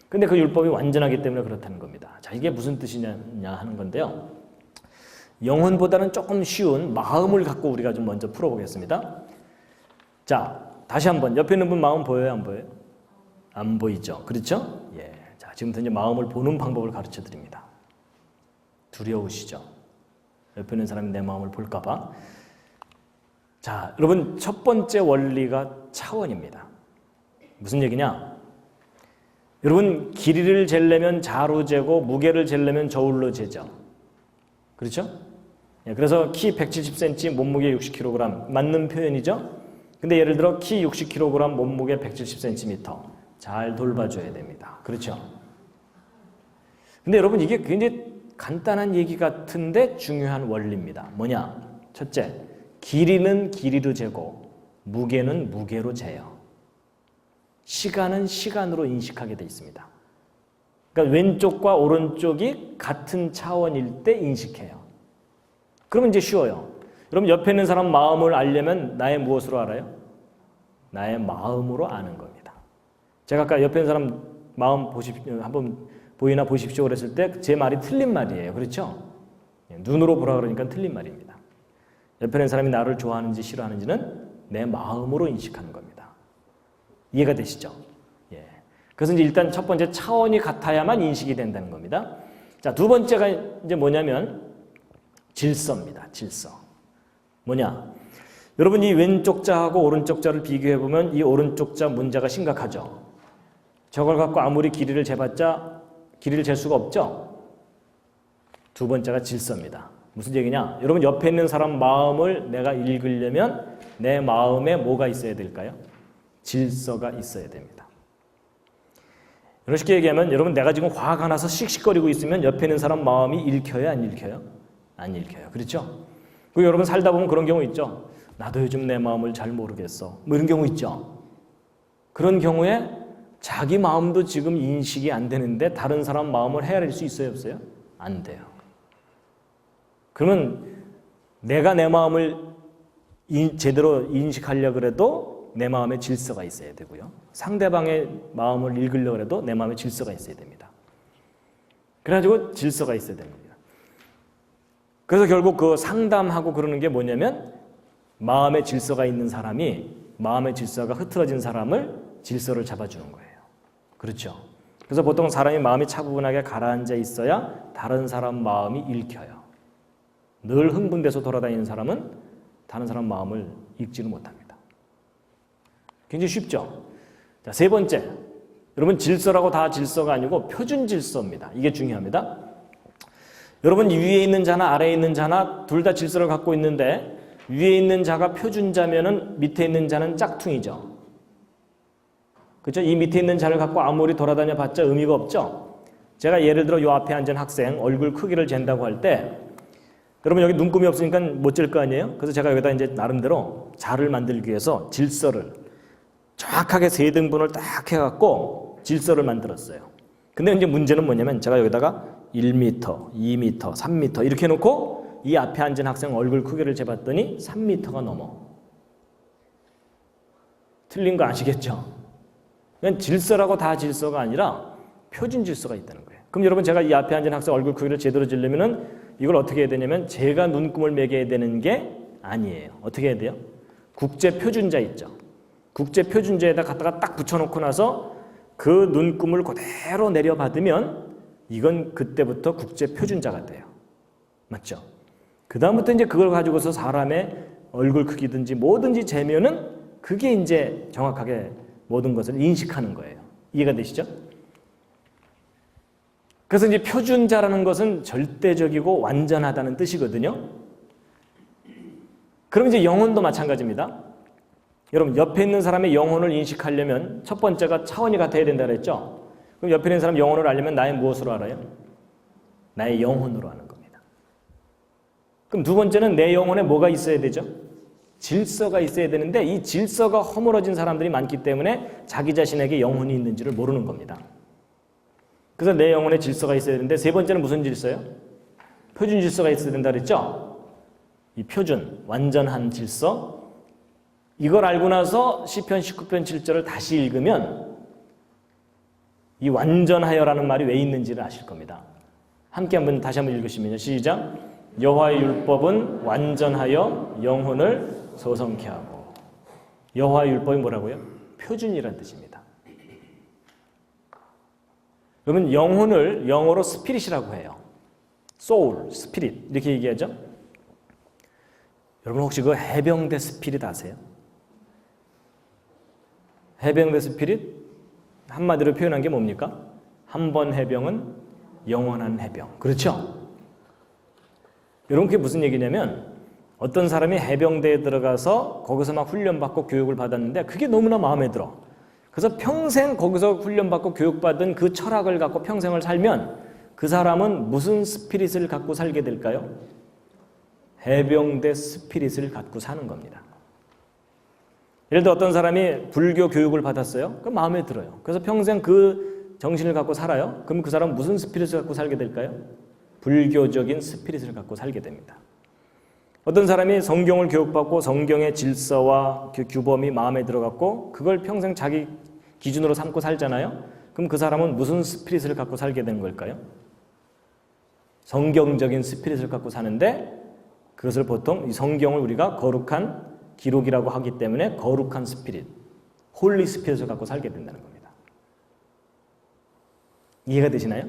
근데 그 율법이 완전하기 때문에 그렇다는 겁니다. 자, 이게 무슨 뜻이냐 하는 건데요. 영혼보다는 조금 쉬운 마음을 갖고 우리가 좀 먼저 풀어보겠습니다. 자, 다시 한번 옆에 있는 분 마음 보여요, 안 보여요? 안 보이죠? 그렇죠? 예. 자, 지금부터 이제 마음을 보는 방법을 가르쳐 드립니다. 두려우시죠? 옆에 있는 사람이 내 마음을 볼까 봐. 자, 여러분 첫 번째 원리가 차원입니다. 무슨 얘기냐? 여러분 길이를 재려면 자로 재고 무게를 재려면 저울로 재죠. 그렇죠? 예, 그래서 키 170cm, 몸무게 60kg 맞는 표현이죠? 근데 예를 들어 키 60kg, 몸무게 170cm 잘 돌봐줘야 됩니다. 그렇죠? 근데 여러분 이게 굉장히 간단한 얘기 같은데 중요한 원리입니다. 뭐냐? 첫째, 길이는 길이로 재고 무게는 무게로 재요. 시간은 시간으로 인식하게 돼 있습니다. 그러니까 왼쪽과 오른쪽이 같은 차원일 때 인식해요. 그러면 이제 쉬워요. 여러분 옆에 있는 사람 마음을 알려면 나의 무엇으로 알아요? 나의 마음으로 아는 겁니다. 제가 아까 옆에 있는 사람 마음 보십시오. 한번 보이나 보십시오 그랬을 때 제 말이 틀린 말이에요. 그렇죠? 눈으로 보라 그러니까 틀린 말입니다. 옆에 있는 사람이 나를 좋아하는지 싫어하는지는 내 마음으로 인식하는 겁니다. 이해가 되시죠? 예. 그래서 이제 일단 첫 번째 차원이 같아야만 인식이 된다는 겁니다. 자, 두 번째가 이제 뭐냐면 질서입니다. 질서. 뭐냐? 여러분 이 왼쪽 자하고 오른쪽 자를 비교해 보면 이 오른쪽 자 문제가 심각하죠. 저걸 갖고 아무리 길이를 재봤자 길이를 잴 수가 없죠. 두 번째가 질서입니다. 무슨 얘기냐? 여러분 옆에 있는 사람 마음을 내가 읽으려면 내 마음에 뭐가 있어야 될까요? 질서가 있어야 됩니다. 이런 식으로 얘기하면 여러분 내가 지금 화가 나서 씩씩거리고 있으면 옆에 있는 사람 마음이 읽혀요? 안 읽혀요? 안 읽혀요. 그렇죠? 그리고 여러분 살다 보면 그런 경우 있죠. 나도 요즘 내 마음을 잘 모르겠어. 뭐 이런 경우 있죠. 그런 경우에 자기 마음도 지금 인식이 안 되는데 다른 사람 마음을 헤아릴 수 있어요? 없어요? 안 돼요. 그러면 내가 내 마음을 제대로 인식하려고 해도 내 마음에 질서가 있어야 되고요. 상대방의 마음을 읽으려고 해도 내 마음에 질서가 있어야 됩니다. 그래가지고 질서가 있어야 됩니다. 그래서 결국 그 상담하고 그러는 게 뭐냐면 마음의 질서가 있는 사람이 마음의 질서가 흐트러진 사람을 질서를 잡아주는 거예요. 그렇죠? 그래서 보통 사람이 마음이 차분하게 가라앉아 있어야 다른 사람 마음이 읽혀요. 늘 흥분돼서 돌아다니는 사람은 다른 사람 마음을 읽지를 못합니다. 굉장히 쉽죠? 자, 세 번째. 여러분 질서라고 다 질서가 아니고 표준 질서입니다. 이게 중요합니다. 여러분 위에 있는 자나 아래에 있는 자나 둘 다 질서를 갖고 있는데 위에 있는 자가 표준자면은 밑에 있는 자는 짝퉁이죠. 그렇죠? 이 밑에 있는 자를 갖고 아무리 돌아다녀 봤자 의미가 없죠. 제가 예를 들어 요 앞에 앉은 학생 얼굴 크기를 잰다고 할 때 여러분 여기 눈금이 없으니까 못 잴 거 아니에요? 그래서 제가 여기다 이제 나름대로 자를 만들기 위해서 질서를 정확하게 세 등분을 딱 해갖고 질서를 만들었어요. 근데 이제 문제는 뭐냐면 제가 여기다가 1m, 2m, 3m 이렇게 해놓고 이 앞에 앉은 학생 얼굴 크기를 재봤더니 3m가 넘어. 틀린 거 아시겠죠? 그냥 질서라고 다 질서가 아니라 표준 질서가 있다는 거예요. 그럼 여러분 제가 이 앞에 앉은 학생 얼굴 크기를 제대로 지려면은 이걸 어떻게 해야 되냐면 제가 눈금을 매겨야 되는 게 아니에요. 어떻게 해야 돼요? 국제 표준자 있죠. 국제 표준자에다 갖다가 딱 붙여놓고 나서 그 눈금을 그대로 내려받으면 이건 그때부터 국제 표준자가 돼요. 맞죠? 그 다음부터 이제 그걸 가지고서 사람의 얼굴 크기든지 뭐든지 재면은 그게 이제 정확하게 모든 것을 인식하는 거예요. 이해가 되시죠? 그래서 이제 표준자라는 것은 절대적이고 완전하다는 뜻이거든요. 그럼 이제 영혼도 마찬가지입니다. 여러분 옆에 있는 사람의 영혼을 인식하려면 첫 번째가 차원이 같아야 된다 그랬죠? 그럼 옆에 있는 사람 영혼을 알려면 나의 무엇으로 알아요? 나의 영혼으로 아는 겁니다. 그럼 두 번째는 내 영혼에 뭐가 있어야 되죠? 질서가 있어야 되는데 이 질서가 허물어진 사람들이 많기 때문에 자기 자신에게 영혼이 있는지를 모르는 겁니다. 그래서 내 영혼에 질서가 있어야 되는데 세 번째는 무슨 질서예요? 표준 질서가 있어야 된다 그랬죠? 이 표준, 완전한 질서 이걸 알고 나서 시편 19편 7절을 다시 읽으면 이 완전하여라는 말이 왜 있는지를 아실 겁니다. 함께 한번 다시 한번 읽으시면요. 시작. 여호와의 율법은 완전하여 영혼을 소성케 하고. 여호와의 율법이 뭐라고요? 표준이라는 뜻입니다. 그러면 영혼을 영어로 스피릿이라고 해요. 소울, 스피릿 이렇게 얘기하죠. 여러분 혹시 그 해병대 스피릿 아세요? 해병대 스피릿 한마디로 표현한 게 뭡니까? 한 번 해병은 영원한 해병. 그렇죠? 여러분 그게 무슨 얘기냐면 어떤 사람이 해병대에 들어가서 거기서 막 훈련받고 교육을 받았는데 그게 너무나 마음에 들어. 그래서 평생 거기서 훈련받고 교육받은 그 철학을 갖고 평생을 살면 그 사람은 무슨 스피릿을 갖고 살게 될까요? 해병대 스피릿을 갖고 사는 겁니다. 예를 들어 어떤 사람이 불교 교육을 받았어요. 그럼 마음에 들어요. 그래서 평생 그 정신을 갖고 살아요. 그럼 그 사람은 무슨 스피릿을 갖고 살게 될까요? 불교적인 스피릿을 갖고 살게 됩니다. 어떤 사람이 성경을 교육받고 성경의 질서와 그 규범이 마음에 들어갔고 그걸 평생 자기 기준으로 삼고 살잖아요. 그럼 그 사람은 무슨 스피릿을 갖고 살게 되는 걸까요? 성경적인 스피릿을 갖고 사는데 그것을 보통 이 성경을 우리가 거룩한 기록이라고 하기 때문에 거룩한 스피릿, 홀리 스피릿을 갖고 살게 된다는 겁니다. 이해가 되시나요?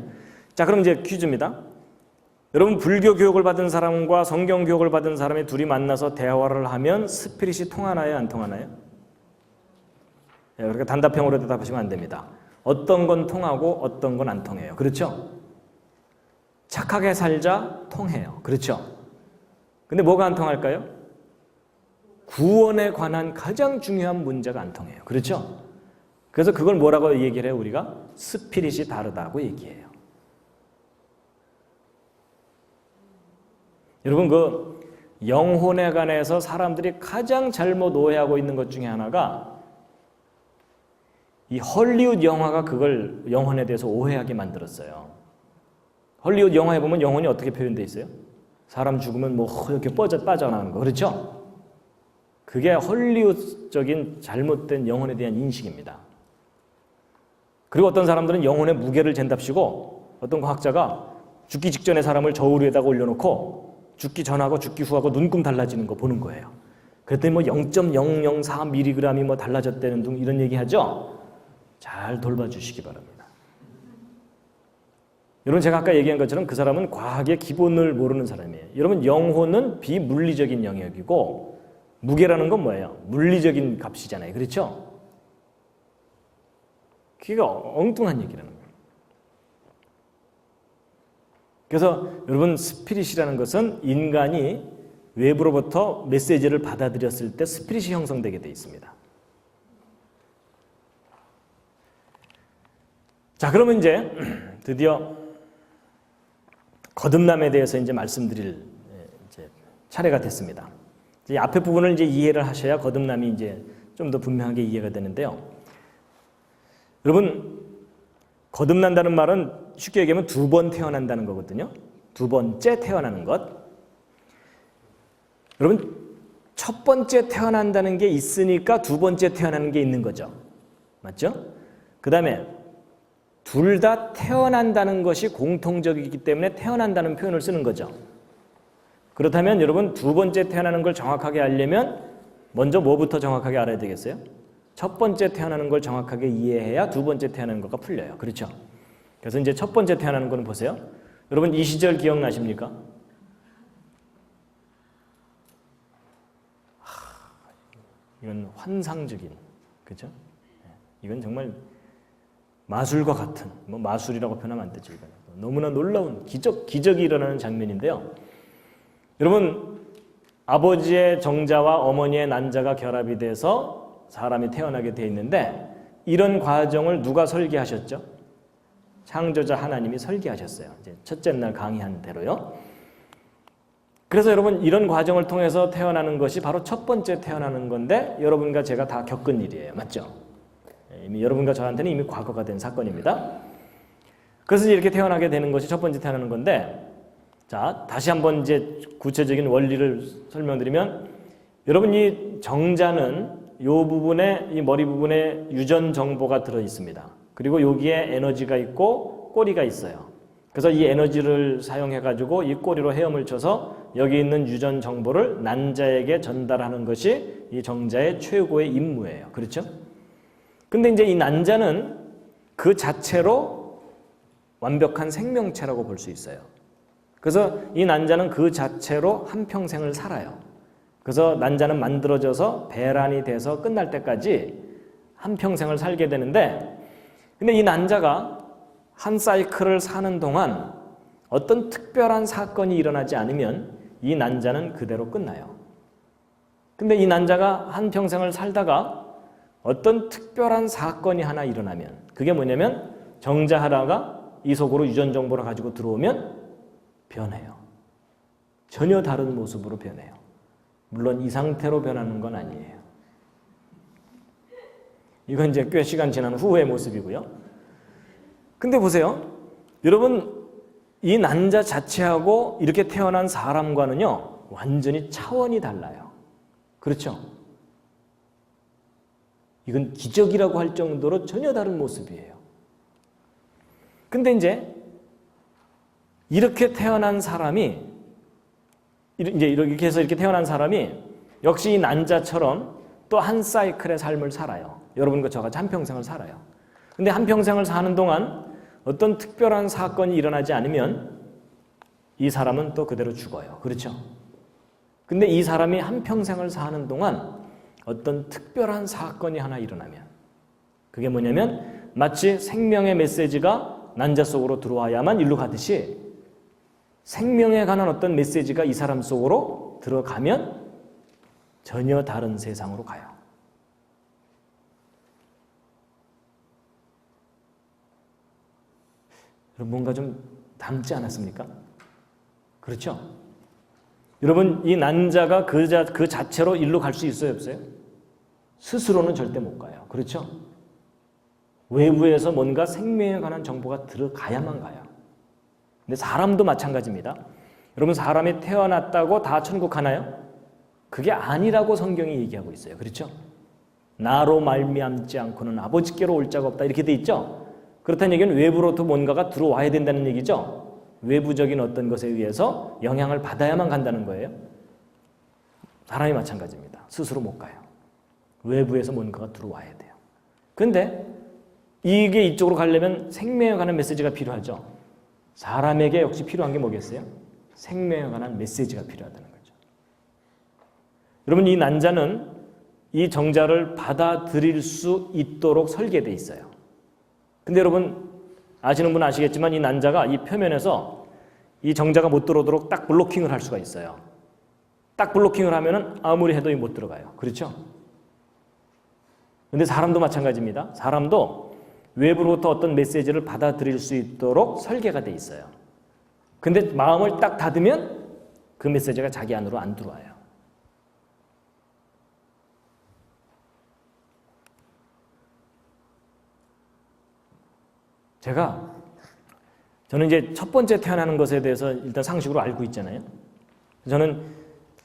자, 그럼 이제 퀴즈입니다. 여러분 불교 교육을 받은 사람과 성경 교육을 받은 사람이 둘이 만나서 대화를 하면 스피릿이 통하나요? 안 통하나요? 그러니까 단답형으로 대답하시면 안 됩니다. 어떤 건 통하고 어떤 건 안 통해요. 그렇죠? 착하게 살자 통해요. 그렇죠? 근데 뭐가 안 통할까요? 구원에 관한 가장 중요한 문제가 안 통해요. 그렇죠? 그래서 그걸 뭐라고 얘기를 해요? 우리가 스피릿이 다르다고 얘기해요. 여러분 그 영혼에 관해서 사람들이 가장 잘못 오해하고 있는 것 중에 하나가 이 헐리우드 영화가 그걸 영혼에 대해서 오해하게 만들었어요. 헐리우드 영화에 보면 영혼이 어떻게 표현되어 있어요? 사람 죽으면 뭐 이렇게 빠져나가는 거. 그렇죠? 그게 헐리우드적인 잘못된 영혼에 대한 인식입니다. 그리고 어떤 사람들은 영혼의 무게를 잰답시고 어떤 과학자가 죽기 직전에 사람을 저울 위에다가 올려놓고 죽기 전하고 죽기 후하고 눈금 달라지는 거 보는 거예요. 그랬더니 뭐 0.004mg이 뭐 달라졌다는 등 이런 얘기하죠? 잘 돌봐주시기 바랍니다. 여러분 제가 아까 얘기한 것처럼 그 사람은 과학의 기본을 모르는 사람이에요. 여러분 영혼은 비물리적인 영역이고 무게라는 건 뭐예요? 물리적인 값이잖아요. 그렇죠? 그게 엉뚱한 얘기라는 거예요. 그래서 여러분 스피릿이라는 것은 인간이 외부로부터 메시지를 받아들였을 때 스피릿이 형성되게 돼 있습니다. 자, 그러면 이제 드디어 거듭남에 대해서 이제 말씀드릴 차례가 됐습니다. 이 앞에 부분을 이제 이해를 하셔야 거듭남이 이제 좀 더 분명하게 이해가 되는데요. 여러분, 거듭난다는 말은 쉽게 얘기하면 두 번 태어난다는 거거든요. 두 번째 태어나는 것. 여러분, 첫 번째 태어난다는 게 있으니까 두 번째 태어나는 게 있는 거죠. 맞죠? 그 다음에 둘 다 태어난다는 것이 공통적이기 때문에 태어난다는 표현을 쓰는 거죠. 그렇다면 여러분 두 번째 태어나는 걸 정확하게 알려면 먼저 뭐부터 정확하게 알아야 되겠어요? 첫 번째 태어나는 걸 정확하게 이해해야 두 번째 태어나는 거가 풀려요. 그렇죠? 그래서 이제 첫 번째 태어나는 거는 보세요. 여러분 이 시절 기억나십니까? 이건 환상적인, 그렇죠? 이건 정말 마술과 같은, 뭐 마술이라고 표현하면 안 되죠. 이건 너무나 놀라운 기적이 일어나는 장면인데요. 여러분 아버지의 정자와 어머니의 난자가 결합이 돼서 사람이 태어나게 돼 있는데 이런 과정을 누가 설계하셨죠? 창조자 하나님이 설계하셨어요. 이제 첫째 날 강의한 대로요. 그래서 여러분 이런 과정을 통해서 태어나는 것이 바로 첫 번째 태어나는 건데 여러분과 제가 다 겪은 일이에요. 맞죠? 이미 여러분과 저한테는 이미 과거가 된 사건입니다. 그래서 이렇게 태어나게 되는 것이 첫 번째 태어나는 건데 자, 다시 한번 이제 구체적인 원리를 설명드리면 여러분 이 정자는 이 부분에 이 머리 부분에 유전 정보가 들어 있습니다. 그리고 여기에 에너지가 있고 꼬리가 있어요. 그래서 이 에너지를 사용해 가지고 이 꼬리로 헤엄을 쳐서 여기 있는 유전 정보를 난자에게 전달하는 것이 이 정자의 최고의 임무예요. 그렇죠? 근데 이제 이 난자는 그 자체로 완벽한 생명체라고 볼 수 있어요. 그래서 이 난자는 그 자체로 한평생을 살아요. 그래서 난자는 만들어져서 배란이 돼서 끝날 때까지 한평생을 살게 되는데 근데 이 난자가 한 사이클을 사는 동안 어떤 특별한 사건이 일어나지 않으면 이 난자는 그대로 끝나요. 근데 이 난자가 한평생을 살다가 어떤 특별한 사건이 하나 일어나면 그게 뭐냐면 정자 하나가 이 속으로 유전 정보를 가지고 들어오면 변해요. 전혀 다른 모습으로 변해요. 물론 이 상태로 변하는 건 아니에요. 이건 이제 꽤 시간 지난 후의 모습이고요. 근데 보세요. 여러분 이 난자 자체하고 이렇게 태어난 사람과는요. 완전히 차원이 달라요. 그렇죠? 이건 기적이라고 할 정도로 전혀 다른 모습이에요. 근데 이제 이렇게 태어난 사람이 이제 이렇게 해서 이렇게 태어난 사람이 역시 이 난자처럼 또 한 사이클의 삶을 살아요. 여러분과 저같이 한평생을 살아요. 근데 한평생을 사는 동안 어떤 특별한 사건이 일어나지 않으면 이 사람은 또 그대로 죽어요. 그렇죠? 근데 이 사람이 한평생을 사는 동안 어떤 특별한 사건이 하나 일어나면 그게 뭐냐면 마치 생명의 메시지가 난자 속으로 들어와야만 일로 가듯이 생명에 관한 어떤 메시지가 이 사람 속으로 들어가면 전혀 다른 세상으로 가요. 뭔가 좀 닮지 않았습니까? 그렇죠? 여러분 이 난자가 그 자체로 일로 갈 수 있어요? 없어요? 스스로는 절대 못 가요. 그렇죠? 외부에서 뭔가 생명에 관한 정보가 들어가야만 가요. 근데 사람도 마찬가지입니다. 여러분 사람이 태어났다고 다 천국 가나요? 그게 아니라고 성경이 얘기하고 있어요. 그렇죠? 나로 말미암지 않고는 아버지께로 올 자가 없다 이렇게 돼 있죠? 그렇다는 얘기는 외부로부터 뭔가가 들어와야 된다는 얘기죠? 외부적인 어떤 것에 의해서 영향을 받아야만 간다는 거예요. 사람이 마찬가지입니다. 스스로 못 가요. 외부에서 뭔가가 들어와야 돼요. 그런데 이게 이쪽으로 가려면 생명에 관한 메시지가 필요하죠. 사람에게 역시 필요한 게 뭐겠어요? 생명에 관한 메시지가 필요하다는 거죠. 여러분 이 난자는 이 정자를 받아들일 수 있도록 설계되어 있어요. 근데 여러분 아시는 분은 아시겠지만 이 난자가 이 표면에서 이 정자가 못 들어오도록 딱 블로킹을 할 수가 있어요. 딱 블로킹을 하면은 아무리 해도 못 들어가요. 그렇죠? 근데 사람도 마찬가지입니다. 사람도 외부로부터 어떤 메시지를 받아들일 수 있도록 설계가 돼 있어요. 근데 마음을 딱 닫으면 그 메시지가 자기 안으로 안 들어와요. 저는 이제 첫 번째 태어나는 것에 대해서 일단 상식으로 알고 있잖아요. 저는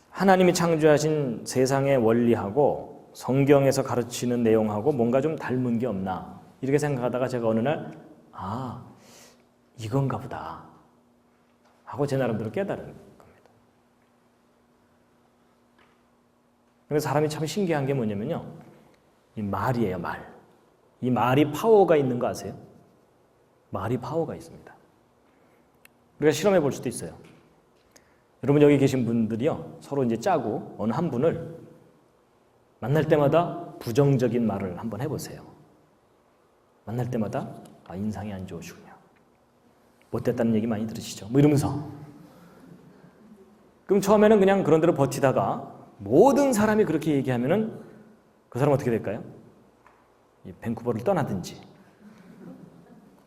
하나님이 창조하신 세상의 원리하고 성경에서 가르치는 내용하고 뭔가 좀 닮은 게 없나 이렇게 생각하다가 제가 어느 날 이건가 보다 하고 제 나름대로 깨달은 겁니다. 그래서 사람이 참 신기한 게 뭐냐면요, 이 말이에요, 말. 이 말이 파워가 있는 거 아세요? 말이 파워가 있습니다. 우리가 실험해 볼 수도 있어요. 여러분 여기 계신 분들이요, 서로 이제 짜고 어느 한 분을 만날 때마다 부정적인 말을 한번 해보세요. 만날 때마다 인상이 안 좋으시군요. 못됐다는 얘기 많이 들으시죠? 뭐 이러면서. 그럼 처음에는 그냥 그런 대로 버티다가 모든 사람이 그렇게 얘기하면은 그 사람 어떻게 될까요? 이 밴쿠버를 떠나든지.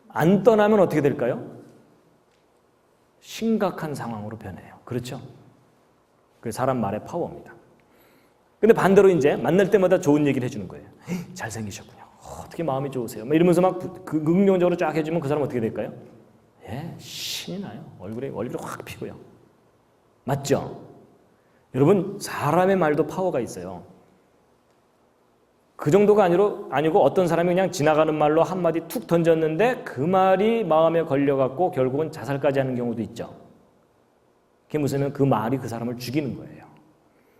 안 떠나면 어떻게 될까요? 심각한 상황으로 변해요. 그렇죠? 그게 사람 말의 파워입니다. 근데 반대로 이제 만날 때마다 좋은 얘기를 해주는 거예요. 잘생기셨군요. 어떻게 마음이 좋으세요? 막 이러면서 막 긍정적으로 쫙 해주면 그 사람 어떻게 될까요? 신이 나요. 얼굴이 확 피고요. 맞죠? 여러분, 사람의 말도 파워가 있어요. 그 정도가 아니고 어떤 사람이 그냥 지나가는 말로 한마디 툭 던졌는데 그 말이 마음에 걸려갖고 결국은 자살까지 하는 경우도 있죠. 그게 무슨 그 말이 그 사람을 죽이는 거예요.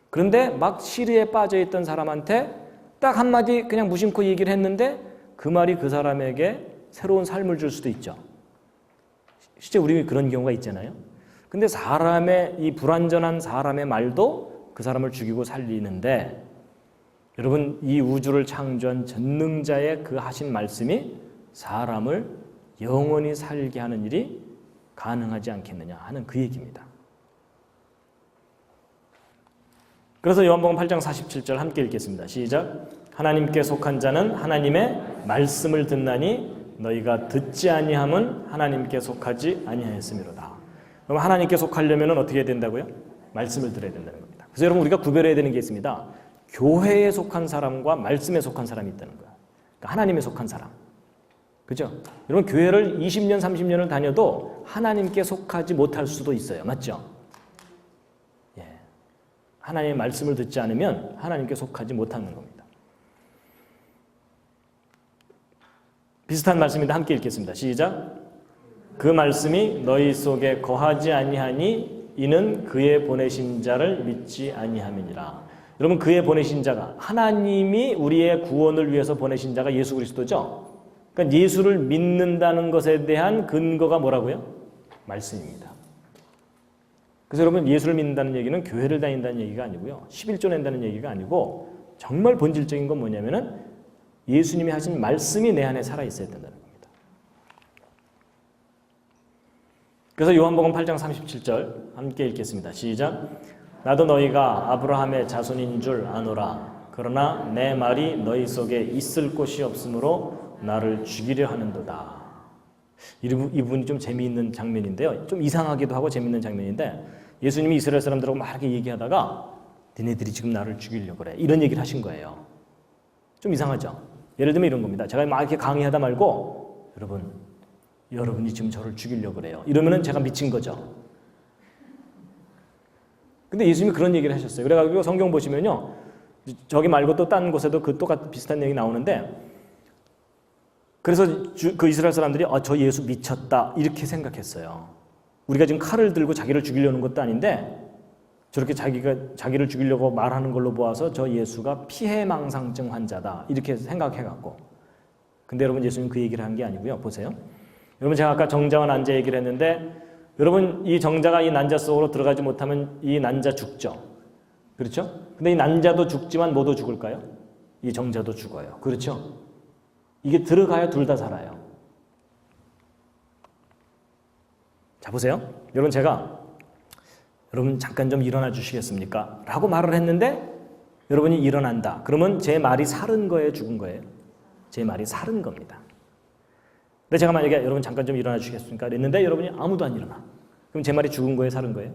그런데 막 시리에 빠져있던 사람한테 딱 한마디 그냥 무심코 얘기를 했는데 그 말이 그 사람에게 새로운 삶을 줄 수도 있죠. 실제 우리 그런 경우가 있잖아요. 근데 이 불완전한 사람의 말도 그 사람을 죽이고 살리는데, 여러분, 이 우주를 창조한 전능자의 그 하신 말씀이 사람을 영원히 살게 하는 일이 가능하지 않겠느냐 하는 그 얘기입니다. 그래서 요한복음 8장 47절 함께 읽겠습니다. 시작. 하나님께 속한 자는 하나님의 말씀을 듣나니 너희가 듣지 아니함은 하나님께 속하지 아니하였음이로다. 그럼 하나님께 속하려면 어떻게 해야 된다고요? 말씀을 들어야 된다는 겁니다. 그래서 여러분, 우리가 구별해야 되는 게 있습니다. 교회에 속한 사람과 말씀에 속한 사람이 있다는 거예요. 그러니까 하나님에 속한 사람. 그죠? 여러분, 교회를 20년, 30년을 다녀도 하나님께 속하지 못할 수도 있어요. 맞죠? 하나님의 말씀을 듣지 않으면 하나님께 속하지 못하는 겁니다. 비슷한 말씀인데 함께 읽겠습니다. 시작. 그 말씀이 너희 속에 거하지 아니하니 이는 그의 보내신 자를 믿지 아니함이니라. 여러분, 그의 보내신 자가, 하나님이 우리의 구원을 위해서 보내신 자가 예수 그리스도죠. 그러니까 예수를 믿는다는 것에 대한 근거가 뭐라고요? 말씀입니다. 그래서 여러분, 예수를 믿는다는 얘기는 교회를 다닌다는 얘기가 아니고요, 11조 낸다는 얘기가 아니고, 정말 본질적인 건 뭐냐면은 예수님이 하신 말씀이 내 안에 살아있어야 된다는 겁니다. 그래서 요한복음 8장 37절 함께 읽겠습니다. 시작. 나도 너희가 아브라함의 자손인 줄 아노라. 그러나 내 말이 너희 속에 있을 곳이 없으므로 나를 죽이려 하는도다. 이 부분이 좀 재미있는 장면인데요. 좀 이상하기도 하고 재미있는 장면인데, 예수님이 이스라엘 사람들하고 막 이렇게 얘기하다가 니네들이 지금 나를 죽이려고 그래, 이런 얘기를 하신 거예요. 좀 이상하죠? 예를 들면 이런 겁니다. 제가 막 이렇게 강의하다 말고 여러분이 지금 저를 죽이려고 그래요, 이러면은 제가 미친 거죠. 근데 예수님이 그런 얘기를 하셨어요. 그래가지고 성경 보시면요, 저기 말고 또 딴 곳에도 그 똑같은 비슷한 얘기 나오는데, 그래서 그 이스라엘 사람들이 저 예수 미쳤다 이렇게 생각했어요. 우리가 지금 칼을 들고 자기를 죽이려는 것도 아닌데 저렇게 자기를 죽이려고 말하는 걸로 보아서 저 예수가 피해망상증 환자다 이렇게 생각해갖고. 근데 여러분, 예수님 그 얘기를 한 게 아니고요. 보세요. 여러분, 제가 아까 정자와 난자 얘기를 했는데, 여러분, 이 정자가 이 난자 속으로 들어가지 못하면 이 난자 죽죠. 그렇죠? 근데 이 난자도 죽지만 뭐도 죽을까요? 이 정자도 죽어요. 그렇죠? 이게 들어가야 둘 다 살아요. 자, 보세요. 여러분, 제가 여러분 잠깐 좀 일어나 주시겠습니까? 라고 말을 했는데 여러분이 일어난다. 그러면 제 말이 살은 거예요, 죽은 거예요? 제 말이 살은 겁니다. 근데 제가 만약에 여러분 잠깐 좀 일어나 주시겠습니까? 그랬는데 여러분이 아무도 안 일어나. 그럼 제 말이 죽은 거예요, 살은 거예요?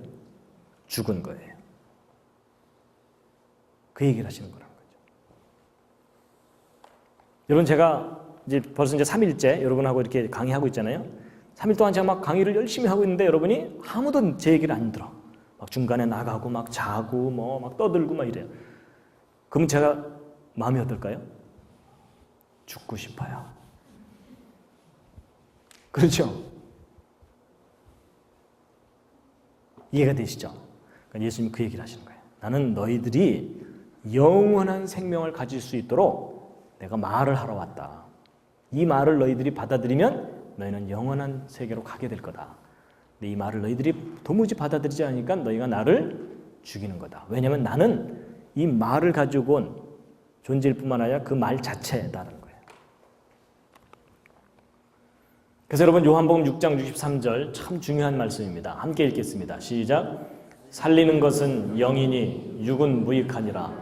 죽은 거예요. 그 얘기를 하시는 거라는 거죠. 여러분, 제가 벌써 3일째 여러분하고 이렇게 강의하고 있잖아요. 3일 동안 제가 막 강의를 열심히 하고 있는데 여러분이 아무도 제 얘기를 안 들어. 막 중간에 나가고 막 자고 막 떠들고 막 이래요. 그럼 제가 마음이 어떨까요? 죽고 싶어요. 그렇죠? 이해가 되시죠? 그러니까 예수님이 그 얘기를 하시는 거예요. 나는 너희들이 영원한 생명을 가질 수 있도록 내가 말을 하러 왔다. 이 말을 너희들이 받아들이면 너희는 영원한 세계로 가게 될 거다. 근데 이 말을 너희들이 도무지 받아들이지 않으니까 너희가 나를 죽이는 거다. 왜냐하면 나는 이 말을 가지고 온 존재일 뿐만 아니라 그 말 자체다는 거예요. 그래서 여러분 요한복음 6장 63절 참 중요한 말씀입니다. 함께 읽겠습니다. 시작. 살리는 것은 영이니 육은 무익하니라.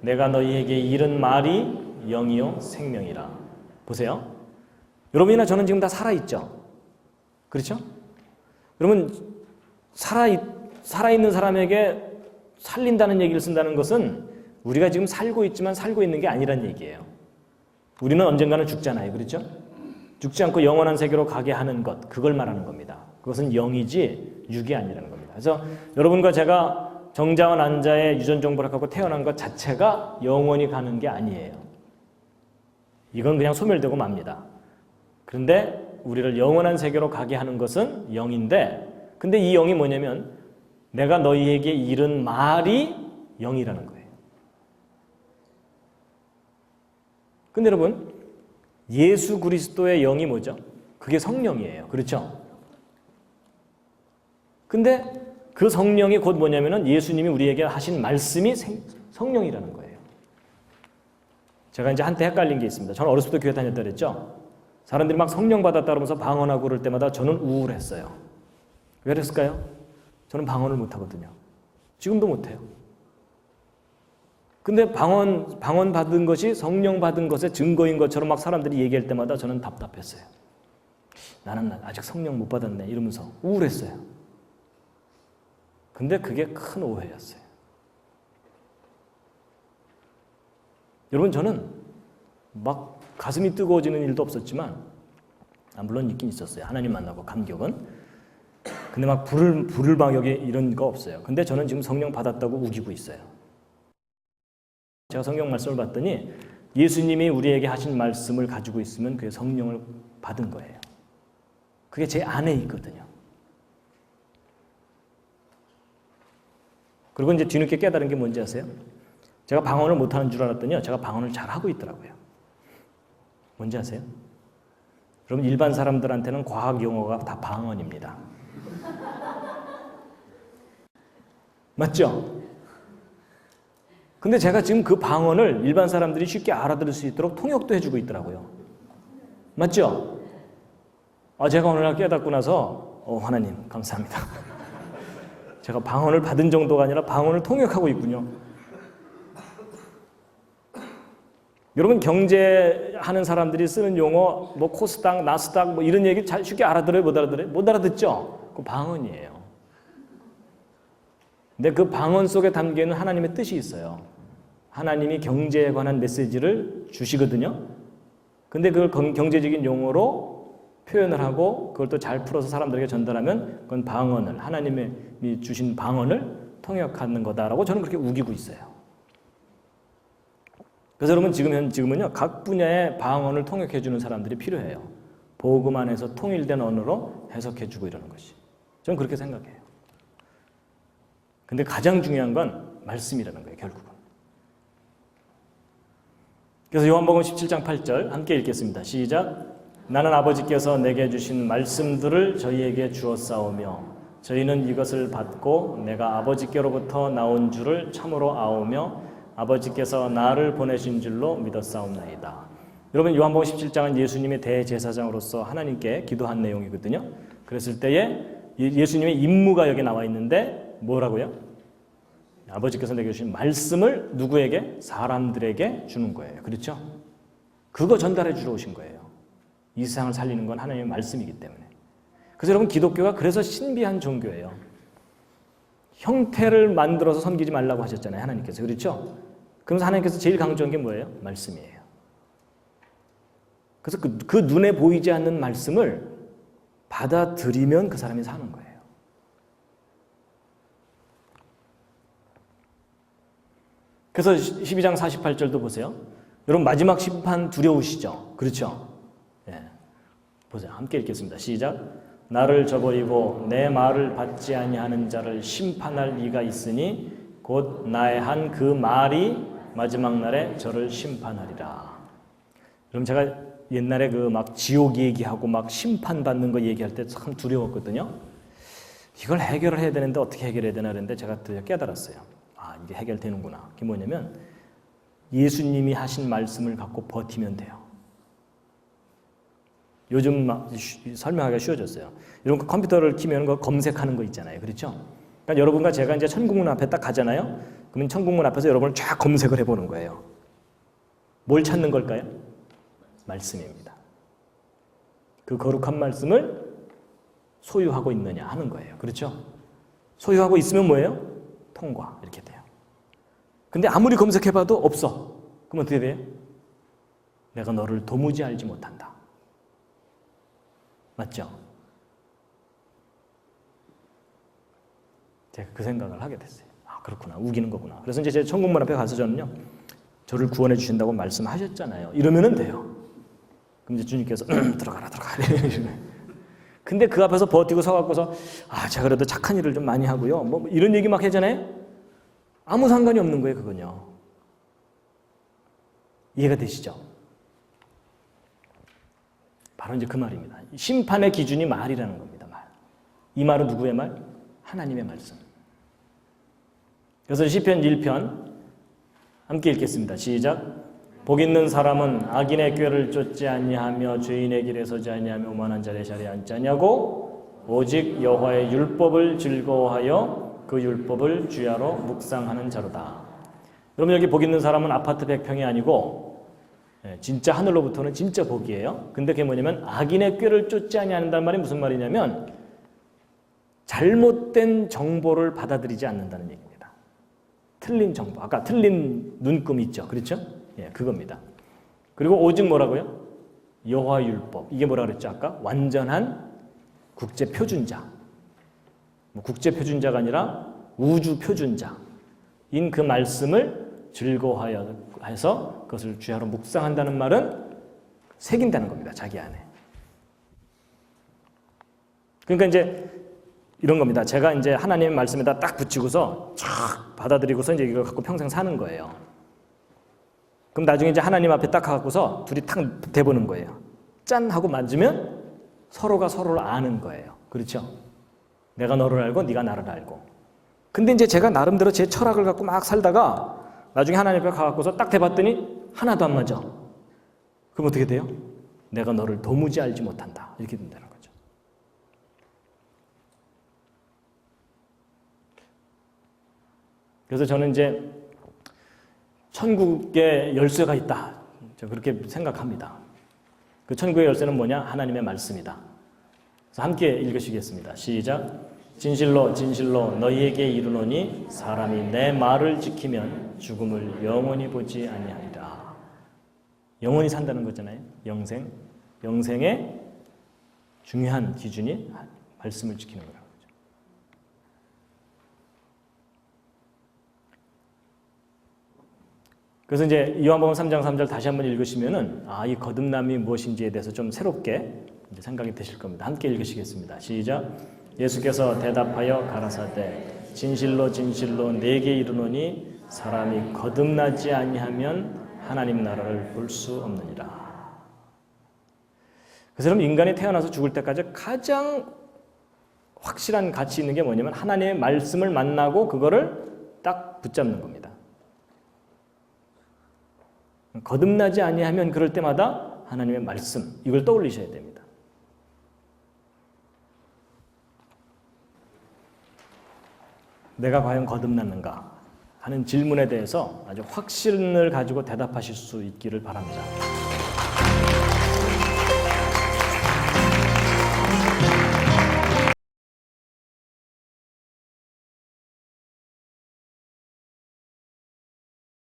내가 너희에게 이른 말이 영이요 생명이라. 보세요. 여러분이나 저는 지금 다 살아있죠? 그렇죠? 여러분 살아있는 사람에게 살린다는 얘기를 쓴다는 것은 우리가 지금 살고 있지만 살고 있는 게 아니란 얘기예요. 우리는 언젠가는 죽잖아요. 그렇죠? 죽지 않고 영원한 세계로 가게 하는 것, 그걸 말하는 겁니다. 그것은 영이지 육이 아니라는 겁니다. 그래서 여러분과 제가 정자와 난자의 유전 정보를 갖고 태어난 것 자체가 영원히 가는 게 아니에요. 이건 그냥 소멸되고 맙니다. 그런데 우리를 영원한 세계로 가게 하는 것은 영인데, 근데 이 영이 뭐냐면 내가 너희에게 이른 말이 영이라는 거예요. 근데 여러분, 예수 그리스도의 영이 뭐죠? 그게 성령이에요. 그렇죠? 근데 그 성령이 곧 뭐냐면은 예수님이 우리에게 하신 말씀이 성령이라는 거예요. 제가 이제 한때 헷갈린 게 있습니다. 저는 어렸을 때 교회 다녔다 그랬죠? 사람들이 막 성령 받았다 그러면서 방언하고 그럴 때마다 저는 우울했어요. 왜 그랬을까요? 저는 방언을 못 하거든요. 지금도 못 해요. 근데 방언 받은 것이 성령 받은 것의 증거인 것처럼 막 사람들이 얘기할 때마다 저는 답답했어요. 나는 아직 성령 못 받았네 이러면서 우울했어요. 근데 그게 큰 오해였어요. 여러분 저는 막 가슴이 뜨거워지는 일도 없었지만 물론 있긴 있었어요. 하나님 만나고 감격은. 근데 막 불을 방역에 이런 거 없어요. 근데 저는 지금 성령 받았다고 우기고 있어요. 제가 성경 말씀을 봤더니 예수님이 우리에게 하신 말씀을 가지고 있으면 그게 성령을 받은 거예요. 그게 제 안에 있거든요. 그리고 이제 뒤늦게 깨달은 게 뭔지 아세요? 제가 방언을 못하는 줄 알았더니요. 제가 방언을 잘하고 있더라고요. 뭔지 아세요? 여러분 일반 사람들한테는 과학 용어가 다 방언입니다. 맞죠? 근데 제가 지금 그 방언을 일반 사람들이 쉽게 알아들을 수 있도록 통역도 해주고 있더라고요. 맞죠? 제가 오늘날 깨닫고 나서 하나님 감사합니다. 제가 방언을 받은 정도가 아니라 방언을 통역하고 있군요. 여러분 경제하는 사람들이 쓰는 용어 뭐 코스닥, 나스닥 뭐 이런 얘기 잘 쉽게 알아들어요? 못 알아들어요? 못 알아듣죠? 그 방언이에요. 근데 그 방언 속에 담겨있는 하나님의 뜻이 있어요. 하나님이 경제에 관한 메시지를 주시거든요. 근데 그걸 경제적인 용어로 표현을 하고 그걸 또 잘 풀어서 사람들에게 전달하면 그건 방언을, 하나님이 주신 방언을 통역하는 거다라고 저는 그렇게 우기고 있어요. 그래서 여러분 지금은요 각 분야의 방언을 통역해 주는 사람들이 필요해요. 복음 안에서 통일된 언어로 해석해 주고 이러는 것이. 저는 그렇게 생각해요. 근데 가장 중요한 건 말씀이라는 거예요, 결국은. 그래서 요한복음 17장 8절 함께 읽겠습니다. 시작. 나는 아버지께서 내게 주신 말씀들을 저희에게 주었사오며 저희는 이것을 받고 내가 아버지께로부터 나온 줄을 참으로 아오며 아버지께서 나를 보내신 줄로 믿었사옵나이다. 여러분 요한복음 17장은 예수님의 대제사장으로서 하나님께 기도한 내용이거든요. 그랬을 때에 예수님의 임무가 여기 나와 있는데 뭐라고요? 아버지께서 내게 주신 말씀을 누구에게? 사람들에게 주는 거예요. 그렇죠? 그거 전달해 주러 오신 거예요. 이 세상을 살리는 건 하나님의 말씀이기 때문에. 그래서 여러분 기독교가 그래서 신비한 종교예요. 형태를 만들어서 섬기지 말라고 하셨잖아요. 하나님께서. 그렇죠? 그러면서 하나님께서 제일 강조한 게 뭐예요? 말씀이에요. 그래서 그 눈에 보이지 않는 말씀을 받아들이면 그 사람이 사는 거예요. 그래서 12장 48절도 보세요. 여러분 마지막 심판 두려우시죠? 그렇죠? 예. 보세요. 함께 읽겠습니다. 시작. 나를 저버리고 내 말을 받지 아니하는 자를 심판할 이가 있으니 곧 나의 한 그 말이 마지막 날에 저를 심판하리라. 그럼 제가 옛날에 그 막 지옥 얘기하고 막 심판받는 거 얘기할 때 참 두려웠거든요. 이걸 해결을 해야 되는데 어떻게 해결해야 되나 그랬는데 제가 드디어 깨달았어요. 아, 이게 해결되는구나. 그게 뭐냐면 예수님이 하신 말씀을 갖고 버티면 돼요. 요즘 막 설명하기가 쉬워졌어요. 이런 거 컴퓨터를 키면 거 검색하는 거 있잖아요. 그렇죠? 그러니까 여러분과 제가 이제 천국문 앞에 딱 가잖아요. 그러면 천국문 앞에서 여러분을 쫙 검색을 해보는 거예요. 뭘 찾는 걸까요? 말씀입니다. 그 거룩한 말씀을 소유하고 있느냐 하는 거예요. 그렇죠? 소유하고 있으면 뭐예요? 통과. 이렇게 돼요. 근데 아무리 검색해봐도 없어. 그럼 어떻게 돼요? 내가 너를 도무지 알지 못한다. 맞죠? 제가 그 생각을 하게 됐어요. 아, 그렇구나. 우기는 거구나. 그래서 이제 제 천국문 앞에 가서 저는요, 저를 구원해 주신다고 말씀하셨잖아요. 이러면은 돼요. 그럼 이제 주님께서 들어가라. 근데 그 앞에서 버티고 서갖고서 아, 제가 그래도 착한 일을 좀 많이 하고요. 뭐 이런 얘기 막 하잖아요. 아무 상관이 없는 거예요, 그건요. 이해가 되시죠? 바로 이제 그 말입니다. 심판의 기준이 말이라는 겁니다. 말. 이 말은 누구의 말? 하나님의 말씀. 그래서 시편 1편 함께 읽겠습니다. 시작. 복 있는 사람은 악인의 꾀를 쫓지 아니하며 죄인의 길에 서지 아니하며 오만한 자의 자리에 앉지 아니하고 오직 여호와의 율법을 즐거워하여 그 율법을 주야로 묵상하는 자로다. 그러면 여기 복 있는 사람은 아파트 100평이 아니고 진짜 하늘로부터는 진짜 복이에요. 근데 그게 뭐냐면 악인의 꾀를 쫓지 아니한다는 말이 무슨 말이냐면 잘못된 정보를 받아들이지 않는다는 얘기입니다. 틀린 정보. 아까 틀린 눈금 있죠. 그렇죠? 예, 그겁니다. 그리고 오직 뭐라고요? 여호와 율법. 이게 뭐라 그랬죠? 아까 완전한 국제 표준자. 국제 표준자가 아니라 우주 표준자인 그 말씀을 즐거워해서 그것을 주야로 묵상한다는 말은 새긴다는 겁니다. 자기 안에. 그러니까 이제 이런 겁니다. 제가 이제 하나님의 말씀에다 딱 붙이고서 촥 받아들이고서 이제 이걸 갖고 평생 사는 거예요. 그럼 나중에 이제 하나님 앞에 딱 가고서 둘이 탁 대보는 거예요. 짠 하고 만지면 서로가 서로를 아는 거예요. 그렇죠? 내가 너를 알고 네가 나를 알고. 근데 이제 제가 나름대로 제 철학을 갖고 막 살다가 나중에 하나님 앞에 가고서 딱 대봤더니 하나도 안 맞아. 그럼 어떻게 돼요? 내가 너를 도무지 알지 못한다. 이렇게 된다는 거죠. 그래서 저는 이제 천국에 열쇠가 있다. 저 그렇게 생각합니다. 그 천국의 열쇠는 뭐냐? 하나님의 말씀이다. 그래서 함께 읽으시겠습니다. 시작. 진실로 진실로 너희에게 이르노니 사람이 내 말을 지키면 죽음을 영원히 보지 아니하리라. 영원히 산다는 거잖아요. 영생. 영생의 중요한 기준이 말씀을 지키는 거라고. 그래서 이제 요한복음 3장 3절 다시 한번 읽으시면은 이 거듭남이 무엇인지에 대해서 좀 새롭게 이제 생각이 되실 겁니다. 함께 읽으시겠습니다. 시작. 예수께서 대답하여 가라사대 진실로 진실로 내게 이르노니 사람이 거듭나지 아니하면 하나님 나라를 볼 수 없느니라. 그래서 여러분 인간이 태어나서 죽을 때까지 가장 확실한 가치 있는 게 뭐냐면 하나님의 말씀을 만나고 그거를 딱 붙잡는 겁니다. 거듭나지 아니하면 그럴 때마다 하나님의 말씀 이걸 떠올리셔야 됩니다. 내가 과연 거듭났는가 하는 질문에 대해서 아주 확신을 가지고 대답하실 수 있기를 바랍니다.